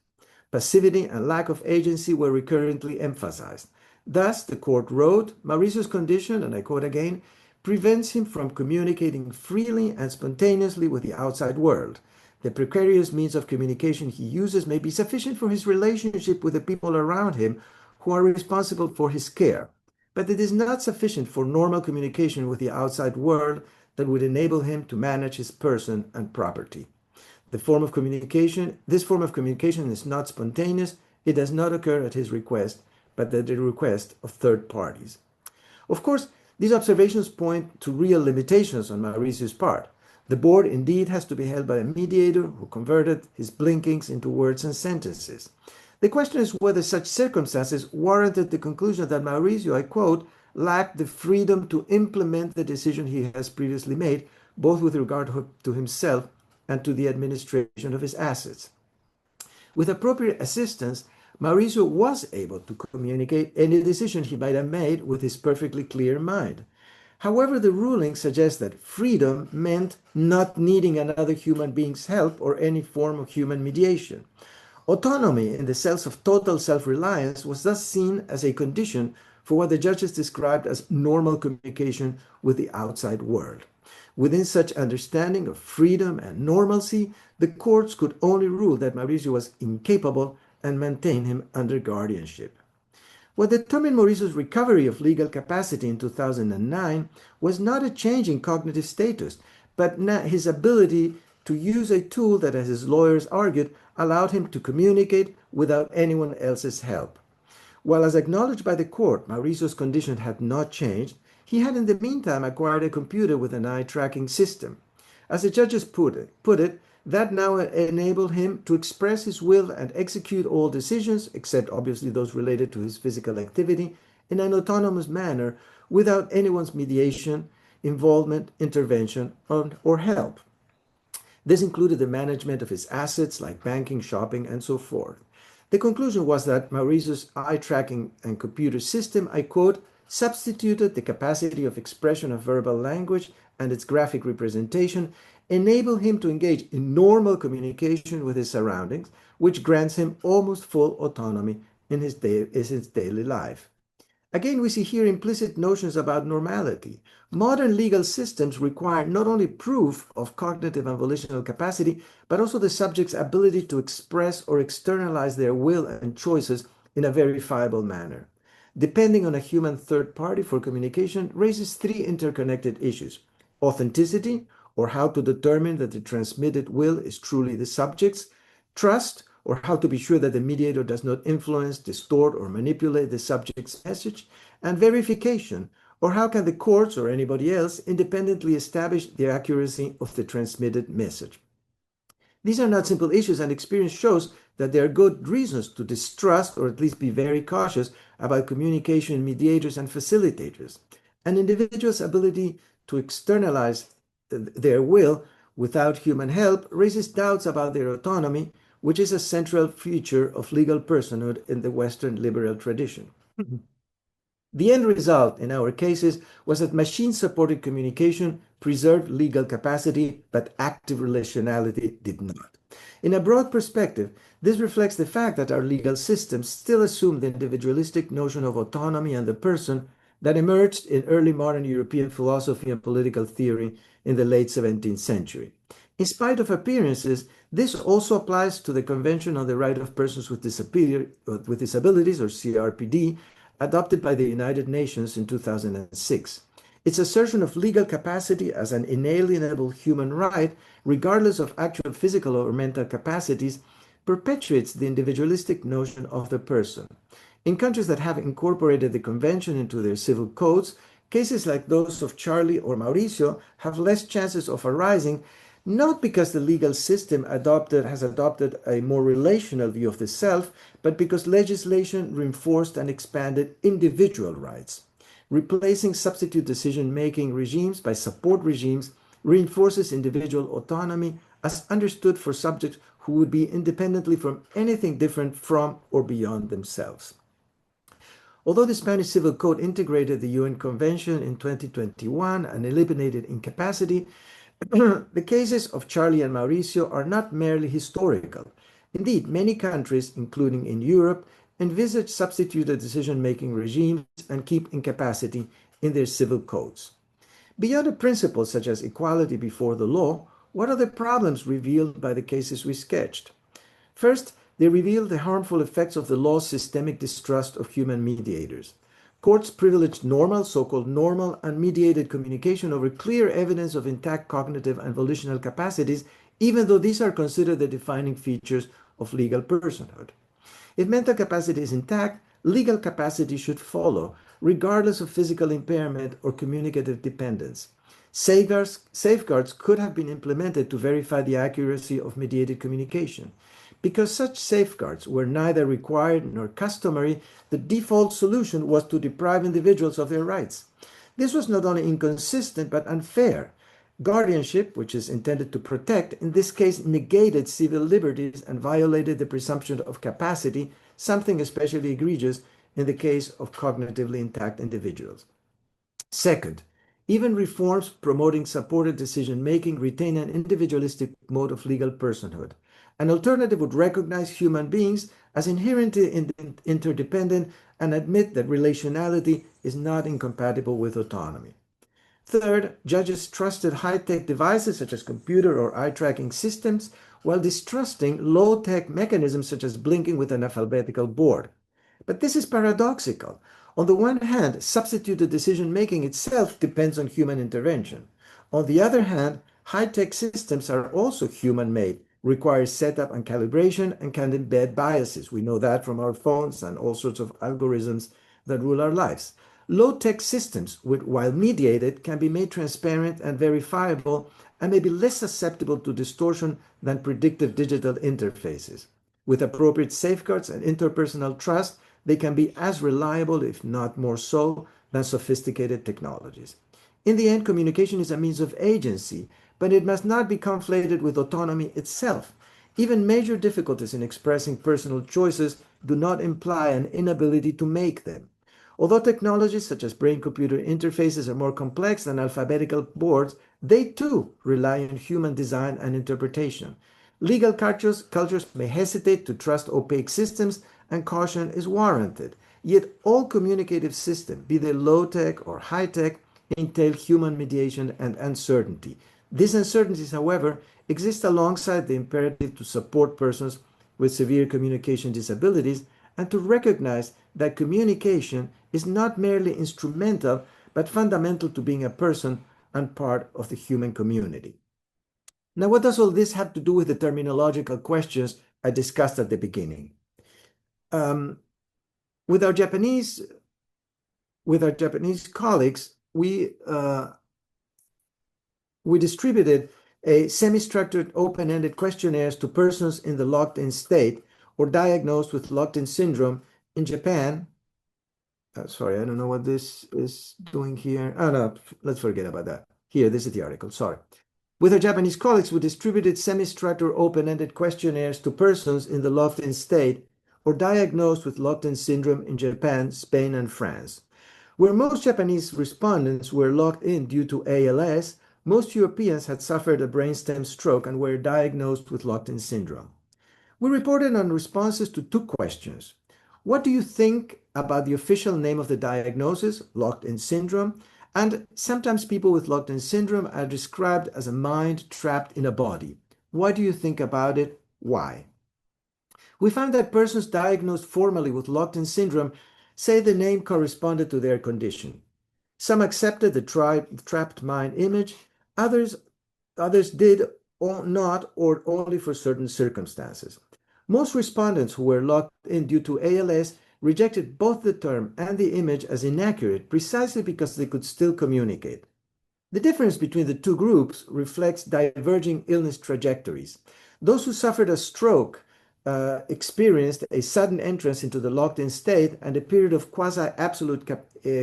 Passivity and lack of agency were recurrently emphasized. Thus, the court wrote, Mauricio's condition, and I quote again, prevents him from communicating freely and spontaneously with the outside world. The precarious means of communication he uses may be sufficient for his relationship with the people around him who are responsible for his care, but it is not sufficient for normal communication with the outside world that would enable him to manage his person and property. This form of communication is not spontaneous. It does not occur at his request, but at the request of third parties. Of course, these observations point to real limitations on Mauricio's part. The board indeed has to be held by a mediator who converted his blinkings into words and sentences. The question is whether such circumstances warranted the conclusion that Mauricio, I quote, lacked the freedom to implement the decision he has previously made, both with regard to himself and to the administration of his assets. With appropriate assistance, Mauricio was able to communicate any decision he might have made with his perfectly clear mind. However, the ruling suggests that freedom meant not needing another human being's help or any form of human mediation. Autonomy in the sense of total self-reliance was thus seen as a condition for what the judges described as normal communication with the outside world. Within such understanding of freedom and normalcy, the courts could only rule that Mauricio was incapable and maintain him under guardianship. What determined Mauricio's recovery of legal capacity in 2009 was not a change in cognitive status, but his ability to use a tool that, as his lawyers argued, allowed him to communicate without anyone else's help. While, as acknowledged by the court, Mauricio's condition had not changed, he had in the meantime acquired a computer with an eye tracking system. As the judges put it, that now enabled him to express his will and execute all decisions, except obviously those related to his physical activity, in an autonomous manner without anyone's mediation, involvement, intervention, or help. This included the management of his assets like banking, shopping, and so forth. The conclusion was that Mauricio's eye tracking and computer system, I quote, substituted the capacity of expression of verbal language and its graphic representation, enable him to engage in normal communication with his surroundings, which grants him almost full autonomy in his daily life. Again, we see here implicit notions about normality. Modern legal systems require not only proof of cognitive and volitional capacity, but also the subject's ability to express or externalize their will and choices in a verifiable manner. Depending on a human third party for communication raises three interconnected issues: authenticity, or how to determine that the transmitted will is truly the subject's; trust, or how to be sure that the mediator does not influence, distort, or manipulate the subject's message; and verification, or how can the courts or anybody else independently establish the accuracy of the transmitted message. These are not simple issues, and experience shows that there are good reasons to distrust or at least be very cautious about communication mediators and facilitators. An individual's ability to externalize their will without human help raises doubts about their autonomy, which is a central feature of legal personhood in the Western liberal tradition. The end result in our cases was that machine-supported communication preserved legal capacity, but active relationality did not. In a broad perspective, this reflects the fact that our legal systems still assume the individualistic notion of autonomy and the person that emerged in early modern European philosophy and political theory in the late 17th century. In spite of appearances, this also applies to the Convention on the Right of Persons with Disabilities, or CRPD, adopted by the United Nations in 2006. Its assertion of legal capacity as an inalienable human right, regardless of actual physical or mental capacities, perpetuates the individualistic notion of the person. In countries that have incorporated the convention into their civil codes, cases like those of Charlie or Mauricio have less chances of arising, not because the legal system has adopted a more relational view of the self, but because legislation reinforced and expanded individual rights. Replacing substitute decision-making regimes by support regimes reinforces individual autonomy as understood for subjects who would be independently from anything different from or beyond themselves. Although the Spanish Civil Code integrated the UN Convention in 2021 and eliminated incapacity, the cases of Charlie and Mauricio are not merely historical. Indeed, many countries, including in Europe, envisage substituted decision-making regimes and keep incapacity in their civil codes. Beyond the principles such as equality before the law, what are the problems revealed by the cases we sketched? First, they reveal the harmful effects of the law's systemic distrust of human mediators. Courts privileged normal, so-called normal, unmediated communication over clear evidence of intact cognitive and volitional capacities, even though these are considered the defining features of legal personhood. If mental capacity is intact, legal capacity should follow, regardless of physical impairment or communicative dependence. Safeguards could have been implemented to verify the accuracy of mediated communication. Because such safeguards were neither required nor customary, the default solution was to deprive individuals of their rights. This was not only inconsistent but unfair. Guardianship, which is intended to protect, in this case negated civil liberties and violated the presumption of capacity, something especially egregious in the case of cognitively intact individuals. Second, even reforms promoting supported decision-making retain an individualistic mode of legal personhood. An alternative would recognize human beings as inherently interdependent and admit that relationality is not incompatible with autonomy. Third, judges trusted high-tech devices such as computer or eye-tracking systems while distrusting low-tech mechanisms such as blinking with an alphabetical board. But this is paradoxical. On the one hand, substituted decision-making itself depends on human intervention. On the other hand, high-tech systems are also human-made, require setup and calibration, and can embed biases. We know that from our phones and all sorts of algorithms that rule our lives. Low-tech systems, while mediated, can be made transparent and verifiable and may be less susceptible to distortion than predictive digital interfaces. With appropriate safeguards and interpersonal trust, they can be as reliable, if not more so, than sophisticated technologies. In the end, communication is a means of agency, but it must not be conflated with autonomy itself. Even major difficulties in expressing personal choices do not imply an inability to make them. Although technologies such as brain-computer interfaces are more complex than alphabetical boards, they too rely on human design and interpretation. Legal cultures may hesitate to trust opaque systems, and caution is warranted. Yet all communicative systems, be they low-tech or high-tech, entail human mediation and uncertainty. These uncertainties, however, exist alongside the imperative to support persons with severe communication disabilities and to recognize that communication is not merely instrumental, but fundamental to being a person and part of the human community. Now, what does all this have to do with the terminological questions I discussed at the beginning? With our Japanese colleagues, we distributed a semi-structured open-ended questionnaires to persons in the locked-in state or diagnosed with locked-in syndrome in Japan. Sorry, I don't know what this is doing here. Oh, no, let's forget about that. Here, this is the article, sorry. With our Japanese colleagues, we distributed semi-structured open-ended questionnaires to persons in the locked-in state or diagnosed with locked-in syndrome in Japan, Spain, and France. Where most Japanese respondents were locked in due to ALS, most Europeans had suffered a brainstem stroke and were diagnosed with locked-in syndrome. We reported on responses to two questions. What do you think about the official name of the diagnosis, locked-in syndrome? And sometimes people with locked-in syndrome are described as a mind trapped in a body. What do you think about it? Why? We found that persons diagnosed formally with locked-in syndrome say the name corresponded to their condition. Some accepted the trapped mind image, others did or not, or only for certain circumstances. Most respondents who were locked in due to ALS rejected both the term and the image as inaccurate precisely because they could still communicate. The difference between the two groups reflects diverging illness trajectories. Those who suffered a stroke experienced a sudden entrance into the locked-in state and a period of quasi-absolute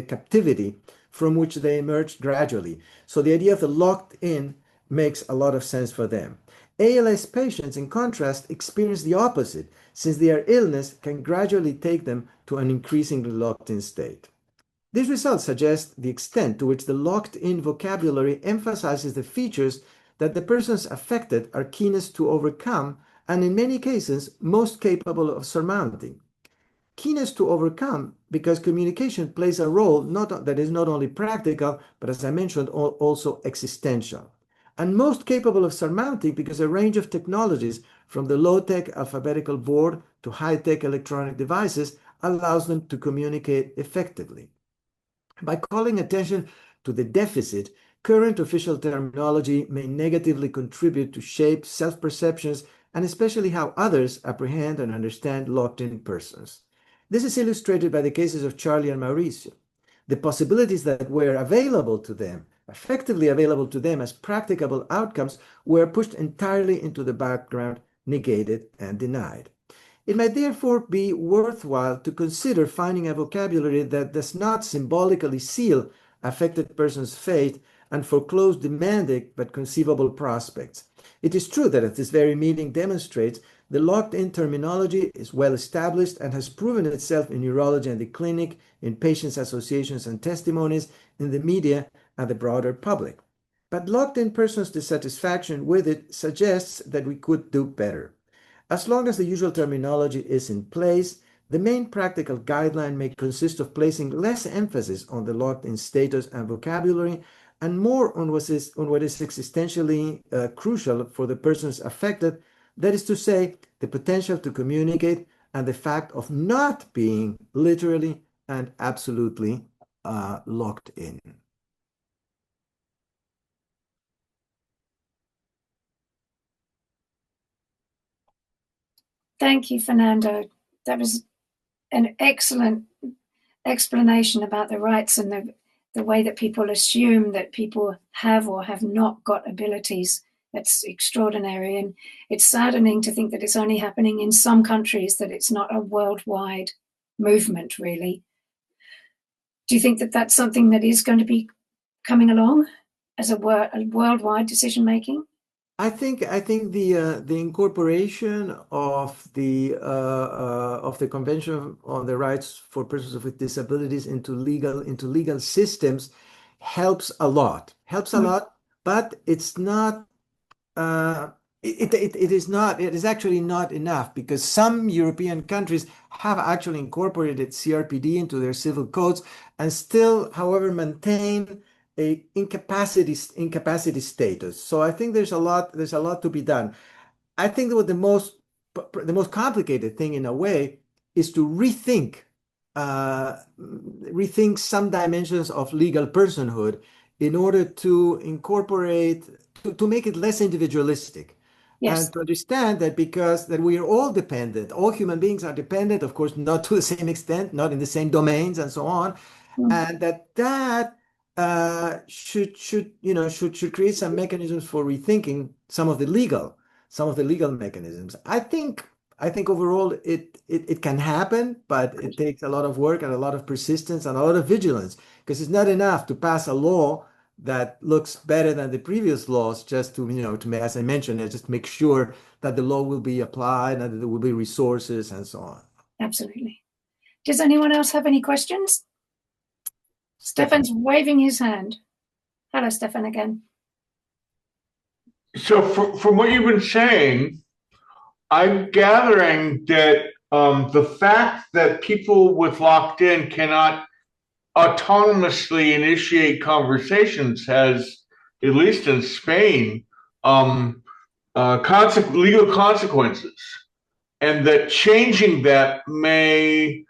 captivity from which they emerged gradually. So the idea of the locked-in makes a lot of sense for them. ALS patients, in contrast, experience the opposite, since their illness can gradually take them to an increasingly locked-in state. These results suggest the extent to which the locked-in vocabulary emphasizes the features that the persons affected are keenest to overcome and, in many cases, most capable of surmounting. Keenest to overcome because communication plays a role that is not only practical, but, as I mentioned, also existential. And most capable of surmounting because a range of technologies, from the low-tech alphabetical board to high-tech electronic devices, allows them to communicate effectively. By calling attention to the deficit, current official terminology may negatively contribute to shape self-perceptions and especially how others apprehend and understand locked-in persons. This is illustrated by the cases of Charlie and Mauricio. The possibilities that were available to them, effectively available to them as practicable outcomes, were pushed entirely into the background, negated, and denied. It might therefore be worthwhile to consider finding a vocabulary that does not symbolically seal affected person's fate and foreclose demanding but conceivable prospects. It is true that, as this very meeting demonstrates, the locked-in terminology is well established and has proven itself in neurology and the clinic, in patients' associations and testimonies, in the media and the broader public. But locked-in persons' dissatisfaction with it suggests that we could do better. As long as the usual terminology is in place, the main practical guideline may consist of placing less emphasis on the locked-in status and vocabulary and more on what is existentially crucial for the persons affected, that is to say, the potential to communicate and the fact of not being literally and absolutely locked in. Thank you, Fernando. That was an excellent explanation about the rights and the way that people assume that people have or have not got abilities. That's extraordinary. And it's saddening to think that it's only happening in some countries, that it's not a worldwide movement, really. Do you think that that's something that is going to be coming along as a worldwide decision-making? I think the incorporation of the Convention on the Rights for Persons with Disabilities into legal systems helps a lot. But it's not. It is actually not enough, because some European countries have actually incorporated CRPD into their civil codes and still, however, maintain a incapacity status. So I think there's a lot to be done. I think that the most complicated thing, in a way, is to rethink some dimensions of legal personhood in order to incorporate, to make it less individualistic. Yes. And to understand that that we are all dependent, all human beings are dependent, of course, not to the same extent, not in the same domains and so on, and that should create some mechanisms for rethinking some of the legal mechanisms. I think overall it can happen, but it takes a lot of work and a lot of persistence and a lot of vigilance, because it's not enough to pass a law that looks better than the previous laws just to as I mentioned, just make sure that the law will be applied and that there will be resources and so on. Absolutely. Does anyone else have any questions? Stefan's waving his hand. Hello, Stefan, again. So from what you've been saying, I'm gathering that the fact that people with locked in cannot autonomously initiate conversations has, at least in Spain, legal consequences, and that changing that may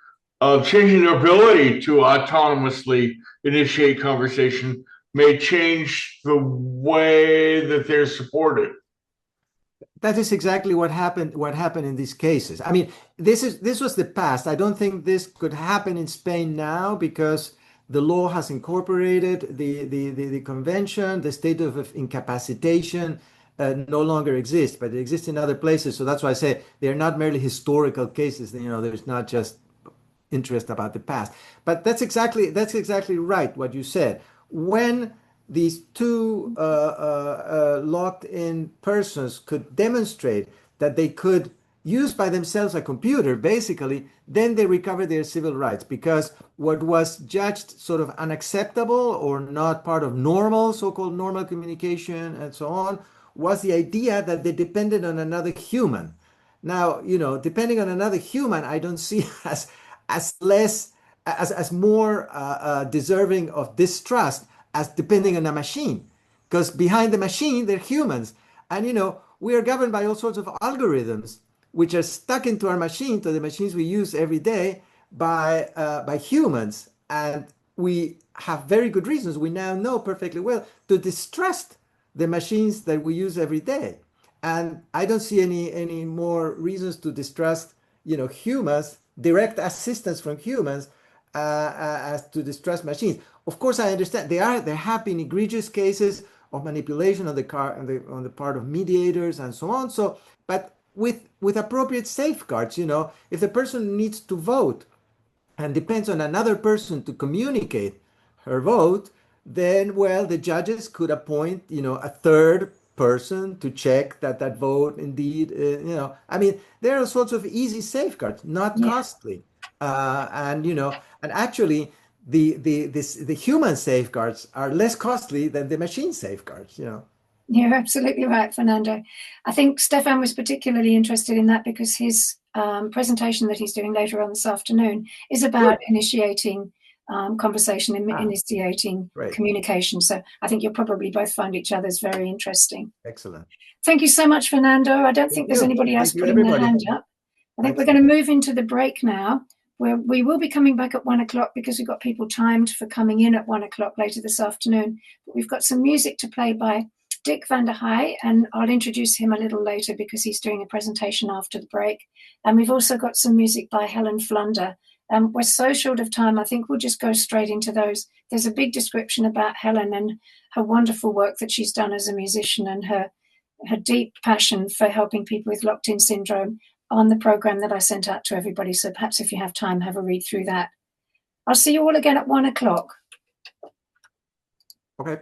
changing their ability to autonomously initiate conversation may change the way that they're supported. That is exactly what happened in these cases. I mean, this was the past. I don't think this could happen in Spain now because the law has incorporated the convention. The state of incapacitation no longer exists, but it exists in other places. So that's why I say they're not merely historical cases. You know, there's not just interest about the past. But that's exactly right what you said. When these two locked-in persons could demonstrate that they could use by themselves a computer, basically, then they recover their civil rights, because what was judged sort of unacceptable or not part of normal, so-called normal communication and so on, was the idea that they depended on another human. Now, you know, depending on another human, I don't see as more deserving of distrust as depending on a machine, because behind the machine they're humans, and you know, we are governed by all sorts of algorithms which are stuck into our machine, to the machines we use every day, by humans, and we have very good reasons, we now know perfectly well, to distrust the machines that we use every day. And I don't see any more reasons to distrust, you know, humans, direct assistance from humans, as to distrust machines. Of course, I understand there have been egregious cases of manipulation on the part of mediators and so on. So, but with appropriate safeguards, you know, if the person needs to vote and depends on another person to communicate her vote, then, well, the judges could appoint, you know, a third person to check that vote indeed, you know, I mean, there are all sorts of easy safeguards, not costly, and you know, and actually the human safeguards are less costly than the machine safeguards, you know. You're absolutely right, Fernando. I think Stefan was particularly interested in that because his presentation that he's doing later on this afternoon is about initiating conversation and initiating communication. So I think you'll probably both find each other's very interesting. Excellent. Thank you so much, Fernando. I don't think there's anybody else putting their hand up. I think we're going to move into the break now, where we will be coming back at 1 o'clock because we've got people timed for coming in at 1 o'clock later this afternoon. But we've got some music to play by Dick van der Heij, and I'll introduce him a little later because he's doing a presentation after the break. And we've also got some music by Helen Flunder. We're so short of time, I think we'll just go straight into those. There's a big description about Helen and her wonderful work that she's done as a musician and her deep passion for helping people with locked-in syndrome on the program that I sent out to everybody. So perhaps if you have time, have a read through that. I'll see you all again at 1 o'clock. Okay.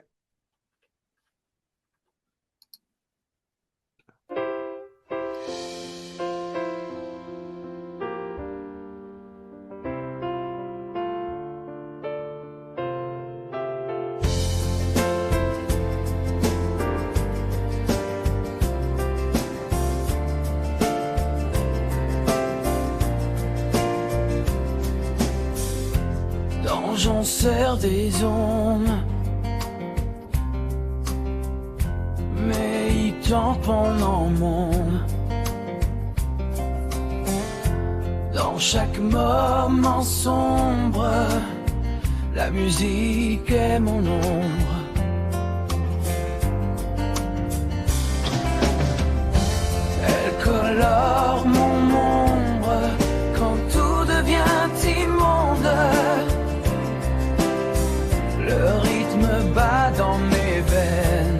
J'en sers des hommes, mais ils tamponnent en monde. Dans chaque moment sombre, la musique est mon ombre. Elle colore mon ombre quand tout devient immonde. Le rythme bat dans mes veines,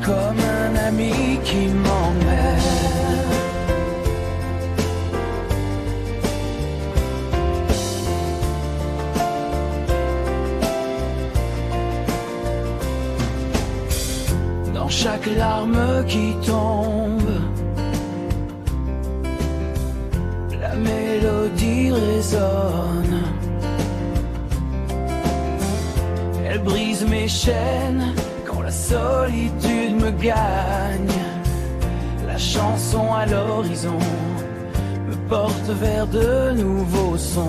comme un ami qui m'emmène. Dans chaque larme qui tombe, la mélodie résonne. Elle brise mes chaînes quand la solitude me gagne. La chanson à l'horizon me porte vers de nouveaux sons.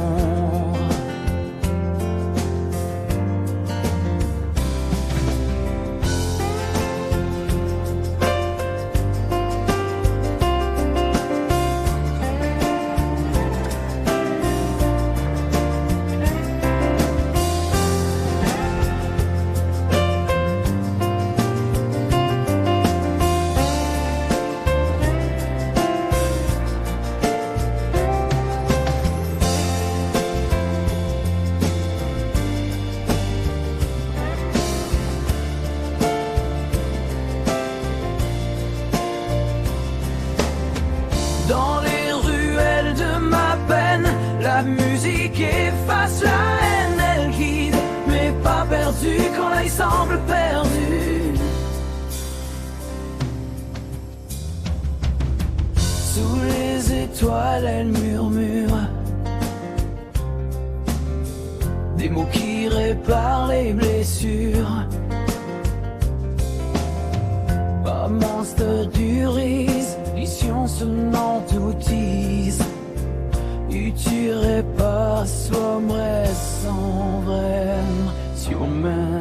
Dans les ruelles de ma peine, la musique efface la haine, elle guide, mais pas perdue quand l'œil semble perdu. Sous les étoiles, elle murmure des mots qui réparent les blessures. Pas monstre du risque, vision sonnante outise. Utuerait pas sombre sans vrai sur main.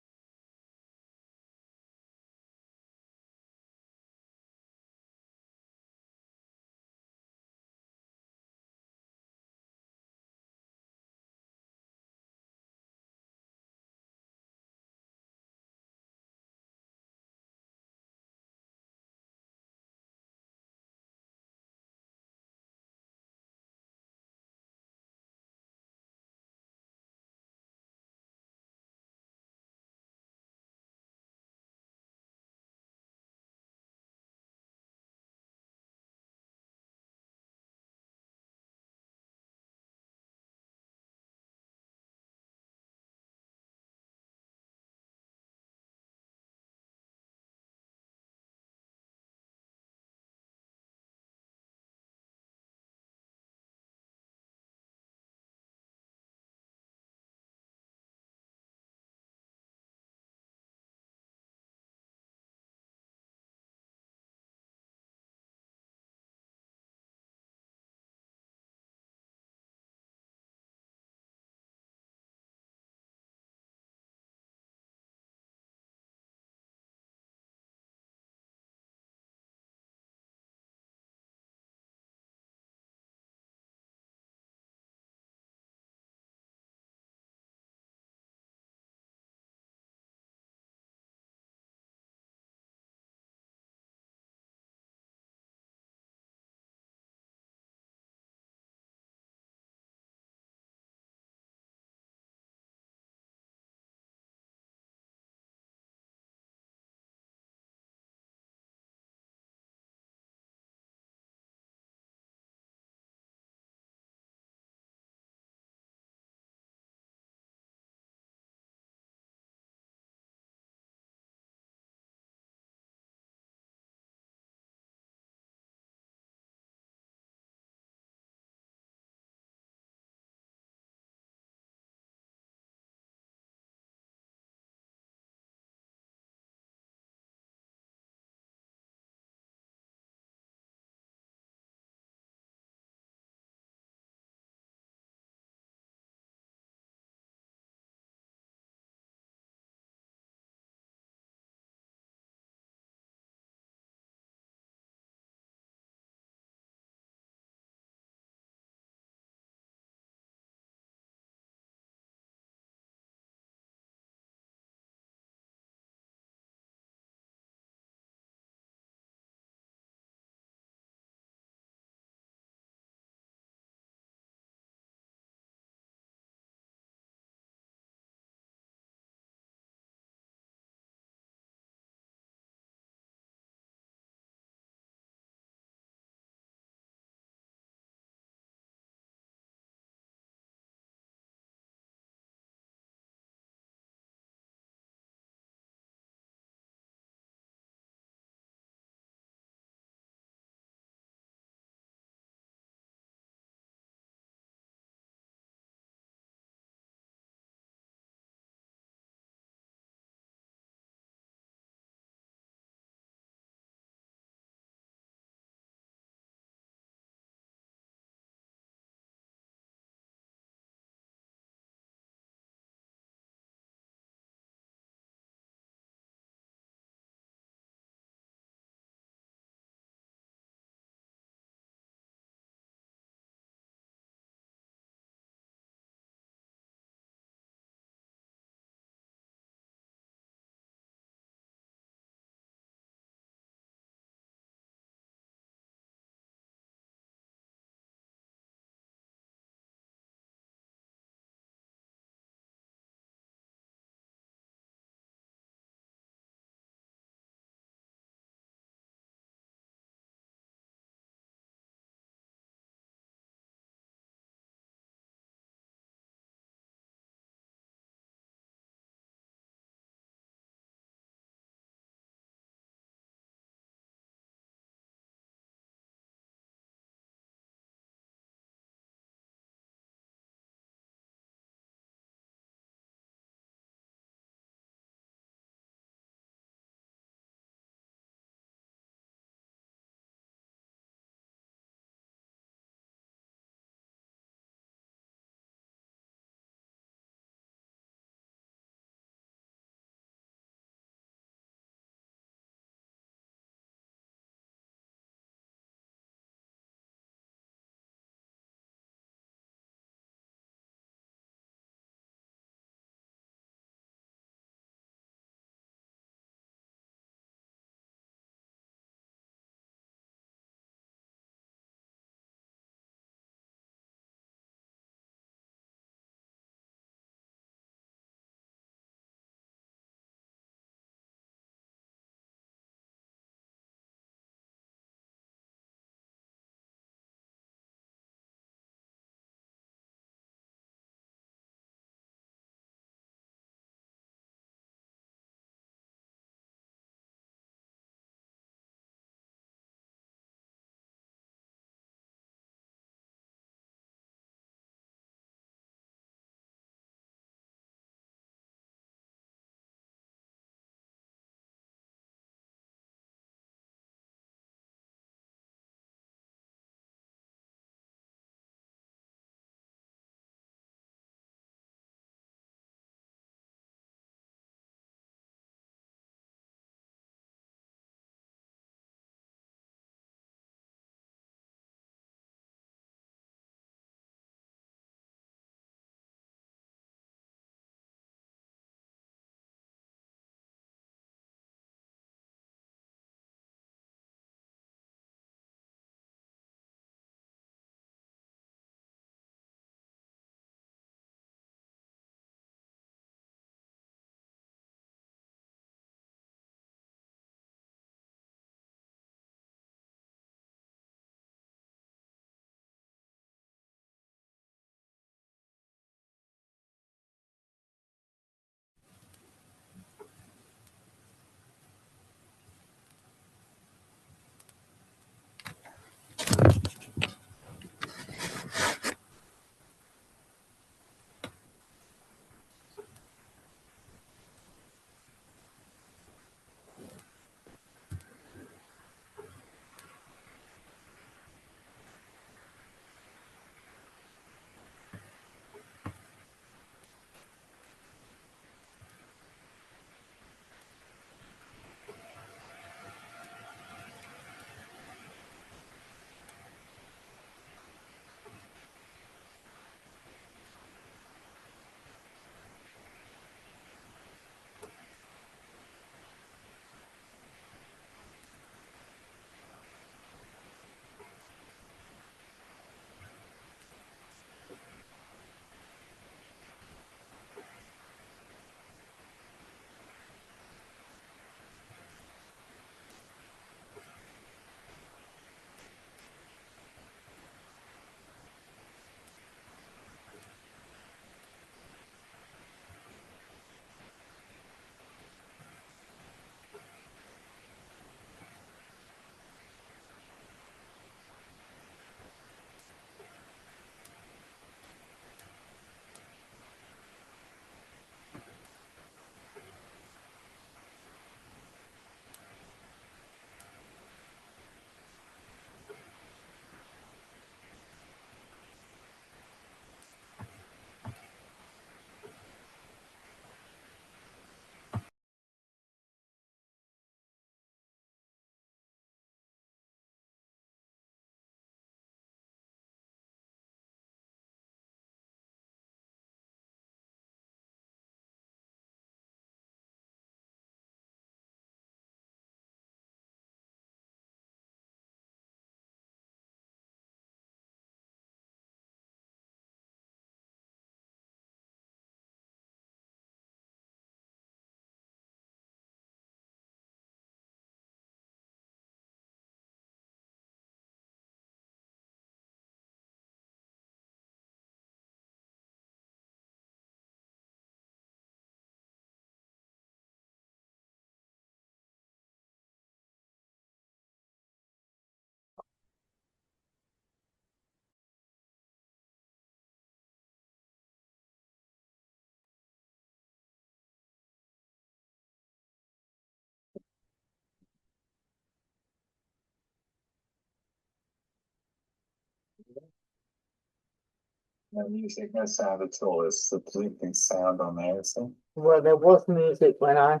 No music, no sound at all. It's absolutely sound on there, isn't it? Well, there was music when I,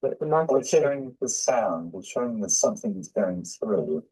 but the Well, it's microphone. showing the sound. It's showing that something's going through.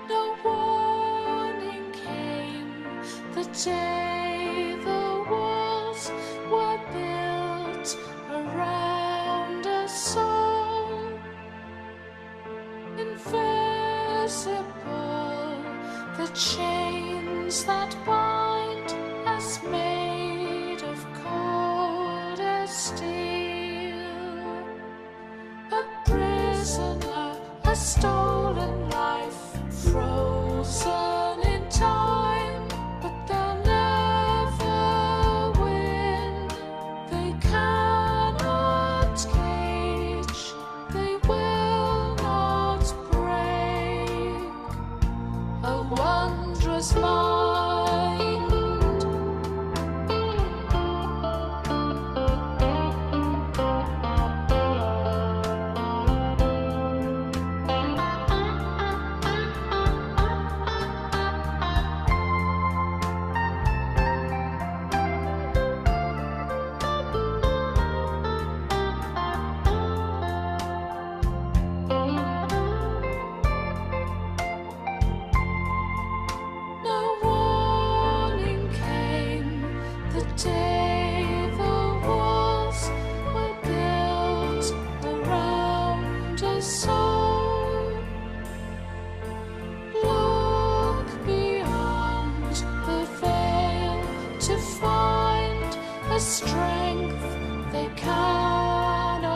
No warning came the day the walls were built around a song. Invisible, the chains that bind us made of cold as steel. A prisoner, a stolen life, frozen in time, but they'll never win. They cannot cage, they will not break. A wondrous mind.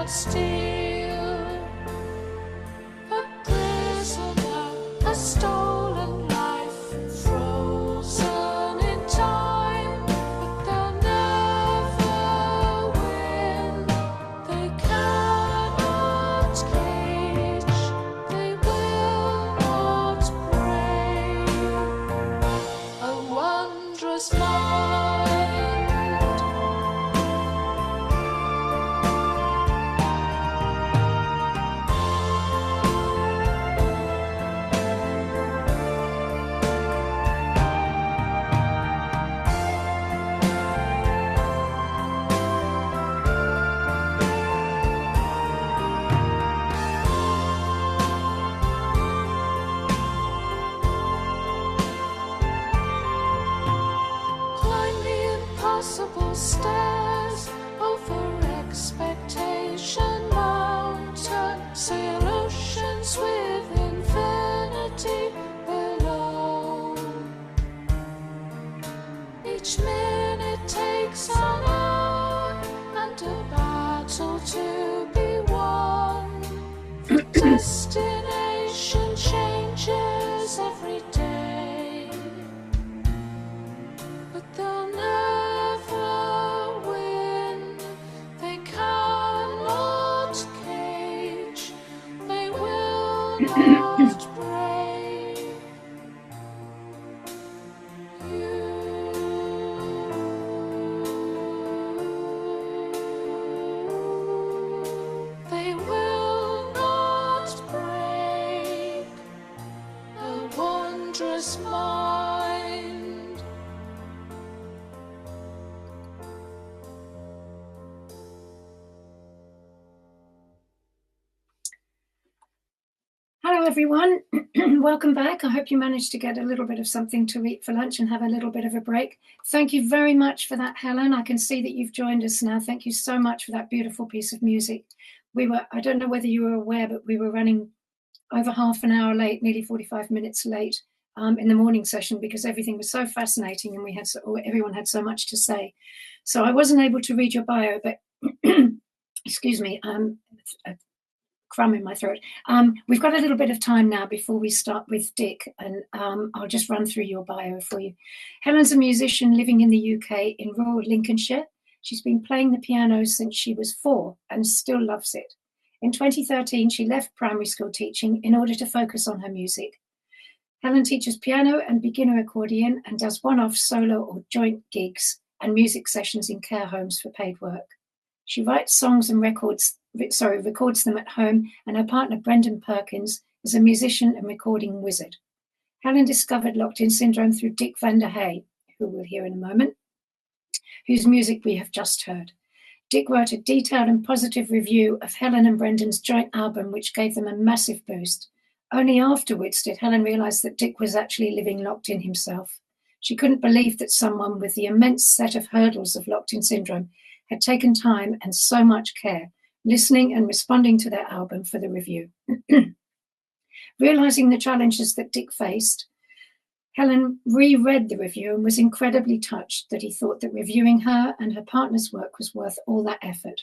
not steal. A prisoner, a stolen life, frozen in time, but they'll never win. They cannot cage, they will not break. A wondrous mind. Climb the impossible stairs over expectation mountain, sail oceans with infinity below. Each minute takes an hour and a battle to be won. The destination changes every day, but they'll never win. They cannot cage, they will not break. They will not break. A wondrous mind. Hello, everyone. Welcome back. I hope you managed to get a little bit of something to eat for lunch and have a little bit of a break. Thank you very much for that, Helen. I can see that you've joined us now. Thank you so much for that beautiful piece of music. I don't know whether you were aware, but we were running over half an hour late, nearly 45 minutes late in the morning session because everything was so fascinating and everyone had so much to say. So I wasn't able to read your bio, but excuse me, a crumb in my throat. We've got a little bit of time now before we start with Dick, and I'll just run through your bio for you. Helen's a musician living in the UK in rural Lincolnshire. She's been playing the piano since she was 4 and still loves it. In 2013, she left primary school teaching in order to focus on her music. Helen teaches piano and beginner accordion and does one-off solo or joint gigs and music sessions in care homes for paid work. She writes songs and records them at home, and her partner Brendan Perkins is a musician and recording wizard. Helen discovered locked-in syndrome through Dick van der Hey, who we'll hear in a moment, whose music we have just heard. Dick wrote a detailed and positive review of Helen and Brendan's joint album, which gave them a massive boost. Only afterwards did Helen realise that Dick was actually living locked in himself. She couldn't believe that someone with the immense set of hurdles of locked-in syndrome had taken time and so much care, listening and responding to their album for the review. Realising the challenges that Dick faced, Helen reread the review and was incredibly touched that he thought that reviewing her and her partner's work was worth all that effort.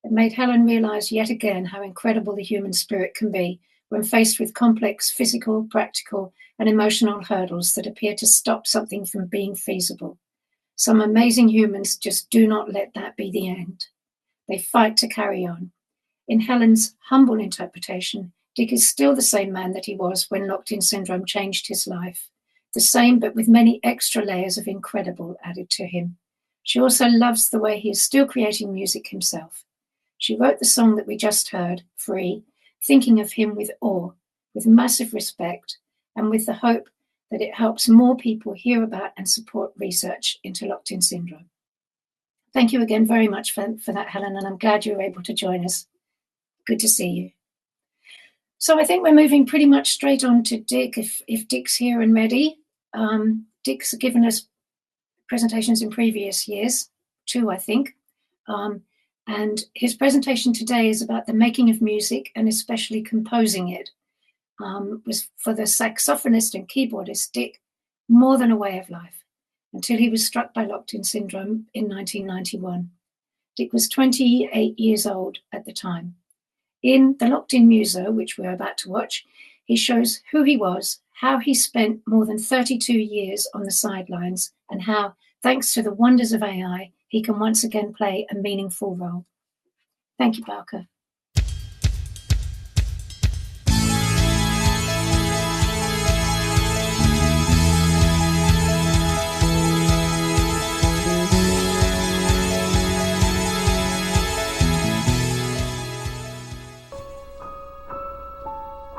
It made Helen realise yet again how incredible the human spirit can be when faced with complex physical, practical, and emotional hurdles that appear to stop something from being feasible. Some amazing humans just do not let that be the end. They fight to carry on. In Helen's humble interpretation, Dick is still the same man that he was when locked-in syndrome changed his life. The same, but with many extra layers of incredible added to him. She also loves the way he is still creating music himself. She wrote the song that we just heard, Free, thinking of him with awe, with massive respect, and with the hope that it helps more people hear about and support research into locked-in syndrome. Thank you again very much for that, Helen, and I'm glad you were able to join us. Good to see you. So I think we're moving pretty much straight on to Dick, if Dick's here and ready. Dick's given us presentations in previous years, 2, I think. And his presentation today is about the making of music and especially composing it. Was for the saxophonist and keyboardist Dick more than a way of life until he was struck by locked-in syndrome in 1991. Dick was 28 years old at the time. In the Locked-In Muso, which we're about to watch, he shows who he was, how he spent more than 32 years on the sidelines, and how, thanks to the wonders of AI, he can once again play a meaningful role. Thank you, Bauke.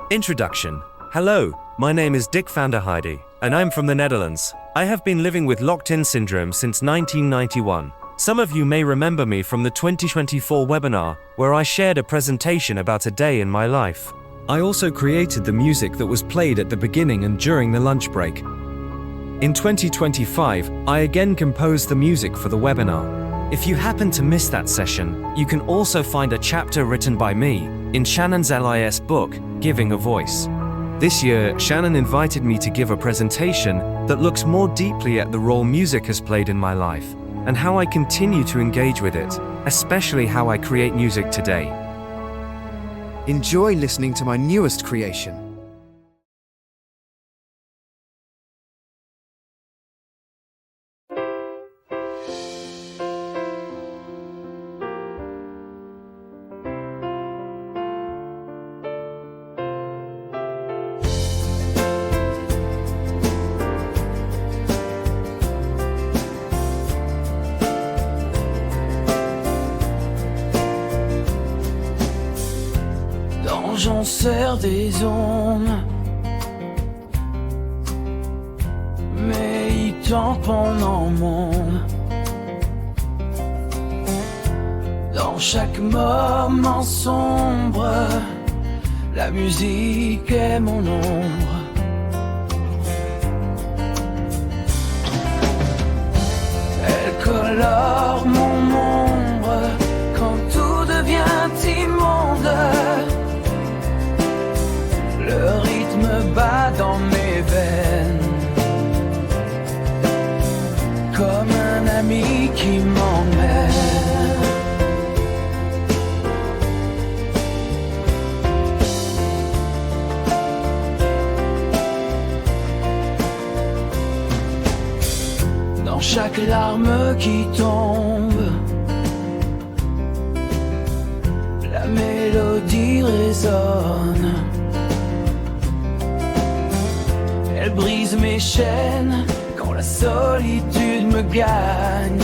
Introduction. Hello, my name is Dick van der Heide, and I'm from the Netherlands. I have been living with locked-in syndrome since 1991. Some of you may remember me from the 2024 webinar, where I shared a presentation about a day in my life. I also created the music that was played at the beginning and during the lunch break. In 2025, I again composed the music for the webinar. If you happen to miss that session, you can also find a chapter written by me in Shannon's LIS book, Giving a Voice. This year, Shannon invited me to give a presentation that looks more deeply at the role music has played in my life and how I continue to engage with it, especially how I create music today. Enjoy listening to my newest creation. J'en sers des ondes, mais il tamponne en monde. Dans chaque moment sombre, la musique est mon ombre. Elle colore mon ombre quand tout devient immonde. Le rythme bat dans mes veines, comme un ami qui m'emmène. Dans chaque larme qui tombe, la mélodie résonne. Elle brise mes chaînes quand la solitude me gagne.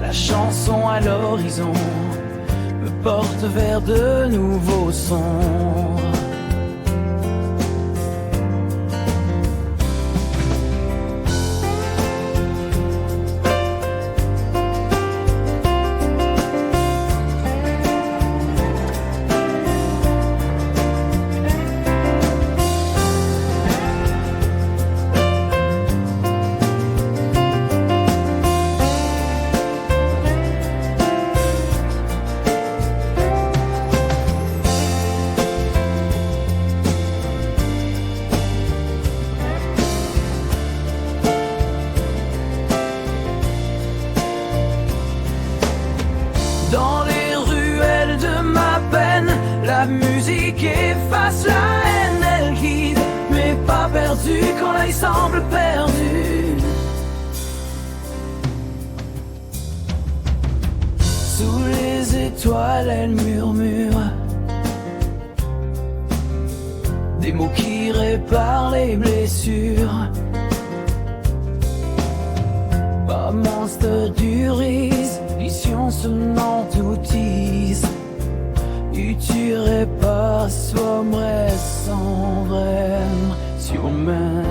La chanson à l'horizon me porte vers de nouveaux sons. Dans les ruelles de ma peine, la musique efface la haine. Elle guide mes pas perdus quand l'œil semble perdu. Sous les étoiles, elle murmure des mots qui réparent les blessures. Pas monstre du risque, vision sonnant utilise. Utuerai pas sombre sans vrai sur main.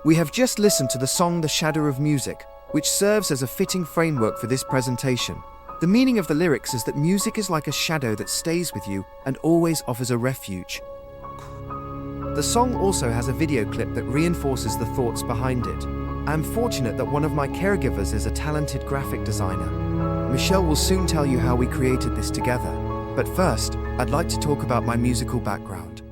We have just listened to the song The Shadow of Music, which serves as a fitting framework for this presentation. The meaning of the lyrics is that music is like a shadow that stays with you and always offers a refuge. The song also has a video clip that reinforces the thoughts behind it. I'm fortunate that one of my caregivers is a talented graphic designer. Michelle will soon tell you how we created this together. But first, I'd like to talk about my musical background.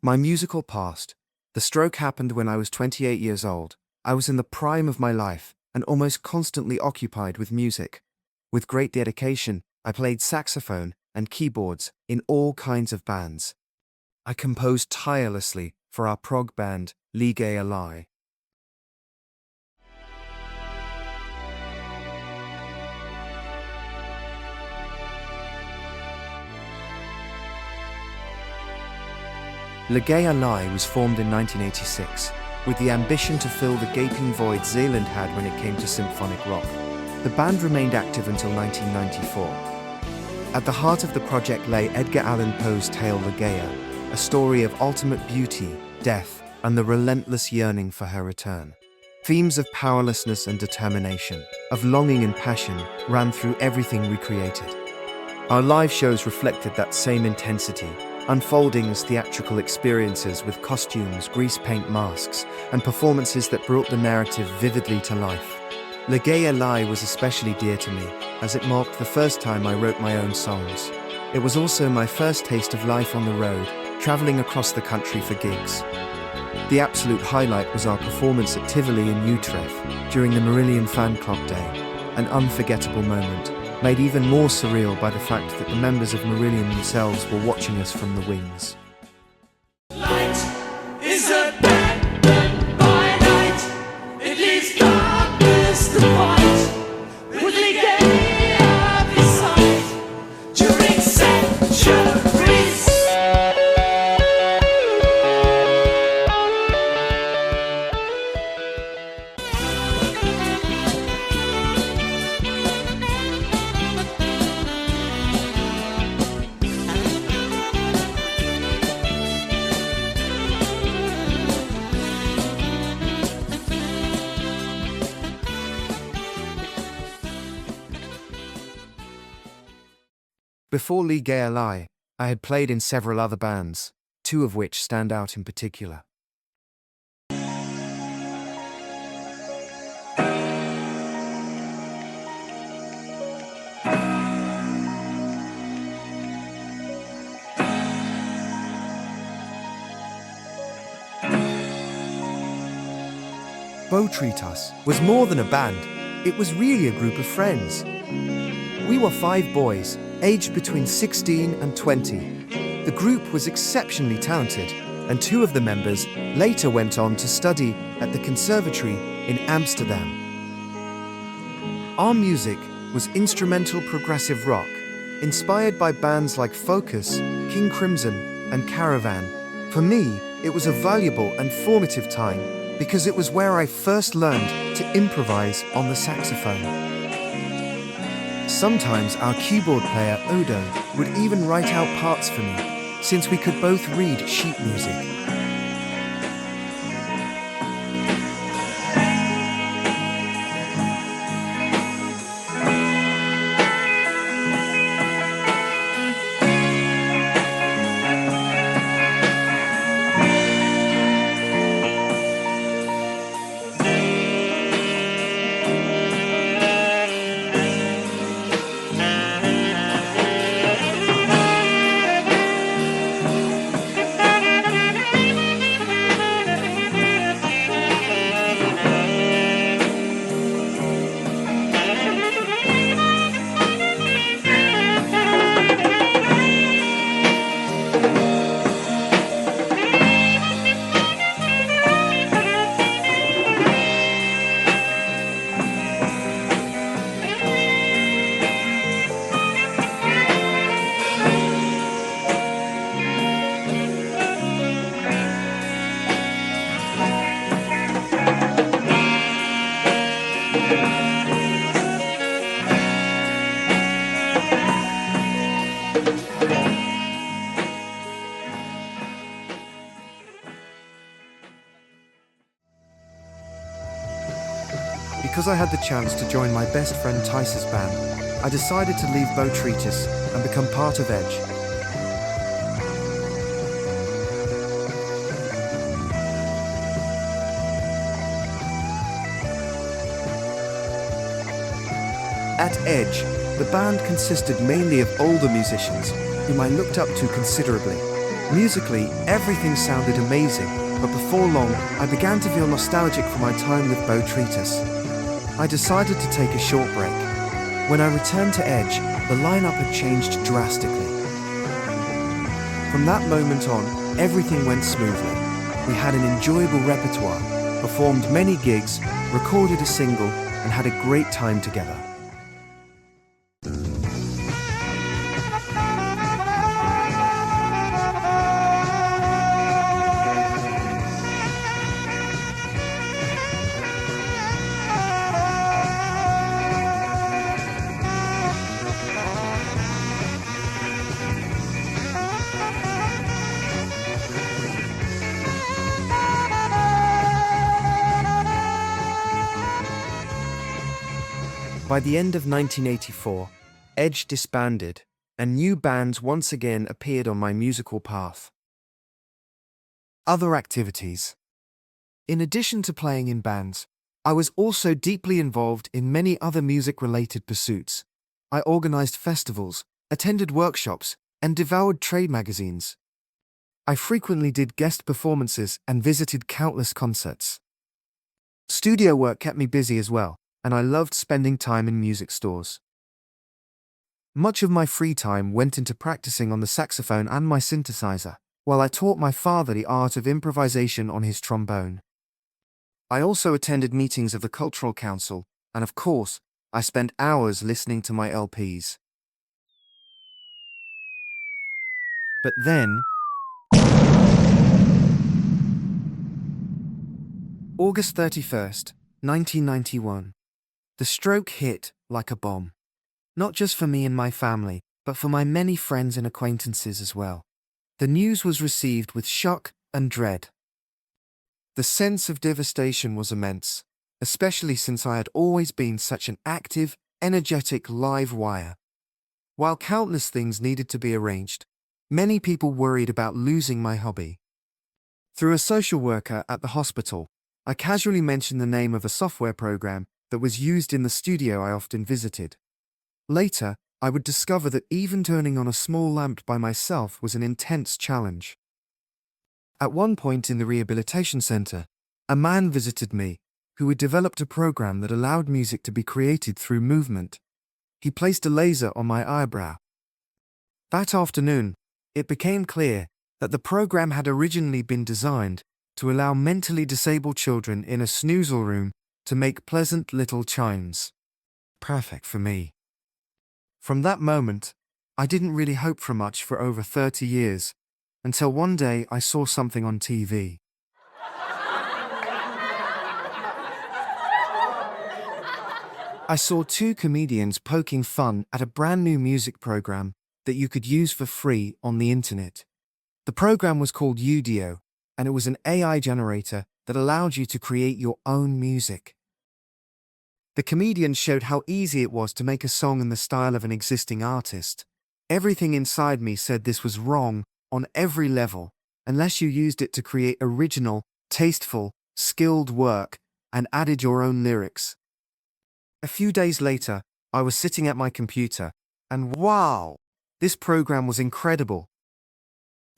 My musical past. The stroke happened when I was 28 years old. I was in the prime of my life and almost constantly occupied with music. With great dedication, I played saxophone and keyboards in all kinds of bands. I composed tirelessly for our prog band, BCI. BCI was formed in 1986, with the ambition to fill the gaping void Zeeland had when it came to symphonic rock. The band remained active until 1994. At the heart of the project lay Edgar Allan Poe's tale Ligeia, a story of ultimate beauty, death, and the relentless yearning for her return. Themes of powerlessness and determination, of longing and passion, ran through everything we created. Our live shows reflected that same intensity, unfolding as theatrical experiences with costumes, grease paint masks, and performances that brought the narrative vividly to life. BCI was especially dear to me, as it marked the first time I wrote my own songs. It was also my first taste of life on the road, traveling across the country for gigs. The absolute highlight was our performance at Tivoli in Utrecht during the Marillion Fan Club Day, an unforgettable moment, made even more surreal by the fact that the members of Marillion themselves were watching us from the wings. Light is abandoned by night. It leaves darkness to point. With Ligeia beside during centuries. Before BCI, I had played in several other bands, two of which stand out in particular. Botrytis was more than a band, it was really a group of friends. We were 5 boys, aged between 16 and 20. The group was exceptionally talented, and 2 of the members later went on to study at the conservatory in Amsterdam. Our music was instrumental progressive rock, inspired by bands like Focus, King Crimson, and Caravan. For me, it was a valuable and formative time because it was where I first learned to improvise on the saxophone. Sometimes our keyboard player, Odo, would even write out parts for me, since we could both read sheet music. Because I had the chance to join my best friend Tice's band, I decided to leave Botrytis and become part of Edge. At Edge, the band consisted mainly of older musicians, whom I looked up to considerably. Musically, everything sounded amazing, but before long, I began to feel nostalgic for my time with Bo Treatus. I decided to take a short break. When I returned to Edge, the lineup had changed drastically. From that moment on, everything went smoothly. We had an enjoyable repertoire, performed many gigs, recorded a single, and had a great time together. By the end of 1984, Edge disbanded, and new bands once again appeared on my musical path. Other activities. In addition to playing in bands, I was also deeply involved in many other music-related pursuits. I organized festivals, attended workshops, and devoured trade magazines. I frequently did guest performances and visited countless concerts. Studio work kept me busy as well, and I loved spending time in music stores. Much of my free time went into practicing on the saxophone and my synthesizer, while I taught my father the art of improvisation on his trombone. I also attended meetings of the Cultural Council, and of course, I spent hours listening to my LPs. But then, August 31st, 1991. The stroke hit like a bomb. Not just for me and my family, but for my many friends and acquaintances as well. The news was received with shock and dread. The sense of devastation was immense, especially since I had always been such an active, energetic live wire. While countless things needed to be arranged, many people worried about losing my hobby. Through a social worker at the hospital, I casually mentioned the name of a software program that was used in the studio I often visited. Later, I would discover that even turning on a small lamp by myself was an intense challenge. At one point in the rehabilitation center, a man visited me who had developed a program that allowed music to be created through movement. He placed a laser on my eyebrow. That afternoon, it became clear that the program had originally been designed to allow mentally disabled children in a snoozle room to make pleasant little chimes. Perfect for me. From that moment, I didn't really hope for much for over 30 years, until one day I saw something on TV. I saw two comedians poking fun at a brand new music program that you could use for free on the internet. The program was called Udio, and it was an AI generator that allowed you to create your own music. The comedians showed how easy it was to make a song in the style of an existing artist. Everything inside me said this was wrong on every level, unless you used it to create original, tasteful, skilled work and added your own lyrics. A few days later, I was sitting at my computer, and wow, this program was incredible.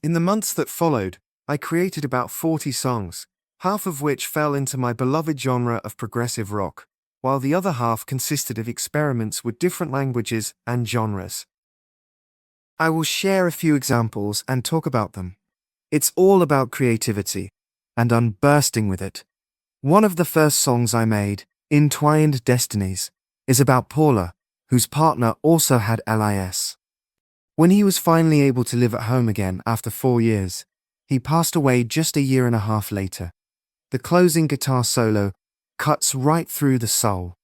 In the months that followed, I created about 40 songs, half of which fell into my beloved genre of progressive rock, while the other half consisted of experiments with different languages and genres. I will share a few examples and talk about them. It's all about creativity, and I'm bursting with it. One of the first songs I made, Entwined Destinies, is about Paula, whose partner also had LIS. When he was finally able to live at home again after 4 years, he passed away just a year and a half later. The closing guitar solo cuts right through the soul.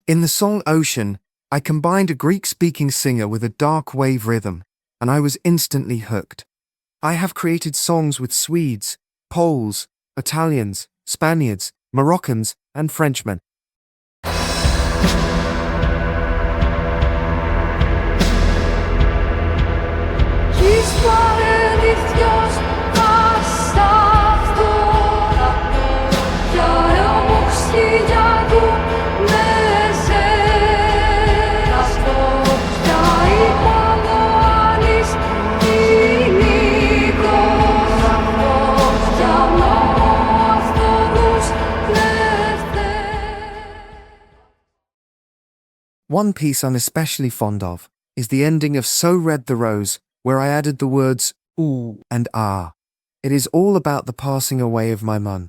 In the song Ocean, I combined a Greek-speaking singer with a dark wave rhythm, and I was instantly hooked. I have created songs with Swedes, Poles, Italians, Spaniards, Moroccans, and Frenchmen. One piece I'm especially fond of is the ending of So Red the Rose, where I added the words ooh and ah. It is all about the passing away of my mum.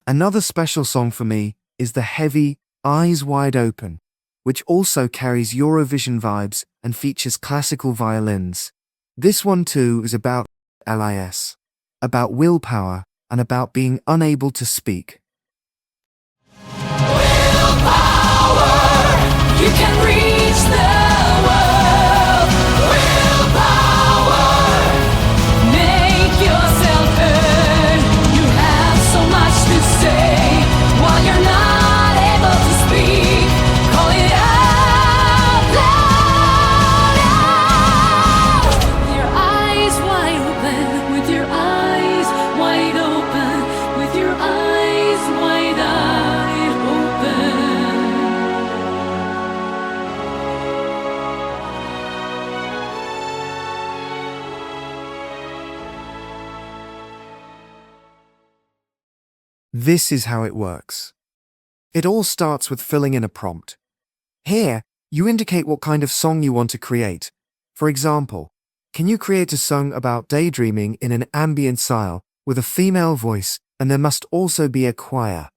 Another special song for me is the heavy Eyes Wide Open, which also carries Eurovision vibes and features classical violins. This one too is about LIS, about willpower, and about being unable to speak. Willpower, you can reach the world. Willpower, make yourself heard. You have so much to say while you're not able to speak. Call it out loud. With your eyes wide open, with your eyes wide open, with your eyes wide open. This is how it works. It all starts with filling in a prompt. Here, you indicate what kind of song you want to create. For example, can you create a song about daydreaming in an ambient style with a female voice, and there must also be a choir?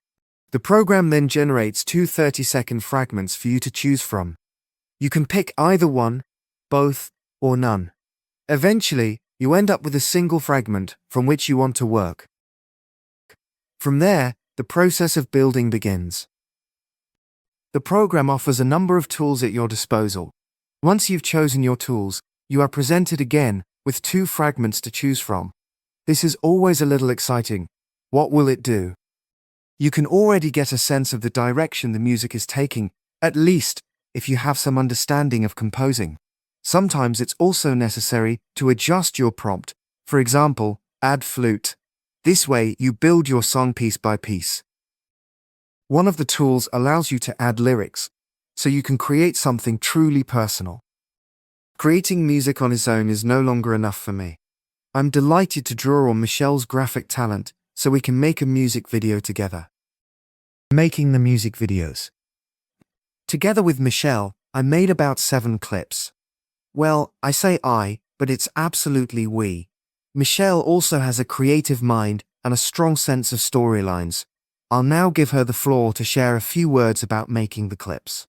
The program then generates two 30-second fragments for you to choose from. You can pick either one, both, or none. Eventually, you end up with a single fragment from which you want to work. From there, the process of building begins. The program offers a number of tools at your disposal. Once you've chosen your tools, you are presented again with two fragments to choose from. This is always a little exciting. What will it do? You can already get a sense of the direction the music is taking, at least if you have some understanding of composing. Sometimes it's also necessary to adjust your prompt. For example, add flute. This way, you build your song piece by piece. One of the tools allows you to add lyrics, so you can create something truly personal. Creating music on its own is no longer enough for me. I'm delighted to draw on Michelle's graphic talent so we can make a music video together. Making the music videos. Together with Michelle, I made about 7 clips. Well, I say I, but it's absolutely we. Michelle also has a creative mind and a strong sense of storylines. I'll now give her the floor to share a few words about making the clips.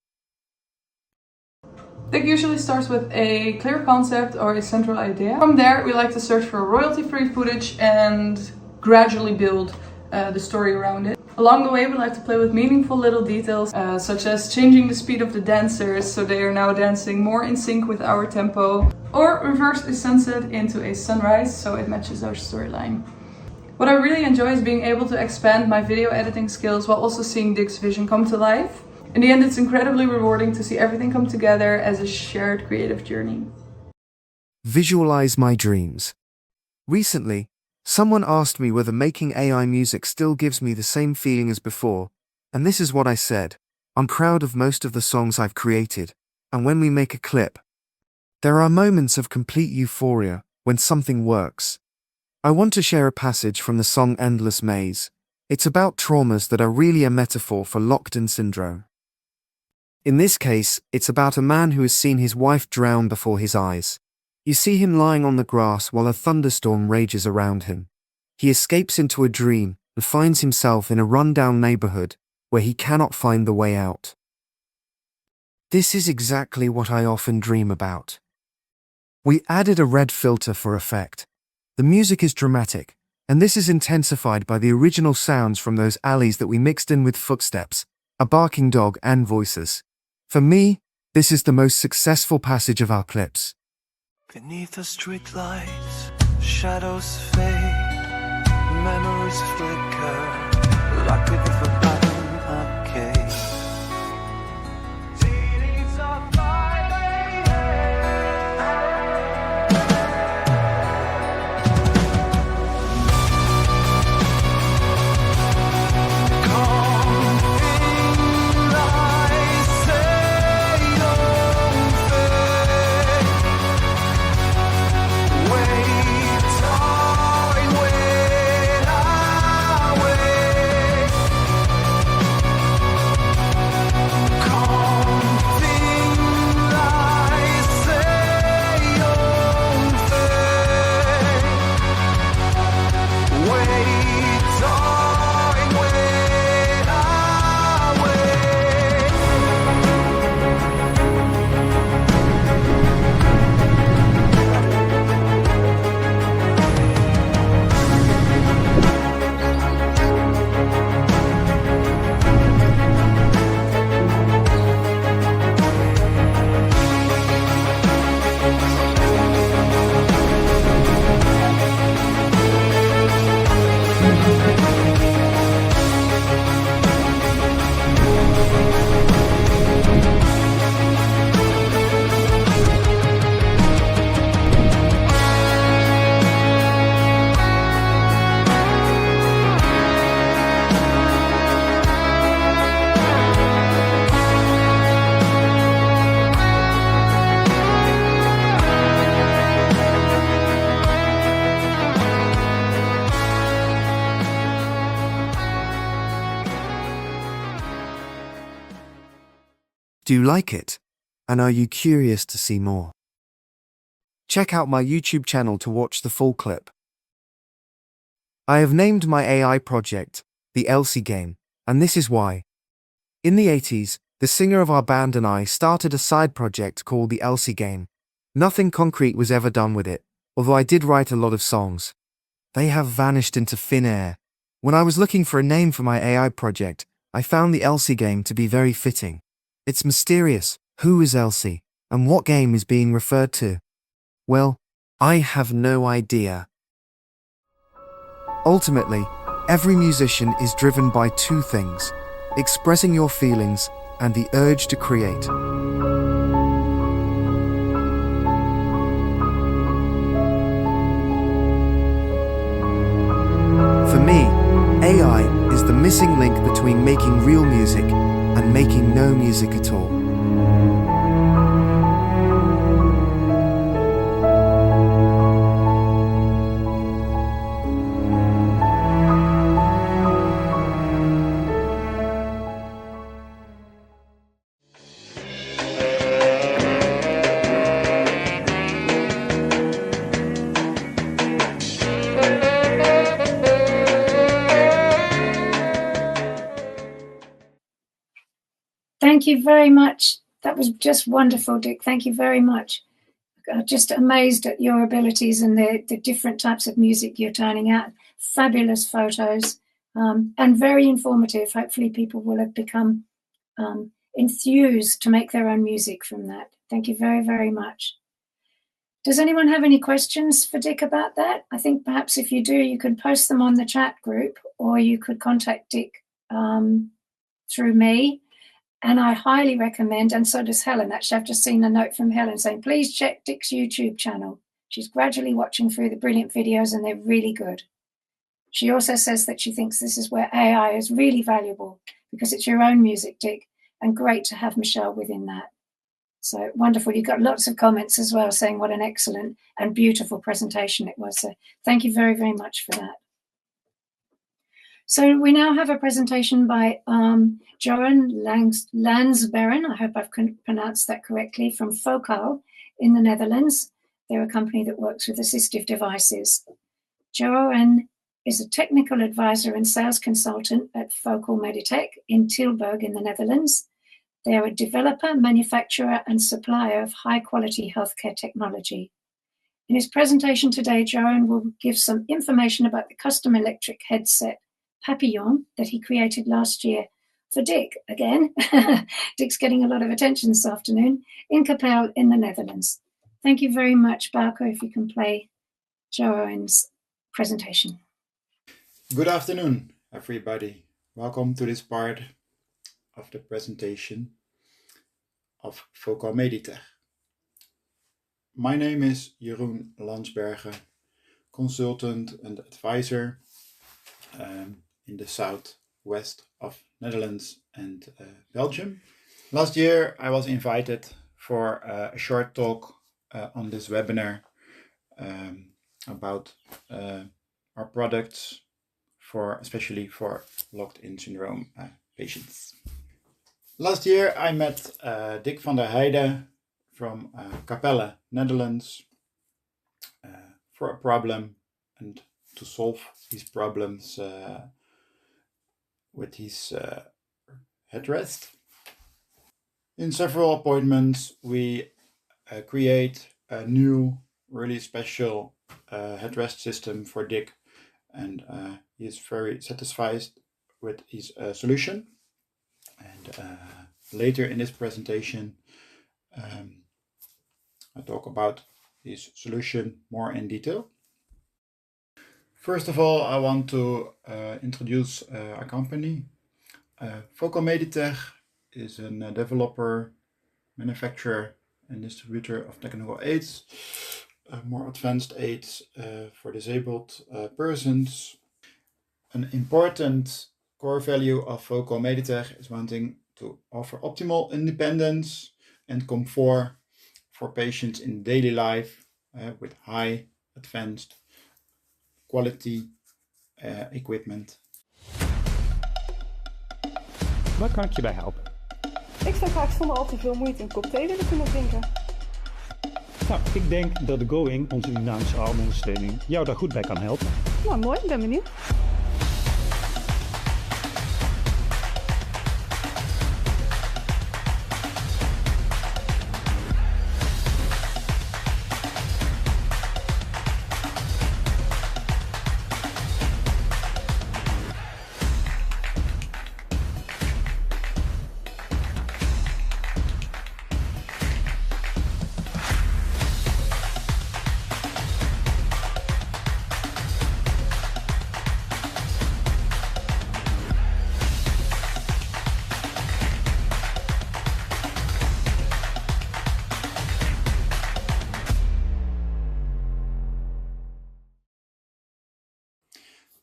It usually starts with a clear concept or a central idea. From there, we like to search for royalty-free footage and gradually build the story around it. Along the way, we like to play with meaningful little details, such as changing the speed of the dancers so they are now dancing more in sync with our tempo, or reverse a sunset into a sunrise so it matches our storyline. What I really enjoy is being able to expand my video editing skills while also seeing Dick's vision come to life. In the end, it's incredibly rewarding to see everything come together as a shared creative journey. Visualize my dreams. Recently, someone asked me whether making AI music still gives me the same feeling as before, and this is what I said. I'm proud of most of the songs I've created. and when we make a clip. There are moments of complete euphoria when something works. I want to share a passage from the song Endless Maze. It's about traumas that are really a metaphor for locked-in syndrome. In this case, it's about a man who has seen his wife drown before his eyes. You see him lying on the grass while a thunderstorm rages around him. He escapes into a dream and finds himself in a run-down neighborhood where he cannot find the way out. This is exactly what I often dream about. We added a red filter for effect. The music is dramatic, and this is intensified by the original sounds from those alleys that we mixed in with footsteps, a barking dog, and voices. For me, this is the most successful passage of our clips. Beneath the street lights, shadows fade, memories flicker, like a forgotten arcade. Do you like it? And are you curious to see more? Check out my YouTube channel to watch the full clip. I have named my AI project the Elsie Game, and this is why. In the 80s, the singer of our band and I started a side project called the Elsie Game. Nothing concrete was ever done with it, although I did write a lot of songs. They have vanished into thin air. When I was looking for a name for my AI project, I found the Elsie Game to be very fitting. It's mysterious. Who is Elsie? And what game is being referred to? Well, I have no idea. Ultimately, every musician is driven by two things: expressing your feelings and the urge to create. For me, AI is the missing link between making real music and making no music at all. Thank you very much. That was just wonderful, Dick. Thank you very much. Just amazed at your abilities and the different types of music you're turning out. Fabulous photos, and very informative. Hopefully people will have become enthused to make their own music from that. Thank you very, very much. Does anyone have any questions for Dick about that? I think perhaps if you do, you can post them on the chat group, or you could contact Dick through me. And I highly recommend, and so does Helen. Actually, I've just seen a note from Helen saying, please check Dick's YouTube channel. She's gradually watching through the brilliant videos and they're really good. She also says that she thinks this is where AI is really valuable because it's your own music, Dick, and great to have Michelle within that. So wonderful. You got lots of comments as well saying what an excellent and beautiful presentation it was. So thank you very, very much for that. So we now have a presentation by Johan Lansberen, I hope I've pronounced that correctly, from Focal in the Netherlands. They're a company that works with assistive devices. Johan is a technical advisor and sales consultant at Focal Meditech in Tilburg in the Netherlands. They are a developer, manufacturer, and supplier of high-quality healthcare technology. In his presentation today, Johan will give some information about the custom electric headset Papillon that he created last year for Dick again. Dick's getting a lot of attention this afternoon in Capelle in the Netherlands. Thank you very much, Bauke, if you can play Johan's presentation. Good afternoon, everybody. Welcome to this part of the presentation of Focal Meditech. My name is Jeroen Landsbergen, consultant and advisor in the southwest of Netherlands and Belgium. Last year I was invited for a short talk on this webinar about our products especially for locked-in syndrome patients. Last year I met Dick van der Heijden from Capelle, Netherlands, for a problem and to solve these problems with his headrest. In several appointments we create a new, really special headrest system for Dick, and he is very satisfied with his solution. And later in this presentation I talk about his solution more in detail. First of all, I want to introduce our company. Focal Meditech is a developer, manufacturer and distributor of technical aids, more advanced aids for disabled persons. An important core value of Focal Meditech is wanting to offer optimal independence and comfort for patients in daily life with high advanced quality equipment. Waar kan ik je bij helpen? Ik zou graag zonder al te veel moeite een kop thee willen kunnen drinken. Nou, ik denk dat de Going, onze dynamische armondersteuning, jou daar goed bij kan helpen. Nou, mooi, ik ben benieuwd.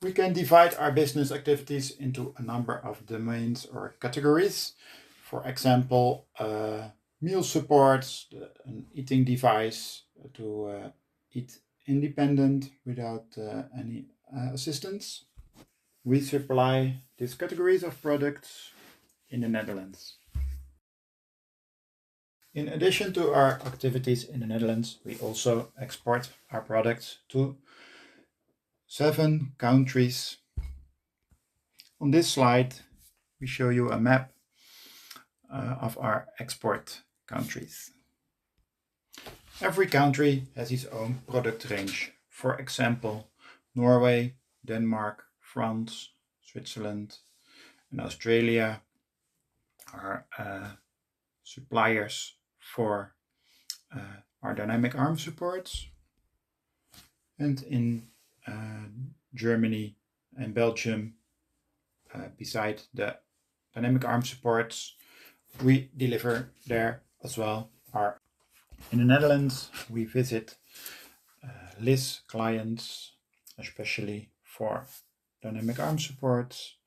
We can divide our business activities into a number of domains or categories. For example, meal support, an eating device to eat independent without any assistance. We supply these categories of products in the Netherlands. In addition to our activities in the Netherlands, we also export our products to 7 countries. On this slide, we show you a map of our export countries. Every country has its own product range. For example, Norway, Denmark, France, Switzerland, and Australia are suppliers for our dynamic arm supports. And in Germany and Belgium, beside the dynamic arm supports, we deliver there as well. In the Netherlands, we visit LIS clients, especially for dynamic arm supports,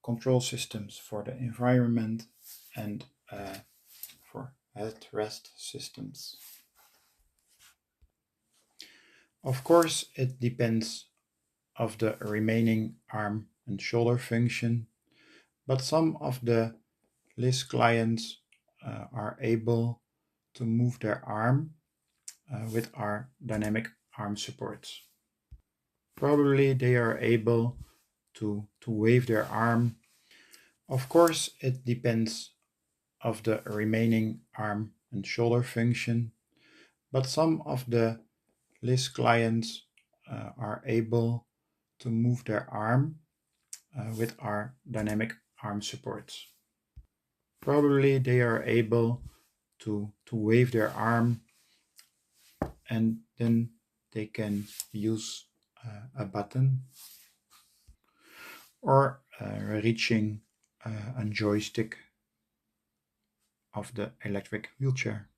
control systems for the environment, and for headrest systems. Of course, it depends of the remaining arm and shoulder function, but some of the list clients are able to move their arm with our dynamic arm supports. Probably they are able to wave their arm. Of course, it depends of the remaining arm and shoulder function, but some of the list clients are able to move their arm with our dynamic arm supports. Probably they are able to wave their arm, and then they can use a button or reaching a joystick of the electric wheelchair.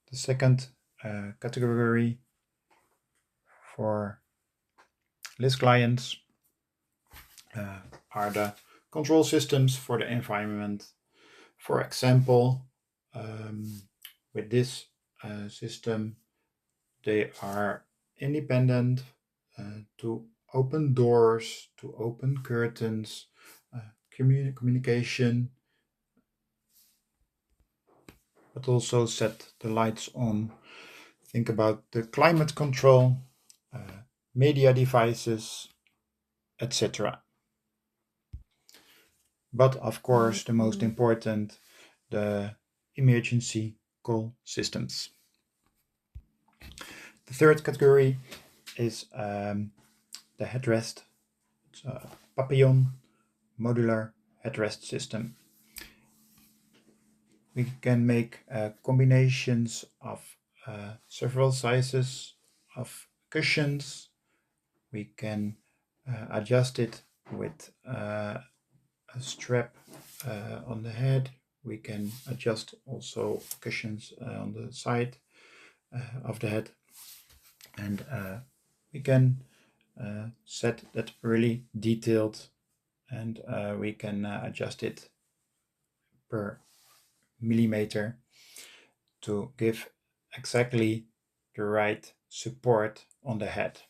The second category for list clients are the control systems for the environment. For example, with this system, they are independent to open doors, to open curtains, communication, but also set the lights on. Think about the climate control, media devices, etc. But of course, the most important, the emergency call systems. The third category is the headrest. It's a Papillon modular headrest system. We can make combinations of several sizes of cushions. We can adjust it with a strap on the head. We can adjust also cushions on the side of the head, and we can set that really detailed, and we can adjust it per millimeter to give exactly the right support on the head.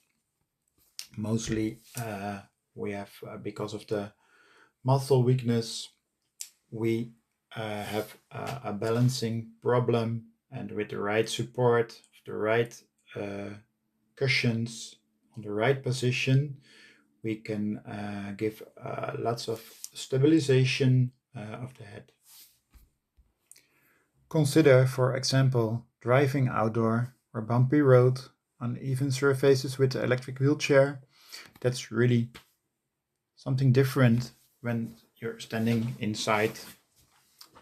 Mostly we have, because of the muscle weakness, we have a balancing problem, and with the right support, the right cushions on the right position, we can give lots of stabilization of the head. Consider, for example, driving outdoor or bumpy road on even surfaces with the electric wheelchair. That's really something different when you're standing inside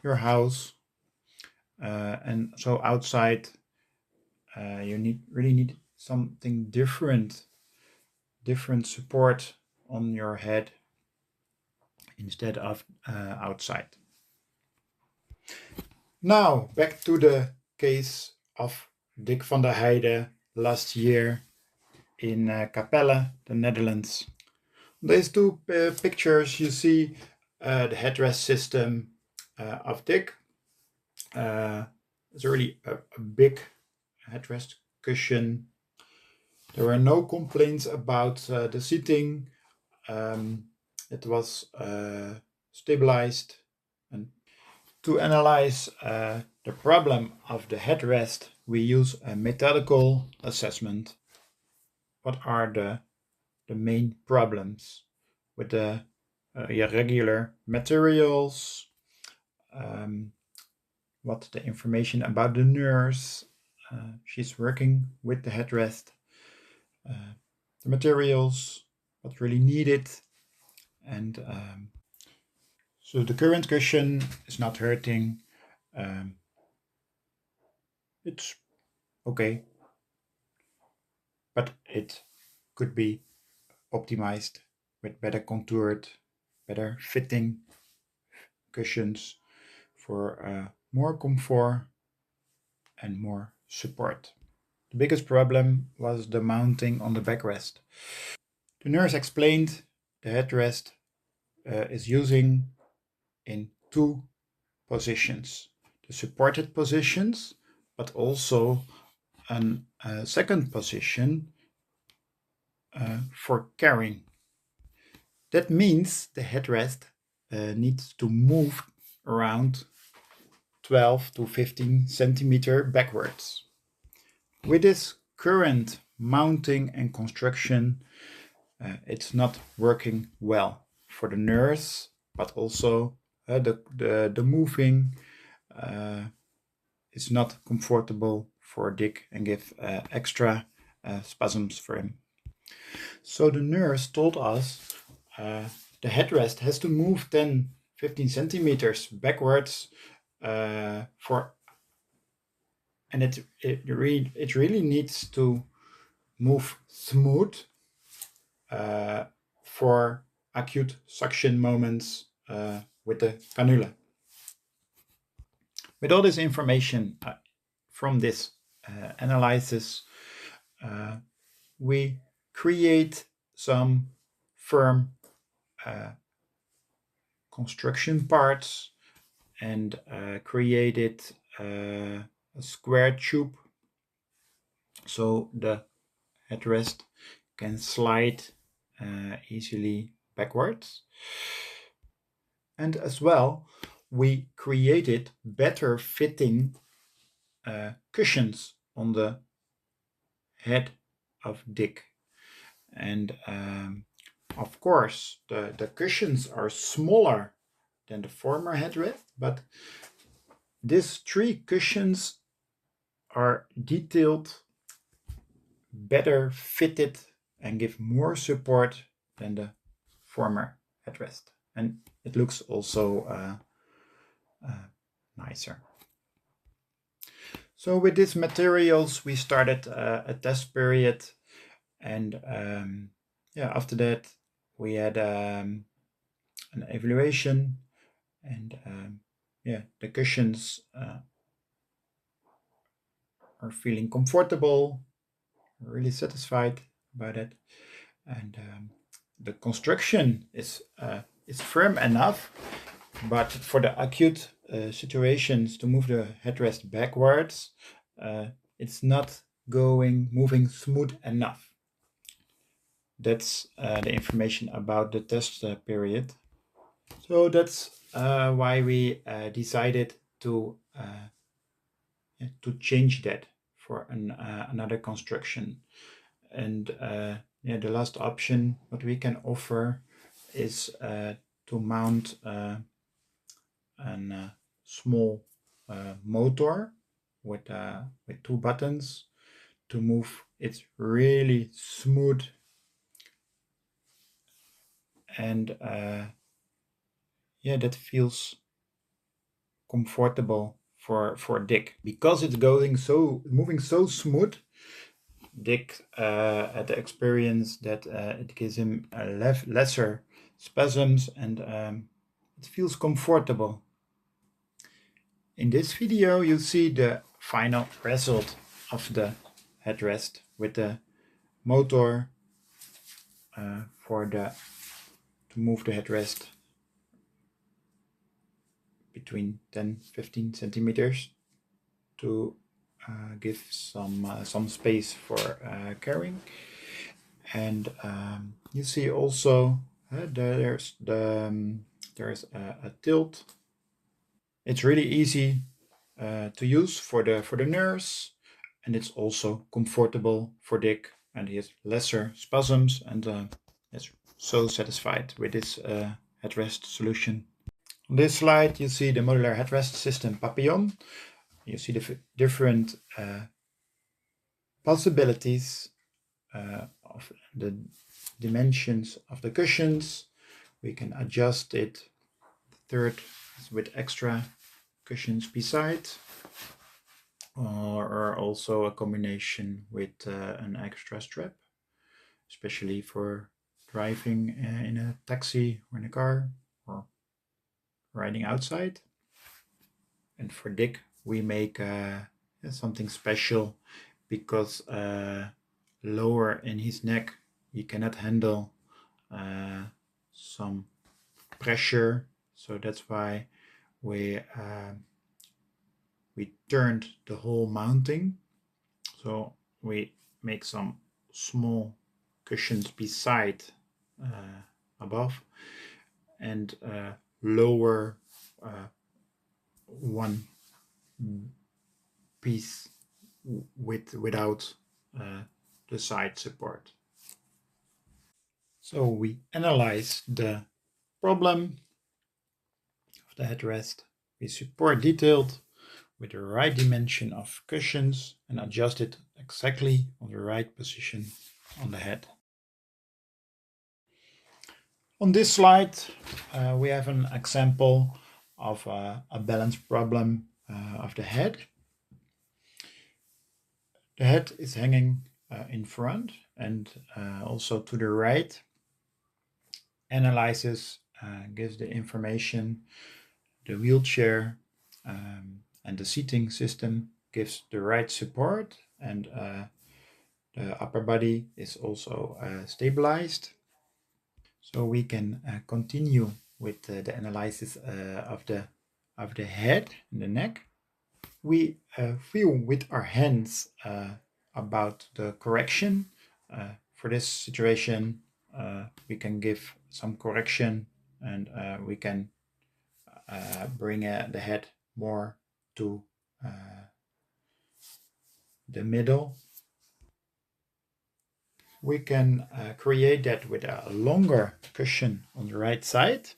your house, and so outside you really need something different support on your head instead of outside. Now back to the case of Dick van der Heijden last year in Capelle, the Netherlands. These two pictures, you see the headrest system of Dick. It's really a big headrest cushion. There were no complaints about the seating. It was stabilized. And to analyze the problem of the headrest, we use a methodical assessment. What are the main problems with the irregular materials? What's the information about the nurse? She's working with the headrest. The materials, what's really needed, and so the current cushion is not hurting. It's okay, but it could be optimized with better contoured, better fitting cushions for more comfort and more support. The biggest problem was the mounting on the backrest. The nurse explained the headrest is using in two positions. the supported positions, but also a second position for carrying. That means the headrest needs to move around 12 to 15 centimeter backwards. With this current mounting and construction, it's not working well for the nurse, but also the moving is not comfortable for Dick and give extra spasms for him. So the nurse told us the headrest has to move 10-15 centimeters backwards and it really needs to move smooth for acute suction moments with the cannula. With all this information from this analysis, we create some firm construction parts and created a square tube so the headrest can slide easily backwards. And as well, we created better fitting cushions on the head of Dick. And of course, the cushions are smaller than the former headrest, but these 3 cushions are detailed, better fitted, and give more support than the former headrest. And it looks also nicer. So with these materials, we started a test period, and after that we had an evaluation, and the cushions are feeling comfortable, really satisfied by that, and the construction is firm enough, but for the acute situations to move the headrest backwards, it's not moving smooth enough. That's the information about the test period. So that's why we decided to change that for another construction. And the last option what we can offer is to mount a small motor with 2 buttons to move it really smooth, and that feels comfortable for Dick because it's moving so smooth. Dick had the experience that it gives him lesser spasms, and it feels comfortable. In this video you see the final result of the headrest with the motor to move the headrest between 10-15 centimeters to give some space for carrying. And you see also there's a tilt. It's really easy to use for the nurse, and it's also comfortable for Dick, and he has lesser spasms, and is so satisfied with this headrest solution. On this slide you see the modular headrest system Papillon. You see the different possibilities of the dimensions of the cushions. We can adjust it. The third is with extra cushions beside, or also a combination with an extra strap, especially for driving in a taxi or in a car or riding outside. And for Dick we make something special because lower in his neck he cannot handle some pressure, so that's why we we turned the whole mounting. So we make some small cushions beside above and lower one piece without the side support. So we analyze the problem of the headrest. We support detailed with the right dimension of cushions and adjust it exactly on the right position on the head. On this slide, we have an example of a balance problem of the head. The head is hanging in front and also to the right. Analyzes gives the information. The wheelchair and the seating system gives the right support, and the upper body is also stabilized. So we can continue with the analysis of the head and the neck. We feel with our hands about the correction. For this situation, we can give some correction, and we can bring the head more to the middle. We can create that with a longer cushion on the right side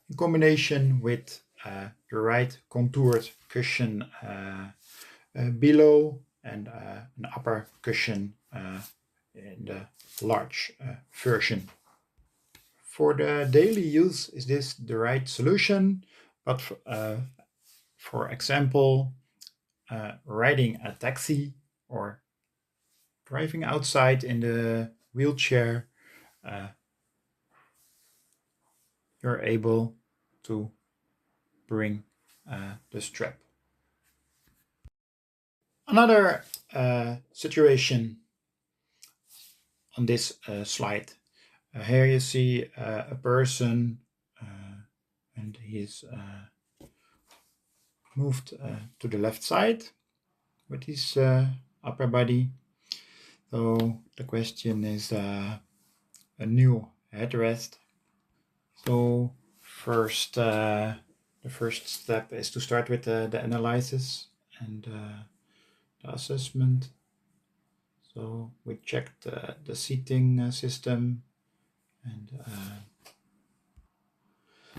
in combination with the right contoured cushion below and an upper cushion in the large version. For the daily use, is this the right solution? But for example, riding a taxi or driving outside in the wheelchair, you're able to bring the strap. Another situation on this slide. Here you see a person and he's moved to the left side with his upper body. So the question is a new headrest. So the first step is to start with the analysis and the assessment. So we checked the seating system, and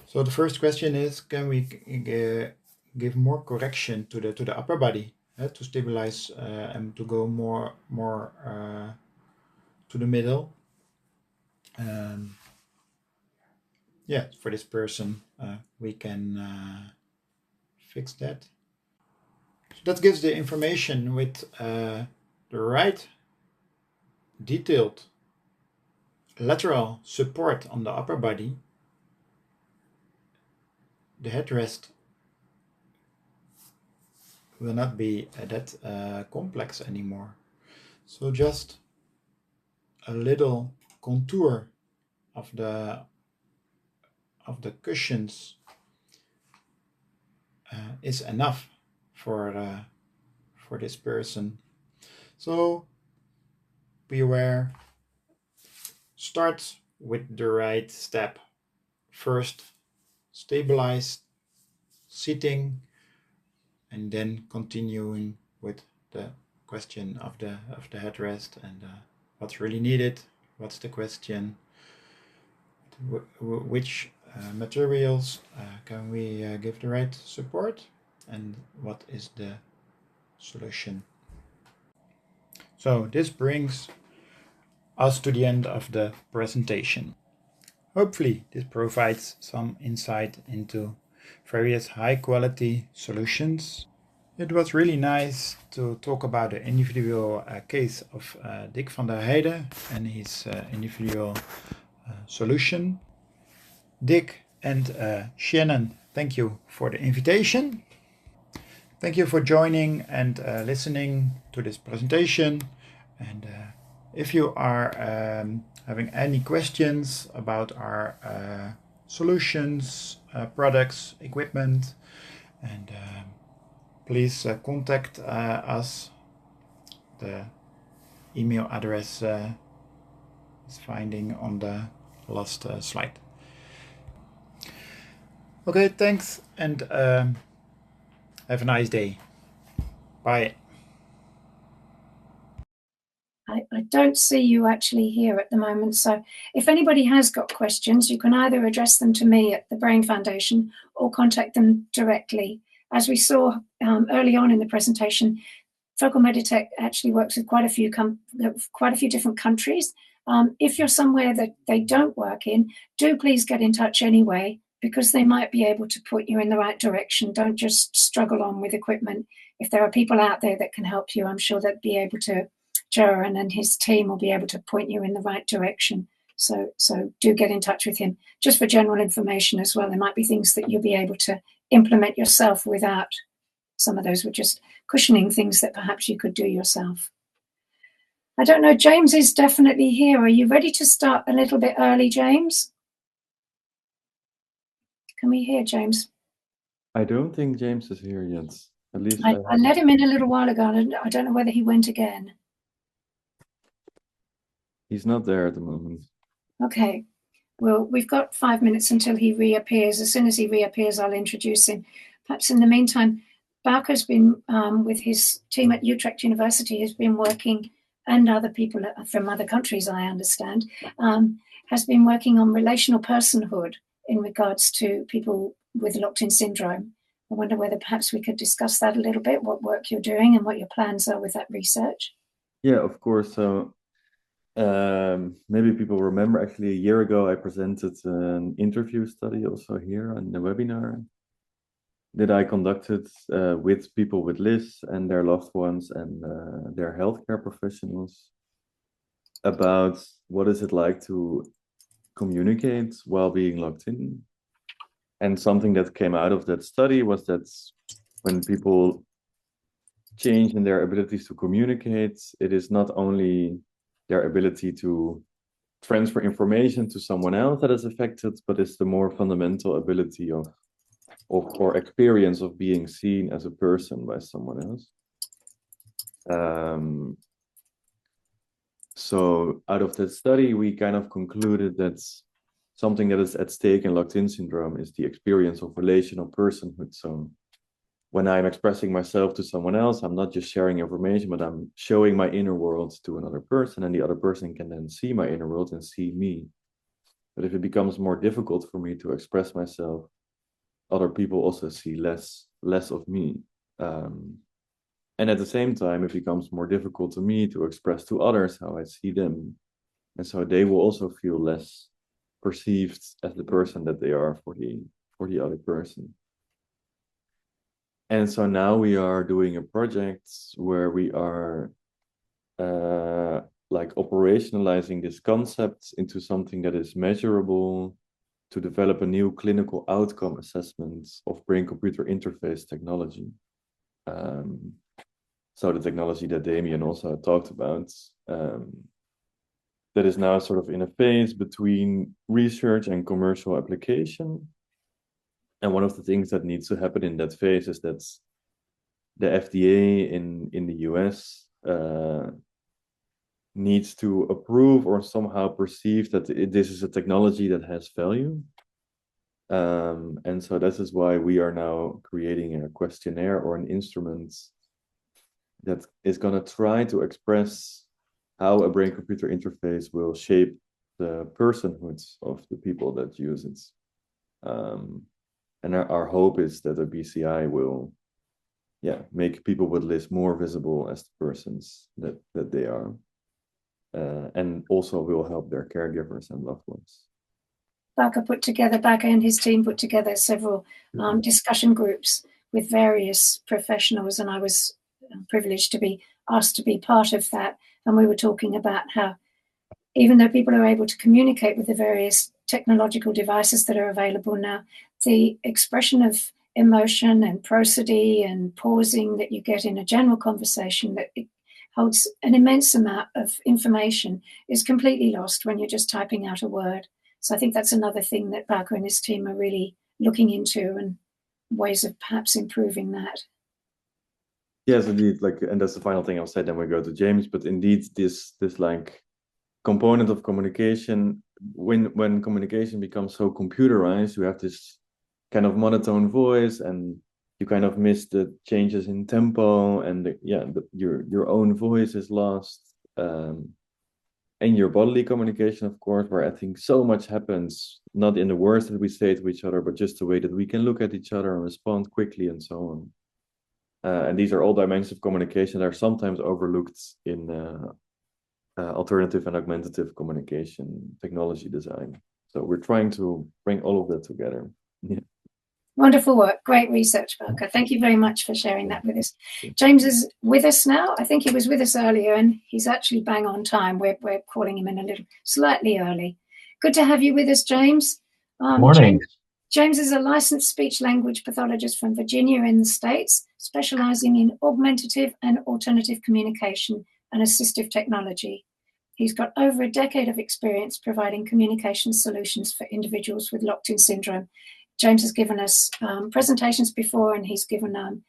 so the first question is: can we give more correction to the upper body to stabilize and to go more to the middle? Yeah, for this person, we can fix that. So that gives the information with the right detailed lateral support on the upper body. The headrest will not be that complex anymore. So just a little contour of the cushions is enough for this person. So beware. Start with the right step. First, stabilize seating, and then continuing with the question of the headrest and what's really needed. What's the question? Which materials can we give the right support, and what is the solution? So this brings us to the end of the presentation. Hopefully this provides some insight into various high quality solutions. It was really nice to talk about the individual case of Dick van der Heijden and his individual solution. Dick and Shannon, thank you for the invitation. Thank you for joining and listening to this presentation. And if you are having any questions about our solutions, products, equipment, and please contact us. The email address is finding on the last slide. Okay, thanks, and have a nice day. Bye. I don't see you actually here at the moment, so if anybody has got questions, you can either address them to me at the Brain Foundation or contact them directly. As we saw early on in the presentation, Focal Meditech actually works with quite a few different countries. If you're somewhere that they don't work in, do please get in touch anyway, because they might be able to put you in the right direction. Don't just struggle on with equipment. If there are people out there that can help you, I'm sure they'd be able to. Joran and his team will be able to point you in the right direction. So do get in touch with him. Just for general information as well, there might be things that you'll be able to implement yourself without. Some of those were just cushioning things that perhaps you could do yourself. I don't know, James is definitely here. Are you ready to start a little bit early, James? Can we hear James? I don't think James is here yet. At least I let him in a little while ago. I don't know whether he went again. He's not there at the moment. Okay. Well, we've got 5 minutes until he reappears. As soon as he reappears, I'll introduce him. Perhaps in the meantime, Bauke's been, with his team at Utrecht University, has been working, and other people from other countries, I understand, has been working on relational personhood in regards to people with locked-in syndrome. I wonder whether perhaps we could discuss that a little bit, what work you're doing and what your plans are with that research. Yeah, of course. So maybe people remember, actually a year ago I presented an interview study also here on the webinar that I conducted with people with LIS and their loved ones and their healthcare professionals about what is it like to communicate while being locked in. And something that came out of that study was that when people change in their abilities to communicate, it is not only their ability to transfer information to someone else that is affected, but it's the more fundamental ability of or experience of being seen as a person by someone else. So out of that study, we kind of concluded that something that is at stake in locked-in syndrome is the experience of relational personhood. So when I'm expressing myself to someone else, I'm not just sharing information, but I'm showing my inner world to another person, and the other person can then see my inner world and see me. But if it becomes more difficult for me to express myself, other people also see less of me. And at the same time, it becomes more difficult to me to express to others how I see them. And so they will also feel less perceived as the person that they are for the other person. And so now we are doing a project where we are like operationalizing this concept into something that is measurable, to develop a new clinical outcome assessment of brain-computer interface technology. So the technology that Damien also talked about, that is now sort of in a phase between research and commercial application. And one of the things that needs to happen in that phase is that the FDA in the US needs to approve or somehow perceive that this is a technology that has value. And so this is why we are now creating a questionnaire or an instrument that is going to try to express how a brain-computer interface will shape the personhood of the people that use it. And our hope is that the BCI will make people with LIS more visible as the persons that they are. And also will help their caregivers and loved ones. Bauke and his team put together several discussion groups with various professionals, and I was privileged to be asked to be part of that. And we were talking about how even though people are able to communicate with the various technological devices that are available now, the expression of emotion and prosody and pausing that you get in a general conversation that it holds an immense amount of information is completely lost when you're just typing out a word. So I think that's another thing that Bauke and his team are really looking into, and ways of perhaps improving that. Yes, indeed. Like, and that's the final thing I'll say. Then we go to James. But indeed, this like component of communication, when communication becomes so computerized, you have this kind of monotone voice, and you kind of miss the changes in tempo, and your own voice is lost. And your bodily communication, of course, where I think so much happens, not in the words that we say to each other, but just the way that we can look at each other and respond quickly and so on. And these are all dimensions of communication that are sometimes overlooked in alternative and augmentative communication technology design. So we're trying to bring all of that together. Yeah. Wonderful work. Great research, Belka. Thank you very much for sharing that with us. James is with us now. I think he was with us earlier, and he's actually bang on time. We're calling him in a little slightly early. Good to have you with us, James. Morning. James is a licensed speech language pathologist from Virginia in the States, specializing in augmentative and alternative communication and assistive technology. He's got over a decade of experience providing communication solutions for individuals with locked-in syndrome. James has given us presentations before, and he's given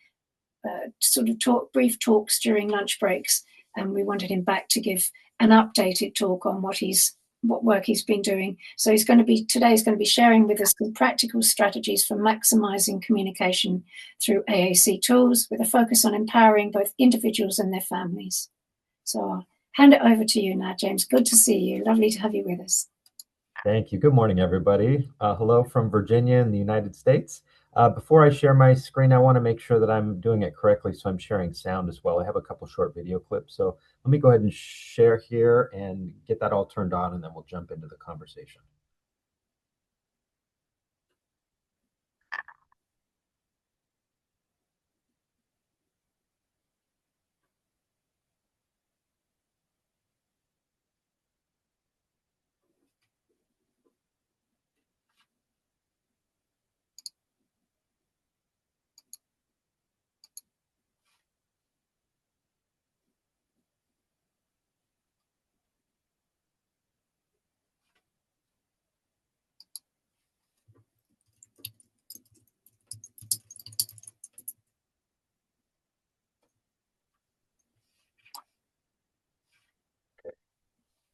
brief talks during lunch breaks, and we wanted him back to give an updated talk on what work he's been doing. So today he's going to be sharing with us some practical strategies for maximizing communication through AAC tools, with a focus on empowering both individuals and their families. So I'll hand it over to you now, James. Good to see you. Lovely to have you with us. Thank you. Good morning, everybody. Hello from Virginia in the United States. Before I share my screen, I want to make sure that I'm doing it correctly, so I'm sharing sound as well. I have a couple short video clips, so let me go ahead and share here and get that all turned on, and then we'll jump into the conversation.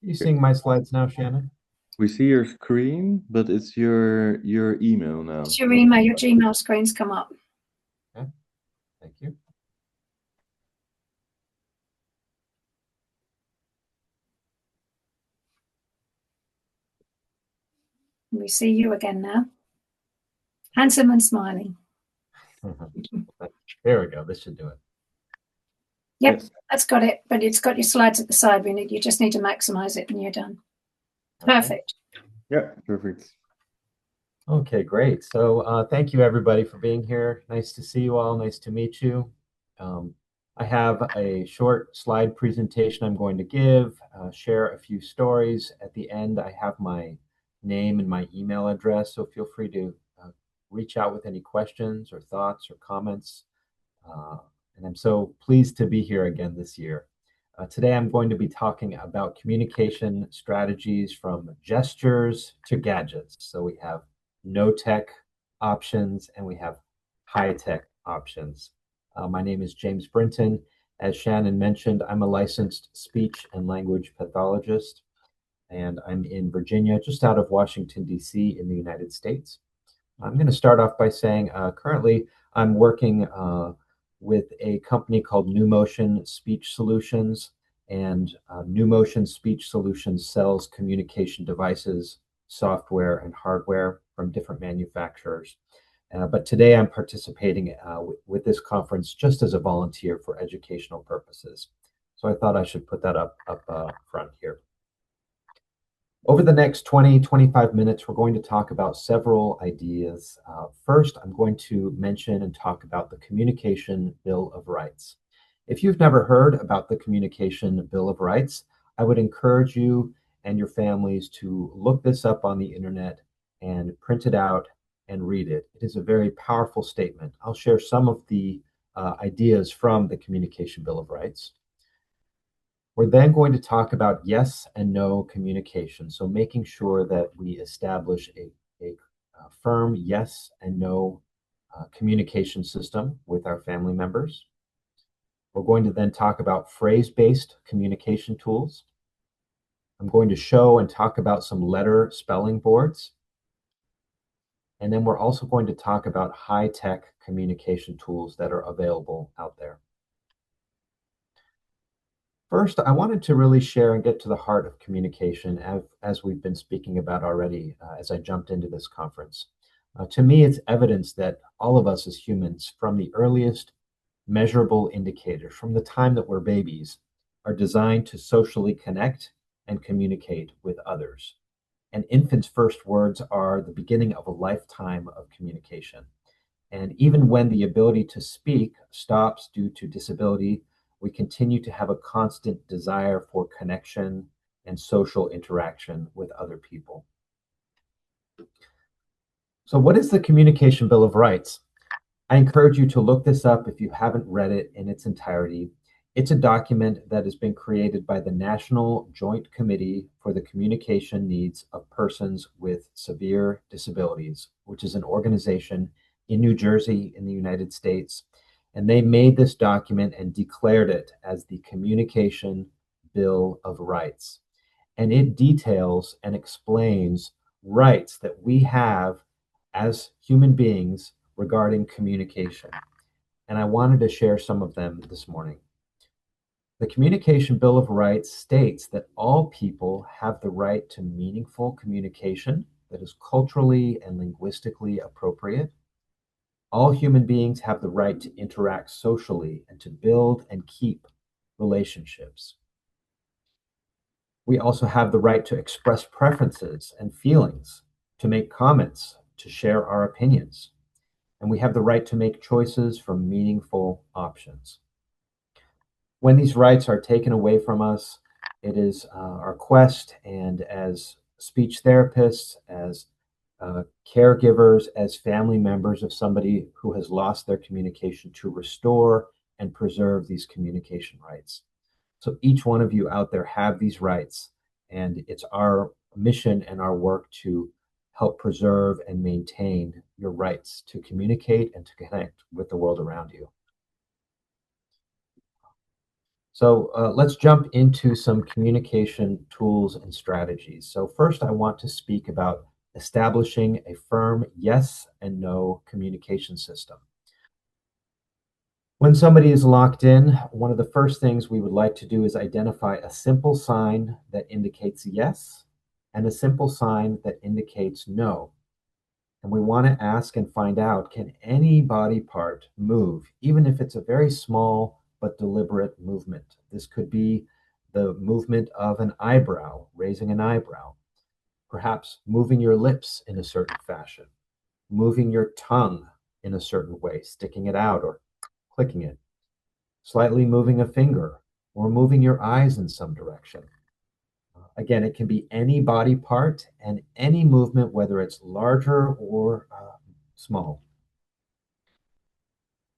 You seeing my slides now, Shannon? We see your screen, but it's your email now. It's your email. Your Gmail screen's come up. Okay. Thank you. We see you again now. Handsome and smiling. There we go. This should do it. Yep, that's got it. But it's got your slides at the side. You just need to maximize it and you're done. Perfect. Yeah, perfect. Okay, great. So thank you, everybody, for being here. Nice to see you all. Nice to meet you. I have a short slide presentation I'm going to give, share a few stories. At the end, I have my name and my email address, so feel free to reach out with any questions or thoughts or comments. And I'm so pleased to be here again this year. Today, I'm going to be talking about communication strategies from gestures to gadgets. So we have no-tech options and we have high-tech options. My name is James Brinton. As Shannon mentioned, I'm a licensed speech and language pathologist, and I'm in Virginia, just out of Washington, D.C. in the United States. I'm going to start off by saying currently I'm working with a company called New Motion Speech Solutions, and New Motion Speech Solutions sells communication devices, software, and hardware from different manufacturers. But today I'm participating with this conference just as a volunteer for educational purposes. So I thought I should put that up front here. Over the next 20-25 minutes, we're going to talk about several ideas. First, I'm going to mention and talk about the Communication Bill of Rights. If you've never heard about the Communication Bill of Rights, I would encourage you and your families to look this up on the internet and print it out and read it. It is a very powerful statement. I'll share some of the ideas from the Communication Bill of Rights. We're then going to talk about yes and no communication. So making sure that we establish a firm yes and no communication system with our family members. We're going to then talk about phrase-based communication tools. I'm going to show and talk about some letter spelling boards. And then we're also going to talk about high-tech communication tools that are available out there. First, I wanted to really share and get to the heart of communication, as we've been speaking about already as I jumped into this conference. To me, it's evidence that all of us as humans, from the earliest measurable indicators, from the time that we're babies, are designed to socially connect and communicate with others. And infants' first words are the beginning of a lifetime of communication. And even when the ability to speak stops due to disability, we continue to have a constant desire for connection and social interaction with other people. So what is the Communication Bill of Rights? I encourage you to look this up if you haven't read it in its entirety. It's a document that has been created by the National Joint Committee for the Communication Needs of Persons with Severe Disabilities, which is an organization in New Jersey in the United States. And they made this document and declared it as the Communication Bill of Rights. And it details and explains rights that we have as human beings regarding communication. And I wanted to share some of them this morning. The Communication Bill of Rights states that all people have the right to meaningful communication that is culturally and linguistically appropriate. All human beings have the right to interact socially and to build and keep relationships. We also have the right to express preferences and feelings, to make comments, to share our opinions. And we have the right to make choices from meaningful options. When these rights are taken away from us, it is our quest, and as speech therapists, as caregivers, as family members of somebody who has lost their communication, to restore and preserve these communication rights. So each one of you out there have these rights, and it's our mission and our work to help preserve and maintain your rights to communicate and to connect with the world around you. So let's jump into some communication tools and strategies. So first, I want to speak about establishing a firm yes and no communication system. When somebody is locked in, one of the first things we would like to do is identify a simple sign that indicates yes and a simple sign that indicates no. And we want to ask and find out, can any body part move, even if it's a very small but deliberate movement? This could be the movement of an eyebrow, raising an eyebrow, perhaps moving your lips in a certain fashion, moving your tongue in a certain way, sticking it out or clicking it, slightly moving a finger, or moving your eyes in some direction. Again, it can be any body part and any movement, whether it's larger or small.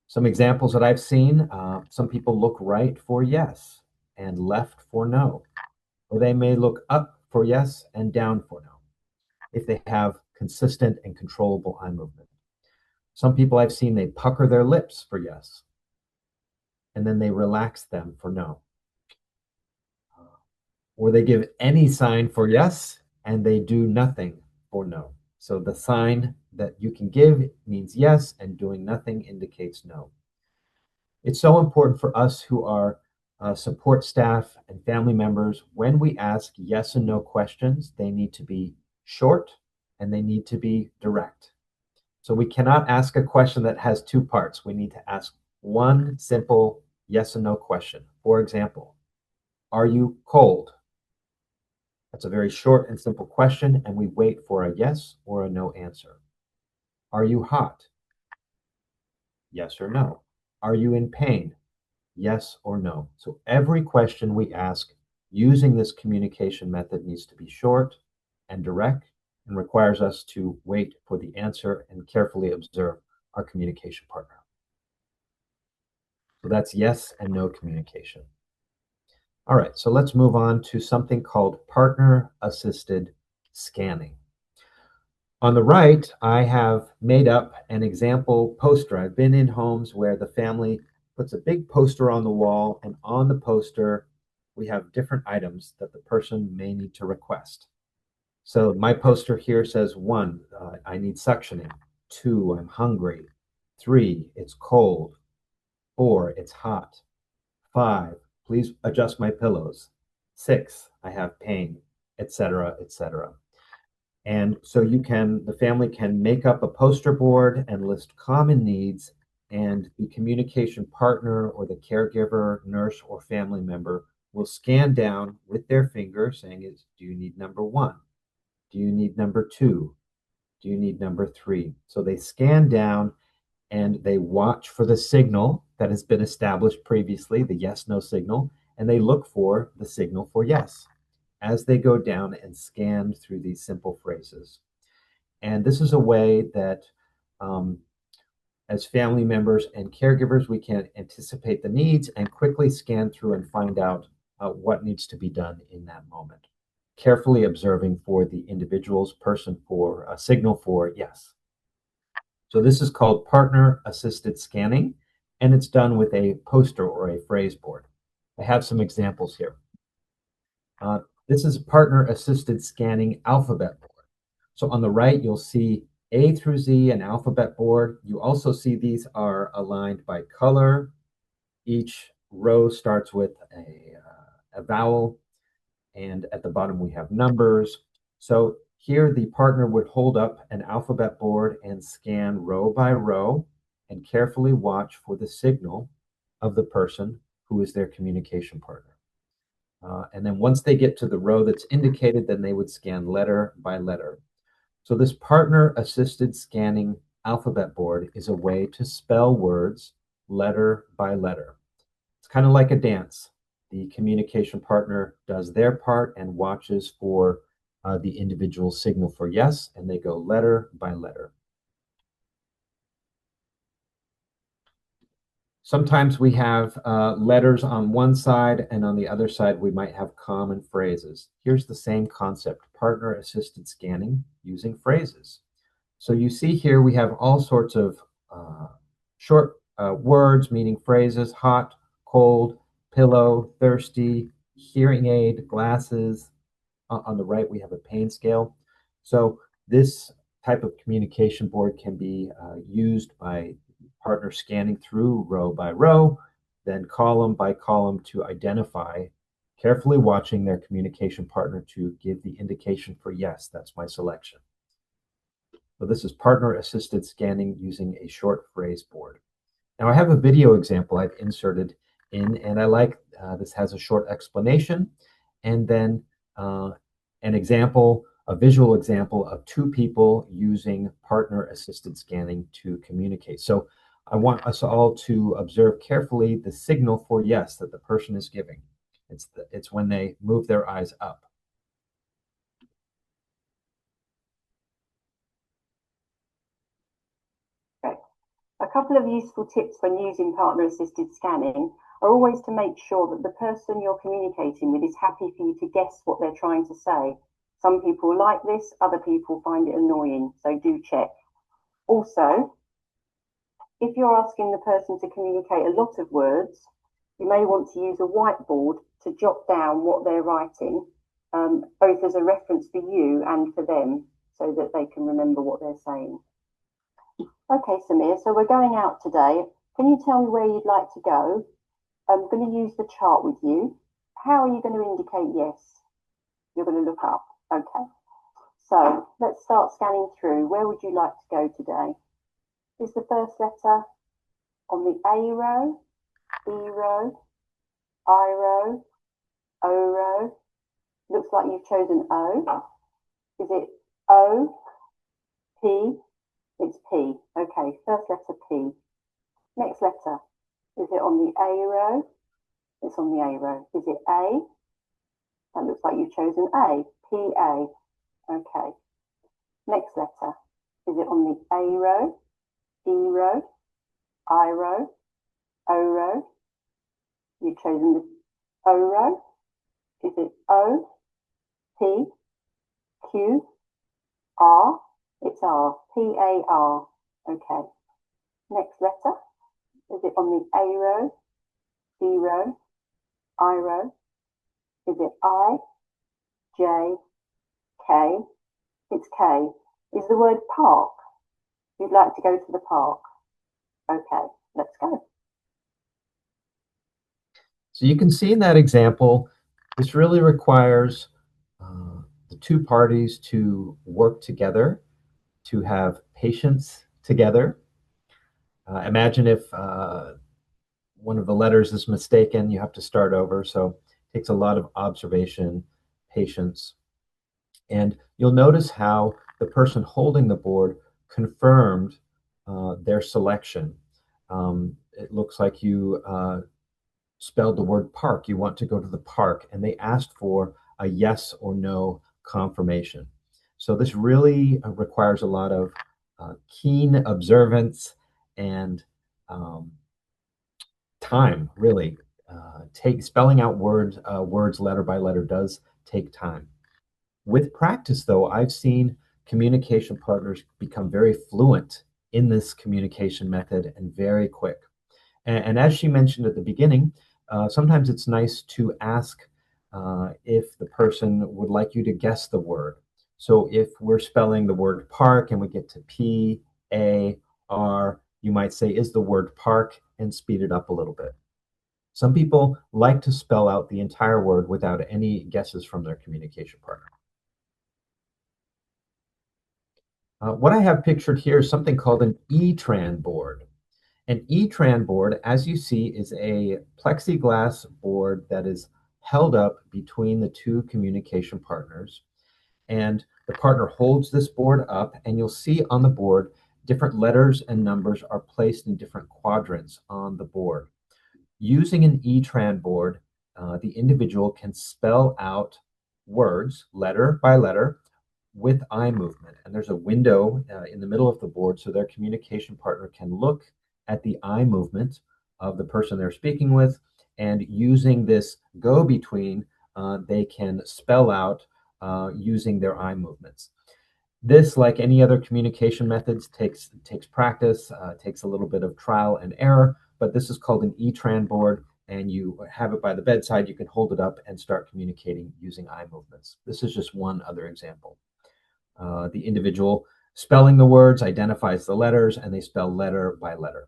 Some examples that I've seen, some people look right for yes and left for no, or they may look up for yes and down for no, if they have consistent and controllable eye movement. Some people I've seen, they pucker their lips for yes, and then they relax them for no. Or they give any sign for yes, and they do nothing for no. So the sign that you can give means yes, and doing nothing indicates no. It's so important for us who are support staff and family members, when we ask yes and no questions, they need to be short and they need to be direct. So we cannot ask a question that has two parts. We need to ask one simple yes and no question. For example, are you cold? That's a very short and simple question, and we wait for a yes or a no answer. Are you hot? Yes or no. Are you in pain? Yes or no. So every question we ask using this communication method needs to be short and direct and requires us to wait for the answer and carefully observe our communication partner. So that's yes and no communication. All right, so let's move on to something called partner-assisted scanning. On the right, I have made up an example poster. I've been in homes where the family puts a big poster on the wall, and on the poster, we have different items that the person may need to request. So my poster here says 1, I need suctioning. 2, I'm hungry. 3, it's cold. 4, it's hot. 5, please adjust my pillows. 6, I have pain, etc., etc. And so the family can make up a poster board and list common needs, and the communication partner or the caregiver, nurse, or family member will scan down with their finger saying, do you need number 1? Do you need number 2? Do you need number 3? So they scan down and they watch for the signal that has been established previously, the yes/no signal, and they look for the signal for yes as they go down and scan through these simple phrases. And this is a way that as family members and caregivers, we can anticipate the needs and quickly scan through and find out what needs to be done in that moment, carefully observing for the individual's person for a signal for yes. So this is called partner-assisted scanning, and it's done with a poster or a phrase board. I have some examples here. This is a partner-assisted scanning alphabet board. So on the right, you'll see A through Z, an alphabet board. You also see these are aligned by color. Each row starts with a vowel, and at the bottom we have numbers. So here the partner would hold up an alphabet board and scan row by row and carefully watch for the signal of the person who is their communication partner. And then once they get to the row that's indicated, then they would scan letter by letter. So this partner-assisted scanning alphabet board is a way to spell words letter by letter. It's kind of like a dance. The communication partner does their part and watches for the individual signal for yes, and they go letter by letter. Sometimes we have letters on one side, and on the other side we might have common phrases. Here's the same concept, partner-assisted scanning using phrases. So you see here we have all sorts of short words meaning phrases: hot, cold, pillow, thirsty, hearing aid, glasses. On the right we have a pain scale. So this type of communication board can be used by partner scanning through row by row, then column by column to identify, carefully watching their communication partner to give the indication for yes, that's my selection. So this is partner-assisted scanning using a short phrase board. Now I have a video example I've inserted in, and I like this has a short explanation, and then an example, a visual example of 2 people using partner-assisted scanning to communicate. So I want us all to observe carefully the signal for yes that the person is giving. It's when they move their eyes up. A couple of useful tips when using partner-assisted scanning are always to make sure that the person you're communicating with is happy for you to guess what they're trying to say. Some people like this, other people find it annoying, so do check. Also, if you're asking the person to communicate a lot of words, you may want to use a whiteboard to jot down what they're writing, both as a reference for you and for them, so that they can remember what they're saying. Okay, Samir, so we're going out today. Can you tell me where you'd like to go? I'm going to use the chart with you. How are you going to indicate yes? You're going to look up. Okay. So let's start scanning through. Where would you like to go today? Is the first letter on the A row, B row, I row, O row? Looks like you've chosen O. Is it O, P? It's P. Okay, first letter P. Next letter. Is it on the A row? It's on the A row. Is it A? That looks like you've chosen A. P-A. Okay. Next letter. Is it on the A row? E row? I row? O row? You've chosen the O row. Is it O? P? Q? R? It's R. P-A-R. Okay. Next letter. Is it on the A row, D row, I row? Is it I, J, K? It's K. Is the word park? You'd like to go to the park. Okay, let's go. So you can see in that example, this really requires the two parties to work together, to have patience together. Imagine if one of the letters is mistaken, you have to start over. So it takes a lot of observation, patience. And you'll notice how the person holding the board confirmed their selection. It looks like you spelled the word park. You want to go to the park, and they asked for a yes or no confirmation. So this really requires a lot of keen observance and time, really. Spelling out words letter by letter does take time. With practice, though, I've seen communication partners become very fluent in this communication method and very quick. And as she mentioned at the beginning, sometimes it's nice to ask if the person would like you to guess the word. So if we're spelling the word park and we get to P, A, R, you might say, is the word park, and speed it up a little bit. Some people like to spell out the entire word without any guesses from their communication partner. What I have pictured here is something called an E-Tran board. An E-Tran board, as you see, is a plexiglass board that is held up between the two communication partners. And the partner holds this board up, and you'll see on the board different letters and numbers are placed in different quadrants on the board. Using an E-Tran board, the individual can spell out words, letter by letter, with eye movement. And there's a window in the middle of the board so their communication partner can look at the eye movement of the person they're speaking with, and using this go-between, they can spell out using their eye movements. This, like any other communication methods, takes practice, takes a little bit of trial and error, but this is called an E-Tran board, and you have it by the bedside. You can hold it up and start communicating using eye movements. This is just one other example. The individual spelling the words identifies the letters, and they spell letter by letter.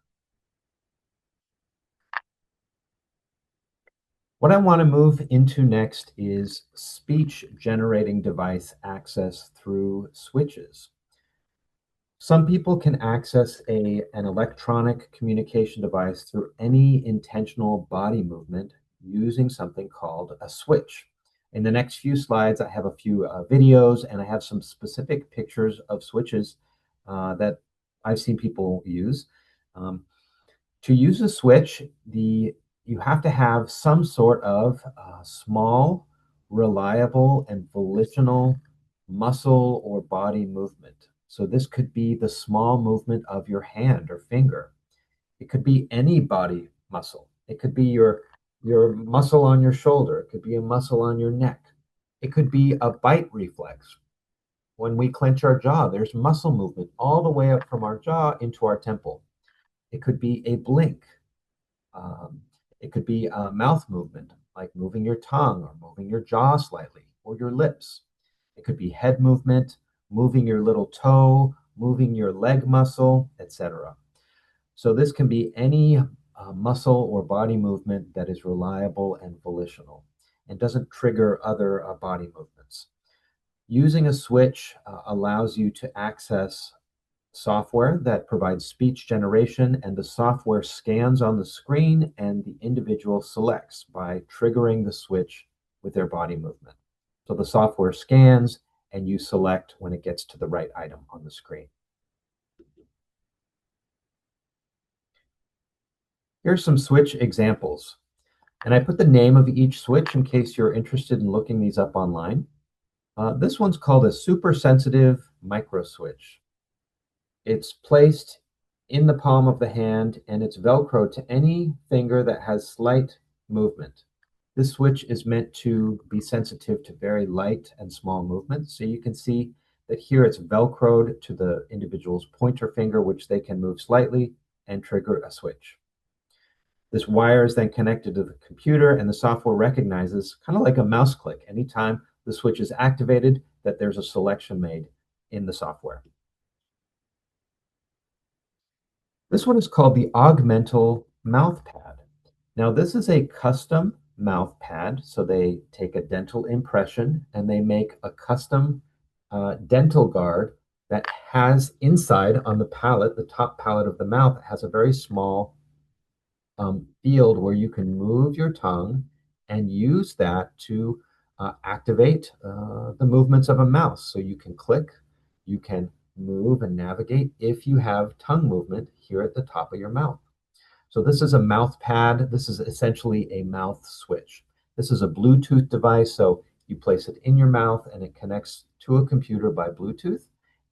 What I want to move into next is speech generating device access through switches. Some people can access an electronic communication device through any intentional body movement using something called a switch. In the next few slides, I have a few videos, and I have some specific pictures of switches that I've seen people use. To use a switch, you have to have some sort of small, reliable, and volitional muscle or body movement. So this could be the small movement of your hand or finger. It could be any body muscle. It could be your muscle on your shoulder. It could be a muscle on your neck. It could be a bite reflex. When we clench our jaw, there's muscle movement all the way up from our jaw into our temple. It could be a blink. It could be a mouth movement, like moving your tongue or moving your jaw slightly, or your lips. It could be head movement, moving your little toe, moving your leg muscle, etc. So this can be any muscle or body movement that is reliable and volitional and doesn't trigger other body movements. Using a switch allows you to access software that provides speech generation, and the software scans on the screen and the individual selects by triggering the switch with their body movement. So the software scans and you select when it gets to the right item on the screen. Here's some switch examples. And I put the name of each switch in case you're interested in looking these up online. This one's called a super sensitive micro switch. It's placed in the palm of the hand, and it's Velcro to any finger that has slight movement. This switch is meant to be sensitive to very light and small movements. So you can see that here it's Velcroed to the individual's pointer finger, which they can move slightly and trigger a switch. This wire is then connected to the computer, and the software recognizes, kind of like a mouse click, anytime the switch is activated, that there's a selection made in the software. This one is called the Augmental Mouth Pad. Now, this is a custom mouth pad. So they take a dental impression and they make a custom dental guard that has inside on the palate, the top palate of the mouth, it has a very small field where you can move your tongue and use that to activate the movements of a mouse. So you can click, you can move and navigate if you have tongue movement here at the top of your mouth. So this is a mouth pad. This is essentially a mouth switch. This is a Bluetooth device, so you place it in your mouth and it connects to a computer by Bluetooth,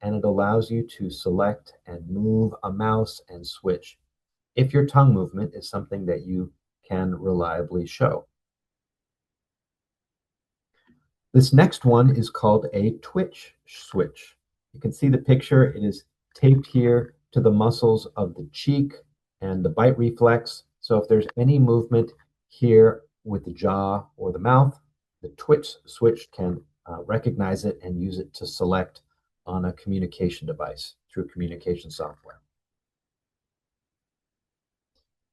and it allows you to select and move a mouse and switch if your tongue movement is something that you can reliably show. This next one is called a twitch switch. You can see the picture. It is taped here to the muscles of the cheek and the bite reflex. So if there's any movement here with the jaw or the mouth, the twitch switch can recognize it and use it to select on a communication device through communication software.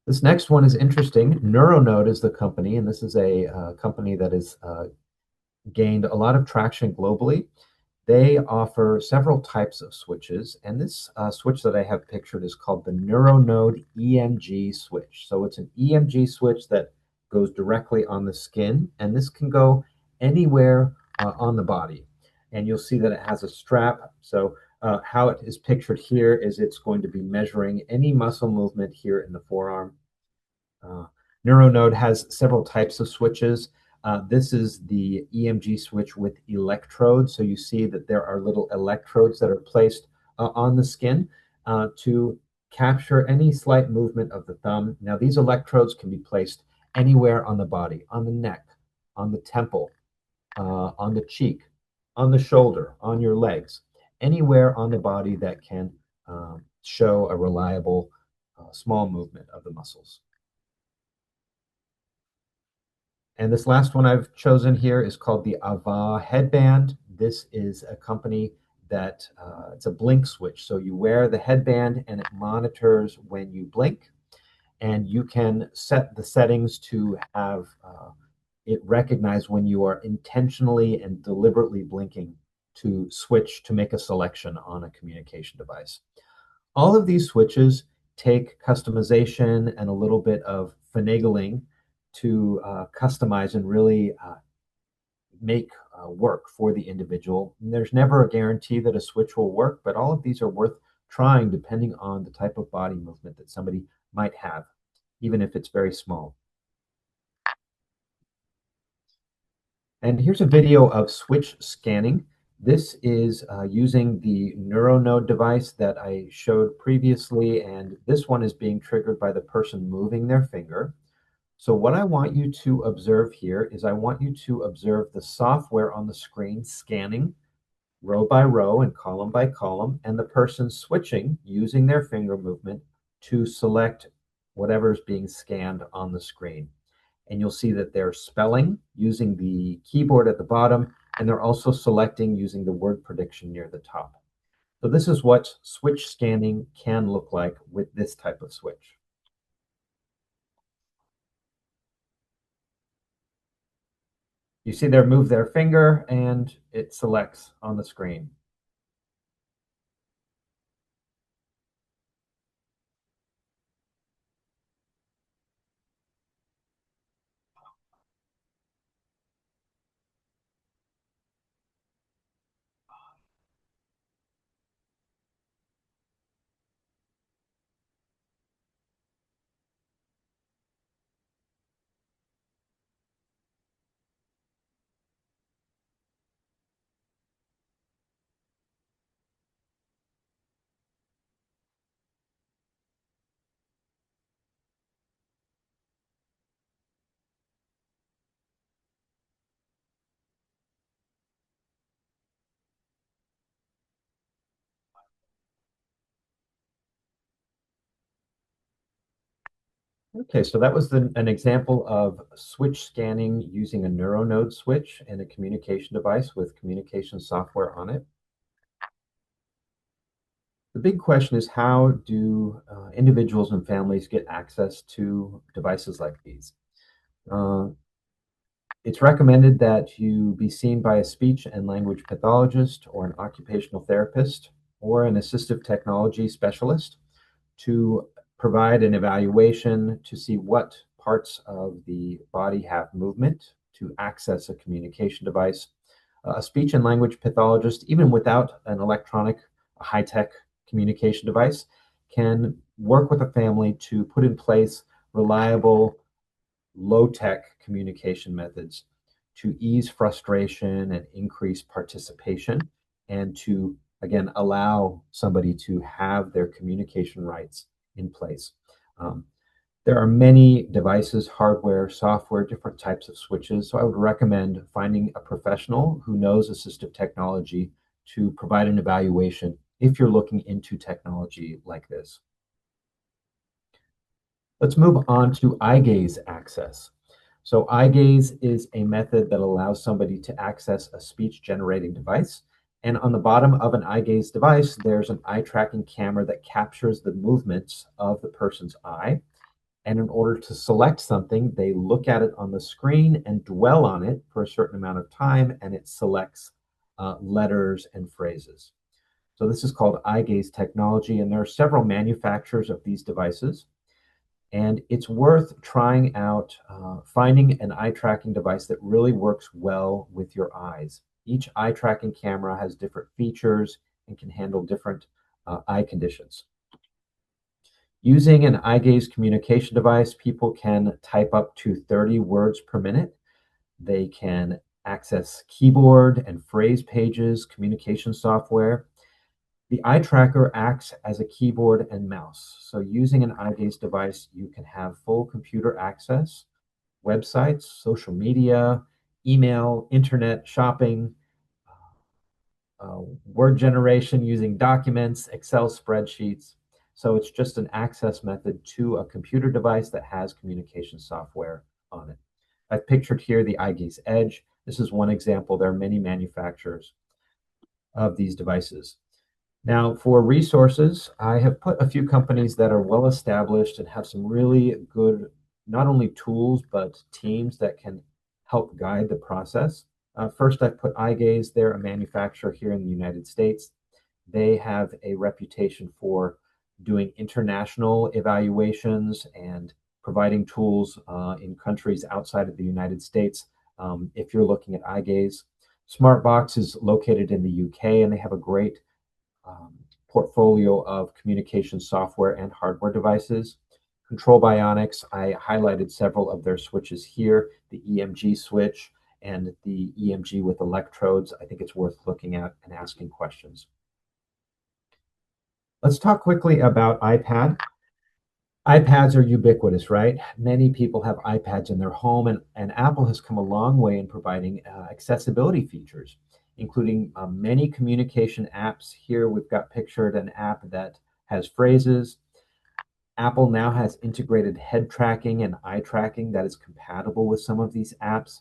This next one is interesting. Neuronode is the company, and this is a company that has gained a lot of traction globally. They offer several types of switches, and this switch that I have pictured is called the Neuronode EMG switch. So it's an EMG switch that goes directly on the skin, and this can go anywhere on the body. And you'll see that it has a strap. So how it is pictured here is it's going to be measuring any muscle movement here in the forearm. Neuronode has several types of switches. This is the EMG switch with electrodes. So you see that there are little electrodes that are placed on the skin to capture any slight movement of the thumb. Now, these electrodes can be placed anywhere on the body, on the neck, on the temple, on the cheek, on the shoulder, on your legs, anywhere on the body that can show a reliable small movement of the muscles. And this last one I've chosen here is called the Ava headband. This is a company that it's a blink switch. So you wear the headband and it monitors when you blink, and you can set the settings to have it recognize when you are intentionally and deliberately blinking to switch to make a selection on a communication device. All of these switches take customization and a little bit of finagling to customize and really make work for the individual. And there's never a guarantee that a switch will work, but all of these are worth trying depending on the type of body movement that somebody might have, even if it's very small. And here's a video of switch scanning. This is using the Neuronode device that I showed previously, and this one is being triggered by the person moving their finger. So what I want you to observe here is I want you to observe the software on the screen scanning row by row and column by column, and the person switching using their finger movement to select whatever is being scanned on the screen. And you'll see that they're spelling using the keyboard at the bottom, and they're also selecting using the word prediction near the top. So this is what switch scanning can look like with this type of switch. You see they move their finger and it selects on the screen. Okay, so that was an example of switch scanning using a neuronode switch and a communication device with communication software on it. The big question is, how do individuals and families get access to devices like these? It's recommended that you be seen by a speech and language pathologist or an occupational therapist or an assistive technology specialist to provide an evaluation to see what parts of the body have movement to access a communication device. A speech and language pathologist, even without an electronic, high-tech communication device, can work with a family to put in place reliable, low-tech communication methods to ease frustration and increase participation, and to, again, allow somebody to have their communication rights in place. There are many devices, hardware, software, different types of switches. So I would recommend finding a professional who knows assistive technology to provide an evaluation if you're looking into technology like this. Let's move on to eye gaze access. So eye gaze is a method that allows somebody to access a speech generating device. And on the bottom of an eye gaze device, there's an eye tracking camera that captures the movements of the person's eye. And in order to select something, they look at it on the screen and dwell on it for a certain amount of time, and it selects letters and phrases. So this is called eye gaze technology, and there are several manufacturers of these devices. And it's worth trying out, finding an eye tracking device that really works well with your eyes. Each eye tracking camera has different features and can handle different eye conditions. Using an eye gaze communication device, people can type up to 30 words per minute. They can access keyboard and phrase pages, communication software. The eye tracker acts as a keyboard and mouse. So using an eye gaze device, you can have full computer access, websites, social media, email, internet, shopping, word generation using documents, Excel spreadsheets. So it's just an access method to a computer device that has communication software on it. I've pictured here the eye gaze Edge. This is one example. There are many manufacturers of these devices. Now, for resources, I have put a few companies that are well established and have some really good, not only tools, but teams that can help guide the process. First, I've put eye gaze. They're a manufacturer here in the United States. They have a reputation for doing international evaluations and providing tools in countries outside of the United States if you're looking at eye gaze. Smartbox is located in the UK, and they have a great portfolio of communication software and hardware devices. Control Bionics, I highlighted several of their switches here, the EMG switch and the EMG with electrodes. I think it's worth looking at and asking questions. Let's talk quickly about iPad. iPads are ubiquitous, right? Many people have iPads in their home, and Apple has come a long way in providing accessibility features, including many communication apps. Here we've got pictured an app that has phrases. Apple now has integrated head tracking and eye tracking that is compatible with some of these apps.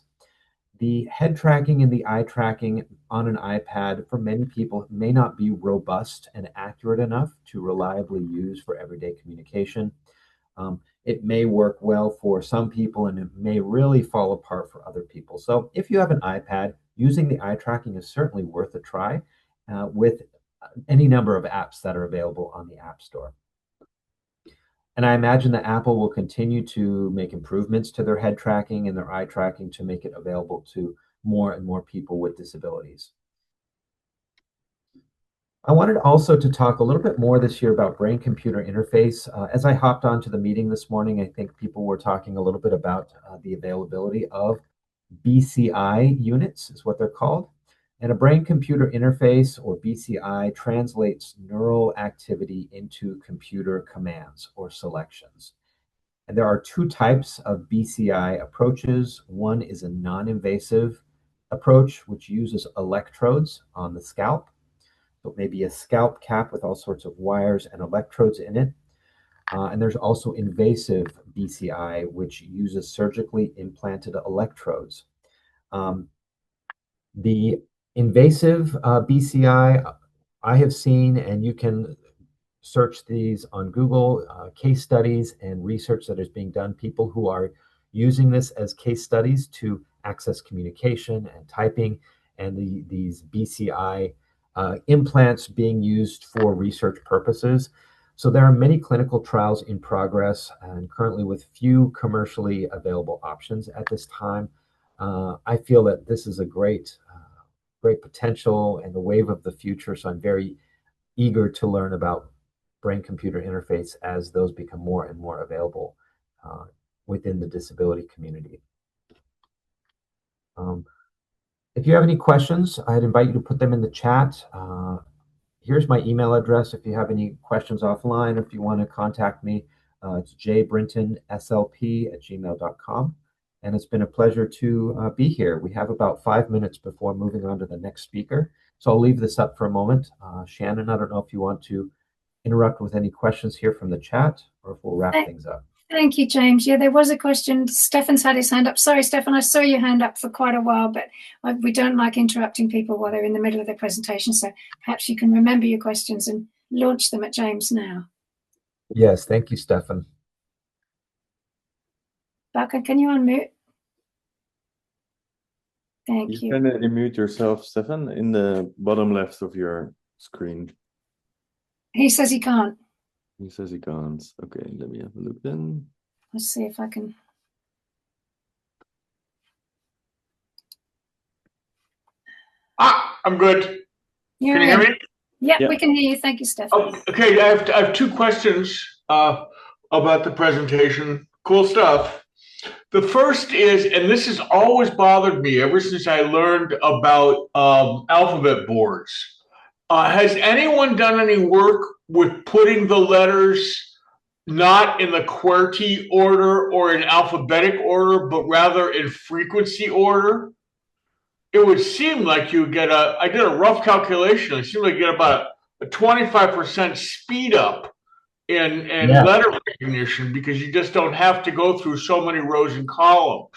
The head tracking and the eye tracking on an iPad for many people may not be robust and accurate enough to reliably use for everyday communication. It may work well for some people, and it may really fall apart for other people. So if you have an iPad, using the eye tracking is certainly worth a try with any number of apps that are available on the App Store. And I imagine that Apple will continue to make improvements to their head tracking and their eye tracking to make it available to more and more people with disabilities. I wanted also to talk a little bit more this year about brain-computer interface. As I hopped onto the meeting this morning, I think people were talking a little bit about the availability of BCI units, is what they're called. And a brain-computer interface, or BCI, translates neural activity into computer commands or selections. And there are two types of BCI approaches. One is a non-invasive approach, which uses electrodes on the scalp. So it may be a scalp cap with all sorts of wires and electrodes in it. And there's also invasive BCI, which uses surgically implanted electrodes. The invasive BCI I have seen, and you can search these on Google, case studies and research that is being done, people who are using this as case studies to access communication and typing, and these BCI implants being used for research purposes. So there are many clinical trials in progress and currently with few commercially available options at this time. I feel that this is a great potential and the wave of the future. So I'm very eager to learn about brain-computer interface as those become more and more available within the disability community. If you have any questions, I'd invite you to put them in the chat. Here's my email address if you have any questions offline. If you want to contact me, it's jbrintonslp@gmail.com. And it's been a pleasure to be here. We have about 5 minutes before moving on to the next speaker. So I'll leave this up for a moment. Shannon, I don't know if you want to interrupt with any questions here from the chat or if we'll wrap things up. Thank you, James. Yeah, there was a question. Stefan's had his hand up. Sorry, Stefan, I saw your hand up for quite a while, but we don't like interrupting people while they're in the middle of their presentation. So perhaps you can remember your questions and launch them at James now. Yes, thank you, Stefan. Baka, can you unmute? Thank you. You can unmute yourself, Stefan, in the bottom left of your screen. He says he can't. He says he can't. Okay, let me have a look then. Let's see if I can. I'm good. Can you hear me? Yeah, we can hear you. Thank you, Stefan. Oh, okay, I have two questions about the presentation. Cool stuff. The first is, and this has always bothered me ever since I learned about alphabet boards. Has anyone done any work with putting the letters not in the QWERTY order or in alphabetic order, but rather in frequency order? It would seem like you get I did a rough calculation. It seemed like you get about a 25% speed up in letter recognition because you just don't have to go through so many rows and columns.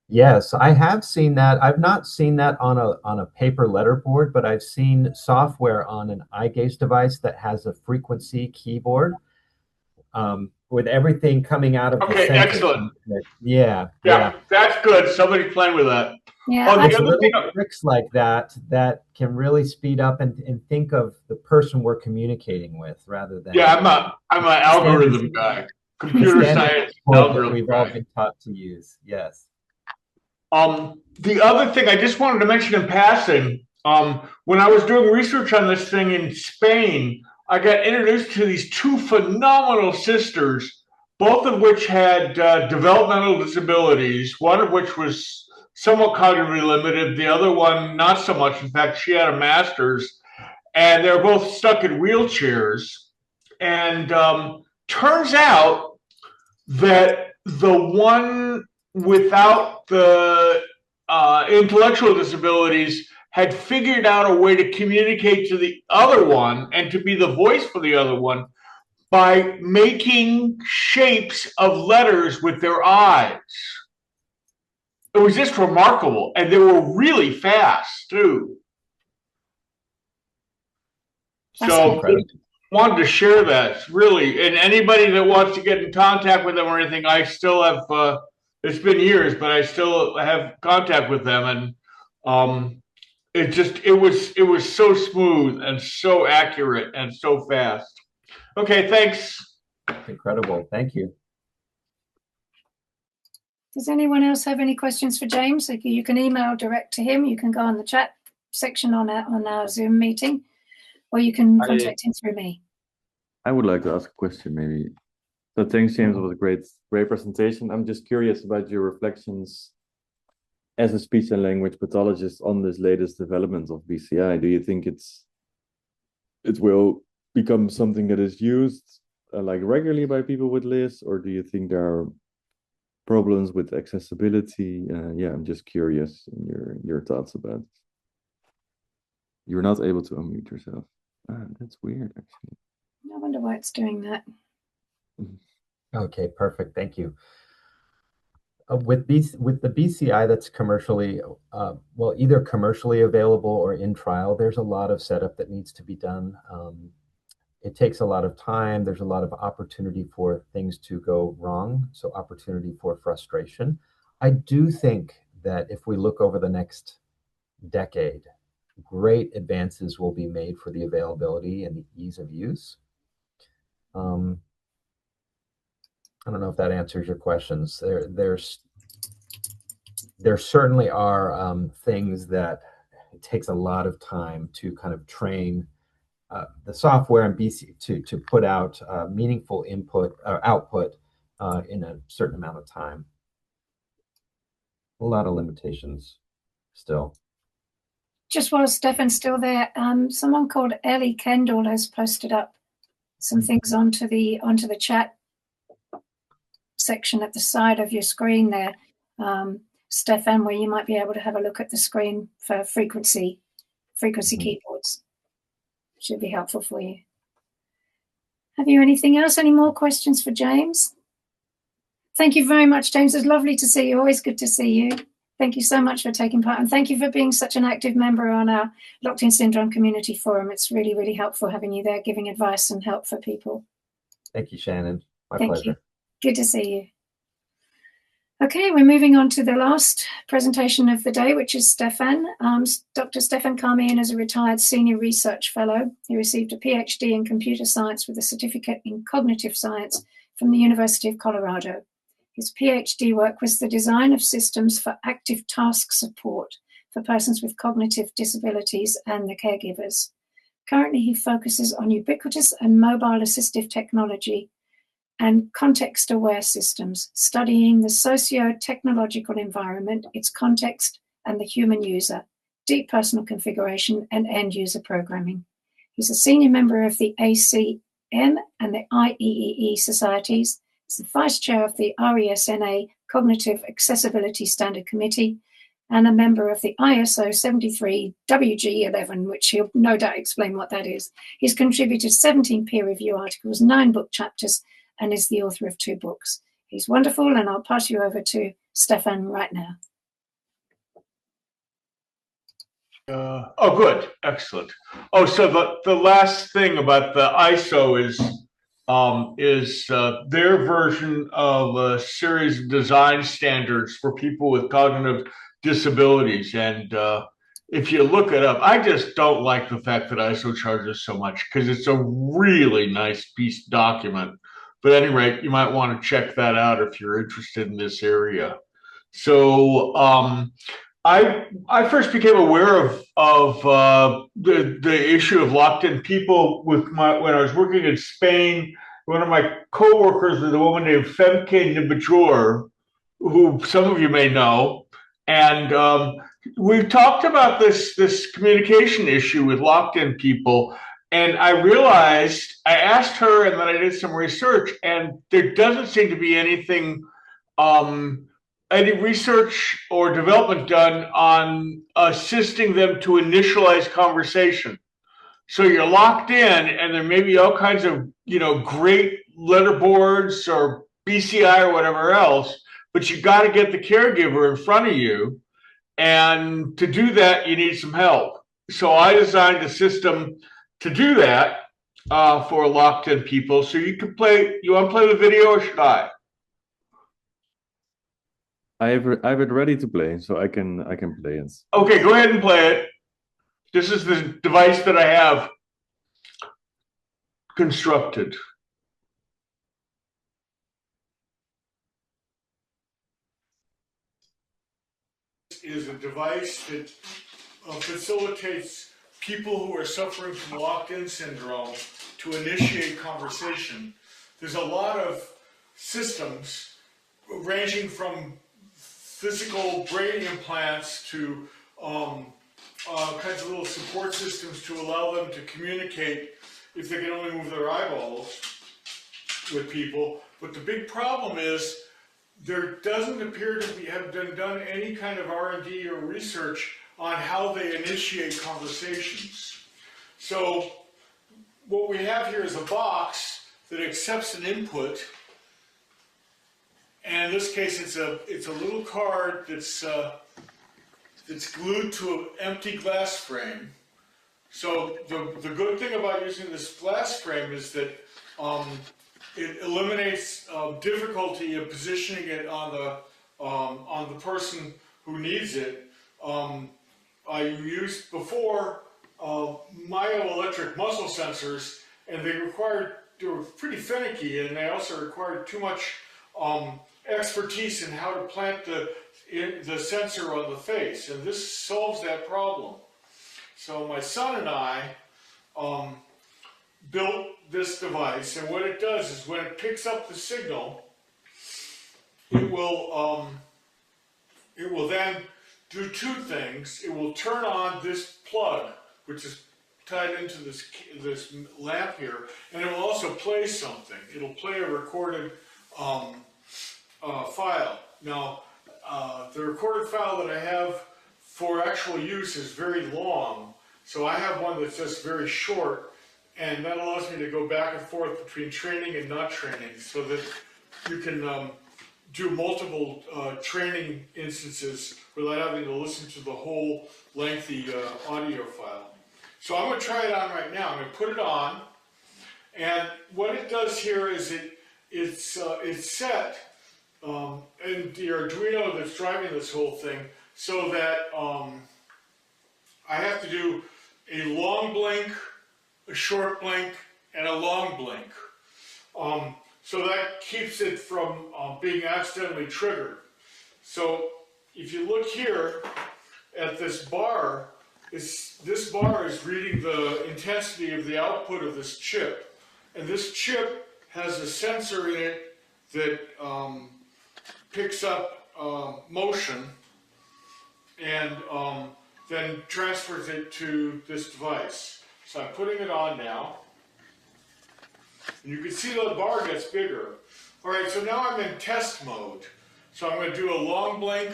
Yes, I have seen that. I've not seen that on a paper letter board, but I've seen software on an eye gaze device that has a frequency keyboard with everything coming out of the center. Excellent. Yeah, that's good. Somebody's playing with that. Yeah, it's little tricks like that that can really speed up and think of the person we're communicating with rather than. Yeah, I'm an algorithm guy. Computer science algorithm. We've all been taught to use. Yes. The other thing I just wanted to mention in passing, when I was doing research on this thing in Spain, I got introduced to these two phenomenal sisters, both of which had developmental disabilities, one of which was somewhat cognitively limited, the other one not so much. In fact, she had a master's, and they're both stuck in wheelchairs. And turns out that the one without the intellectual disabilities had figured out a way to communicate to the other one and to be the voice for the other one by making shapes of letters with their eyes. It was just remarkable, and they were really fast too. So wanted to share that, really. And anybody that wants to get in contact with them or anything, I still have. It's been years, but I still have contact with them, and it was so smooth and so accurate and so fast. Okay, thanks. Incredible. Thank you. Does anyone else have any questions for James? You can email direct to him. You can go on the chat section on our Zoom meeting, or you can contact him through me. I would like to ask a question, maybe. So thanks, James. It was a great presentation. I'm just curious about your reflections as a speech and language pathologist on this latest development of BCI. Do you think it will become something that is used like regularly by people with LIS, or do you think there are problems with accessibility? I'm just curious in your thoughts about it. You're not able to unmute yourself. That's weird, actually. I wonder why it's doing that. Okay, perfect. Thank you. With the BCI that's commercially, well, either commercially available or in trial, there's a lot of setup that needs to be done. It takes a lot of time. There's a lot of opportunity for things to go wrong, so opportunity for frustration. I do think that if we look over the next decade, great advances will be made for the availability and the ease of use. I don't know if that answers your questions. There certainly are things that it takes a lot of time to kind of train the software and BC to put out meaningful input or output in a certain amount of time. A lot of limitations still. Just while Stefan's still there, someone called Ellie Kendall has posted up some things onto the chat section at the side of your screen there, Stefan, where you might be able to have a look at the screen for frequency keyboards. Should be helpful for you. Have you anything else? Any more questions for James? Thank you very much, James. It's lovely to see you. Always good to see you. Thank you so much for taking part, and thank you for being such an active member on our Locked-in Syndrome Community Forum. It's really, really helpful having you there, giving advice and help for people. Thank you, Shannon. My Thank pleasure. you. Good to see you. Okay, we're moving on to the last presentation of the day, which is Stefan. Dr. Stefan Karmian is a retired senior research fellow. He received a PhD in computer science with a certificate in cognitive science from the University of Colorado. His PhD work was the design of systems for active task support for persons with cognitive disabilities and their caregivers. Currently, he focuses on ubiquitous and mobile assistive technology and context-aware systems, studying the socio-technological environment, its context, and the human user, deep personal configuration, and end-user programming. He's a senior member of the ACM and the IEEE societies. He's the vice chair of the RESNA Cognitive Accessibility Standard Committee and a member of the ISO 73WG11, which he'll no doubt explain what that is. He's contributed 17 peer review articles, 9 book chapters, and is the author of 2 books. He's wonderful, and I'll pass you over to Stefan right now. Oh, good. Excellent. Oh, so the last thing about the ISO is their version of a series of design standards for people with cognitive disabilities. And if you look it up, I just don't like the fact that ISO charges so much because it's a really nice piece of document. But at any rate, you might want to check that out if you're interested in this area. So I first became aware of the issue of locked-in people when I was working in Spain. One of my coworkers was a woman named Femke Nibajor, who some of you may know, and we talked about this communication issue with locked-in people. And I realized, I asked her, and then I did some research, and there doesn't seem to be anything, any research or development done on assisting them to initialize conversation. So you're locked in, and there may be all kinds of, great letterboards or BCI or whatever else, but you got to get the caregiver in front of you. And to do that, you need some help. So I designed a system to do that for locked-in people. So you can play. You want to play the video, or should I? I have it ready to play, so I can play it. Okay, go ahead and play it. This is the device that I have constructed. Is a device that facilitates people who are suffering from locked-in syndrome to initiate conversation. There's a lot of systems ranging from physical brain implants to kinds of little support systems to allow them to communicate if they can only move their eyeballs with people. But the big problem is there doesn't appear to have been done any kind of R&D or research on how they initiate conversations. So what we have here is a box that accepts an input, and in this case, it's a little card that's glued to an empty glass frame. So the good thing about using this glass frame is that it eliminates difficulty of positioning it on the person who needs it. I used before myoelectric muscle sensors, and they were pretty finicky, and they also required too much expertise in how to plant the sensor on the face, and this solves that problem. So my son and I built this device, and what it does is when it picks up the signal, it will then do two things. It will turn on this plug, which is tied into this lamp here, and it will also play something. It'll play a recorded file. Now, the recorded file that I have for actual use is very long, so I have one that's just very short, and that allows me to go back and forth between training and not training, so that you can do multiple training instances without having to listen to the whole lengthy audio file. So I'm going to try it on right now. I'm going to put it on, and what it does here is it's set in the Arduino that's driving this whole thing, so that I have to do a long blink, a short blink, and a long blink. So that keeps it from being accidentally triggered. So if you look here at this bar, this bar is reading the intensity of the output of this chip. And this chip has a sensor in it that picks up motion and then transfers it to this device. So I'm putting it on now. And you can see the bar gets bigger. All right, so now I'm in test mode. So I'm going to do a long blink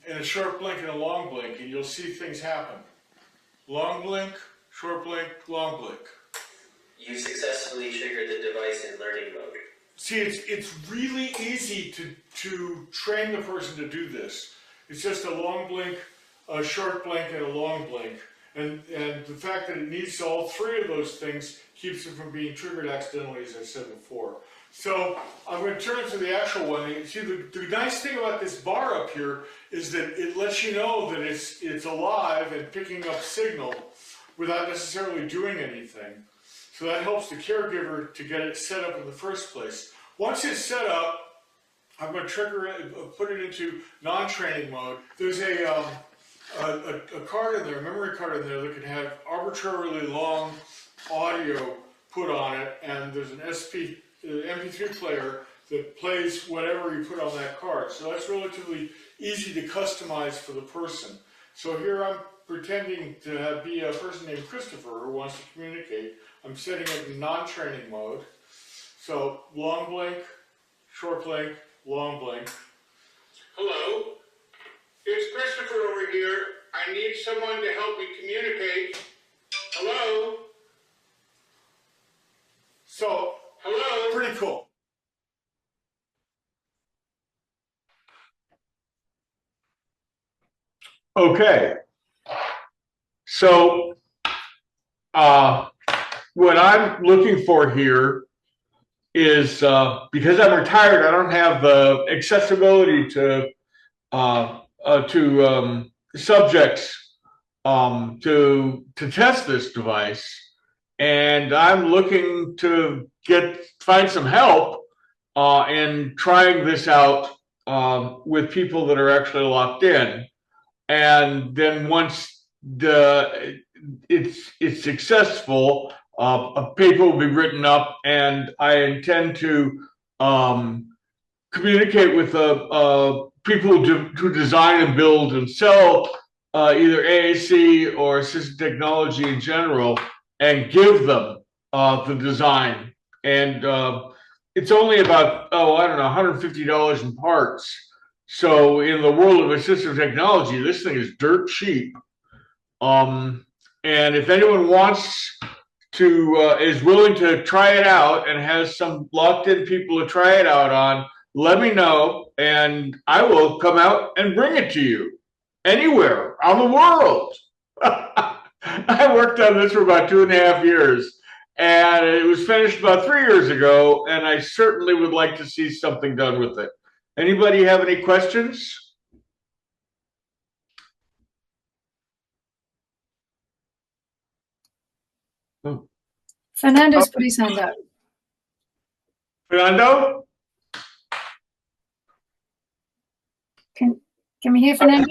and a short blink and a long blink, and you'll see things happen. Long blink, short blink, long blink. You successfully triggered the device in learning mode. See, it's really easy to train the person to do this. It's just a long blink, a short blink, and a long blink. And the fact that it needs all three of those things keeps it from being triggered accidentally, as I said before. So I'm going to turn it to the actual one. You see, the nice thing about this bar up here is that it lets you know that it's alive and picking up signal without necessarily doing anything. So that helps the caregiver to get it set up in the first place. Once it's set up, I'm going to trigger it, put it into non-training mode. There's a card in there, a memory card in there that can have arbitrarily long audio put on it, and there's an MP3 player that plays whatever you put on that card. So that's relatively easy to customize for the person. So here I'm pretending to be a person named Christopher who wants to communicate. I'm setting it in non-training mode. So long blink, short blink, long blink. Hello, it's Christopher over here. I need someone to help me communicate. Hello? So, hello? Pretty cool. Okay. So, what I'm looking for here is, because I'm retired, I don't have the accessibility to subjects to test this device, and I'm looking to find some help in trying this out with people that are actually locked in, and then once it's successful, a paper will be written up, and I intend to communicate with people who design and build and sell either AAC or assistive technology in general, and give them the design. And it's only about, I don't know, $150 in parts. So in the world of assistive technology, this thing is dirt cheap. And if anyone wants to, is willing to try it out and has some locked in people to try it out on, let me know, and I will come out and bring it to you anywhere on the world. I worked on this for about 2.5 years, and it was finished about 3 years ago, and I certainly would like to see something done with it. Anybody have any questions? Fernando's put his hand up. Fernando? Can we hear Fernando?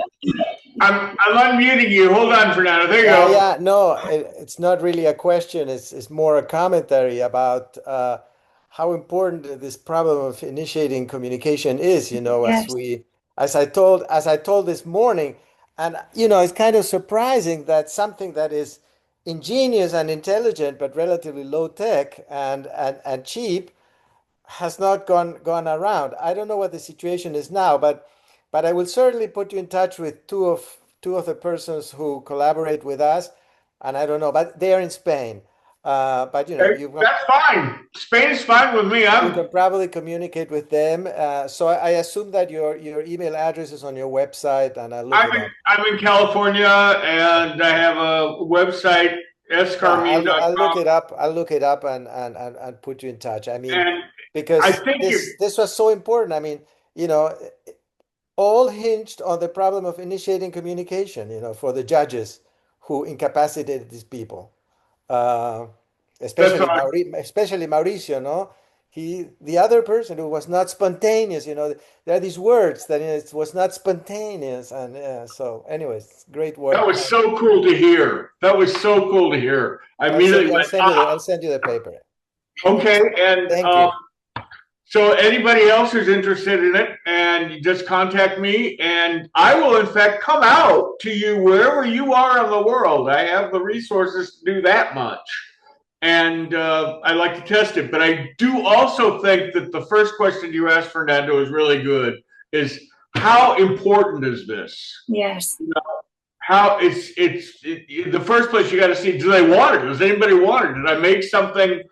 I'm unmuting you. Hold on, Fernando. There you go. Yeah, no, it's not really a question. It's more a commentary about how important this problem of initiating communication is. Yes. As I told this morning, and it's kind of surprising that something that is ingenious and intelligent but relatively low tech and cheap has not gone around. I don't know what the situation is now, but I will certainly put you in touch with two of the persons who collaborate with us, and I don't know, but they are in Spain. But that's fine. Spain's fine with me. You can probably communicate with them. So I assume that your email address is on your website, and I'll look it up. I'm in California, and I have a website, scarmine.com. I'll look it up and put you in touch. I mean, because this was so important. I mean, all hinged on the problem of initiating communication, for the judges who incapacitated these people. Especially Mauricio, no? The other person who was not spontaneous, there are these words that it was not spontaneous. And so anyways, great work. That was so cool to hear. I'll send you the paper. Okay, and thank you. So anybody else who's interested in it, and you just contact me, and I will in fact come out to you wherever you are in the world. I have the resources to do that much, and I like to test it. But I do also think that the first question you asked, Fernando, is really good. Is how important is this? Yes. How it's in the first place, you got to see, do they want it? Does anybody want it? Did I make something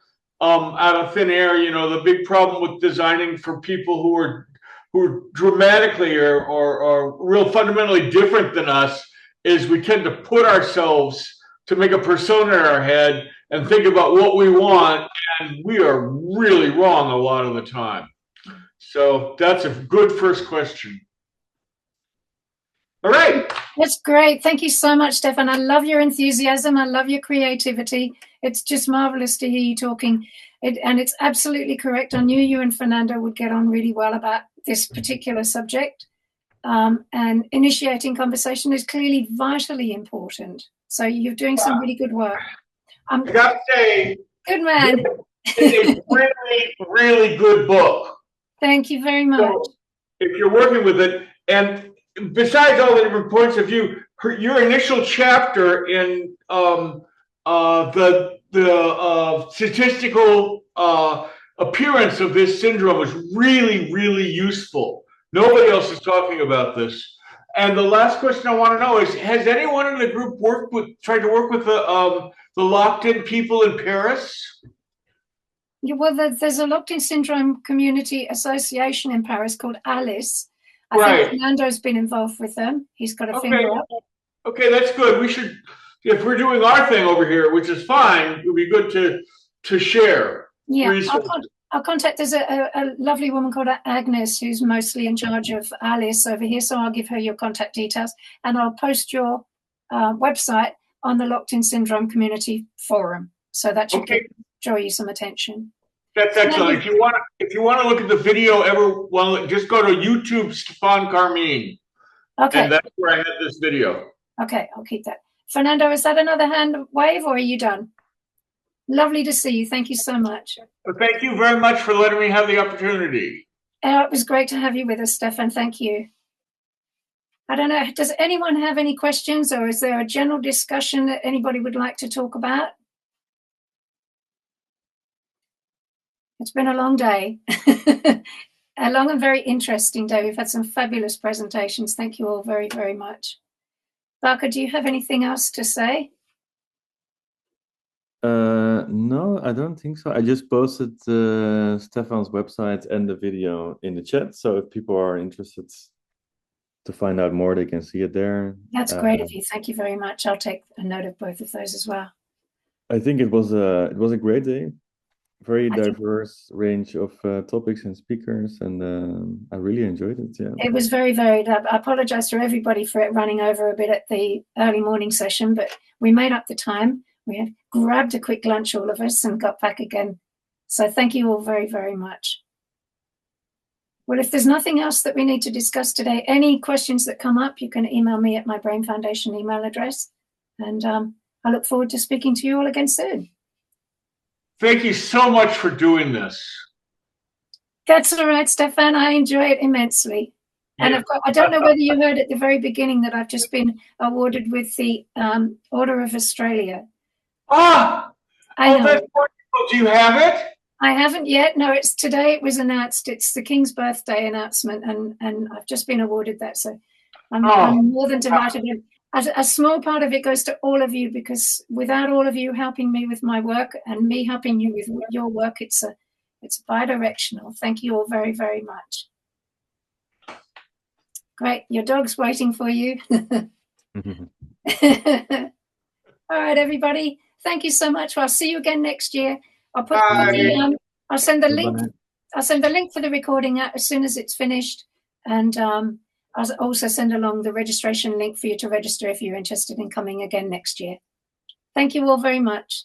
out of thin air? The big problem with designing for people who are dramatically or real fundamentally different than us is we tend to put ourselves to make a persona in our head and think about what we want, and we are really wrong a lot of the time. So that's a good first question. All right. That's great. Thank you so much, Stefan. I love your enthusiasm. I love your creativity. It's just marvelous to hear you talking. And it's absolutely correct. I knew you and Fernando would get on really well about this particular subject. And initiating conversation is clearly vitally important. So you're doing some really good work. I got to say, good man. It's a really, really good book. Thank you very much. So if you're working with it, and besides all the different points of view, your initial chapter in the statistical appearance of this syndrome was really, really useful. Nobody else is talking about this. And the last question I want to know is: has anyone in the group tried to work with the locked-in people in Paris? Yeah, well, there's a locked-in syndrome community association in Paris called Alice. I think Fernando's been involved with them. He's got a finger up. Okay, that's good. We should, if we're doing our thing over here, which is fine, it would be good to share. Yeah, I'll contact. There's a lovely woman called Agnes who's mostly in charge of Alice over here, so I'll give her your contact details, and I'll post your website on the Locked-in Syndrome Community Forum, so that should draw you some attention. That's excellent. If you want to look at the video, just go to YouTube, Stefan Carmine. Okay. And that's where I had this video. Okay, I'll keep that. Fernando, is that another hand wave, or are you done? Lovely to see you. Thank you so much. Well, thank you very much for letting me have the opportunity. It was great to have you with us, Stefan. Thank you. I don't know, does anyone have any questions, or is there a general discussion that anybody would like to talk about? It's been a long day, a long and very interesting day. We've had some fabulous presentations. Thank you all very, very much. Barker, do you have anything else to say? No, I don't think so. I just posted Stefan's website and the video in the chat. So if people are interested to find out more, they can see it there. That's great of you. Thank you very much. I'll take a note of both of those as well. I think it was a great day. Very diverse range of topics and speakers, and I really enjoyed it. Yeah, it was very varied. I apologize to everybody for it running over a bit at the early morning session, but we made up the time. We had grabbed a quick lunch, all of us, and got back again. So thank you all very, very much. Well, if there's nothing else that we need to discuss today, any questions that come up, you can email me at my Brain Foundation email address. And I look forward to speaking to you all again soon. Thank you so much for doing this. That's all right, Stefan. I enjoy it immensely. And Yeah. I don't know whether you heard at the very beginning that I've just been awarded with the Order of Australia. Ah! I know. That's wonderful. Do you have it? I haven't yet. No, it's today. It was announced. It's the King's birthday announcement, and I've just been awarded that. So I'm more than delighted. A small part of it goes to all of you, because without all of you helping me with my work and me helping you with your work, it's bi-directional. Thank you all very, very much. Great. Your dog's waiting for you. All right, everybody. Thank you so much. I'll see you again next year. I'll put I'll send the link. I'll send the link for the recording out as soon as it's finished, and I'll also send along the registration link for you to register if you're interested in coming again next year. Thank you all very much.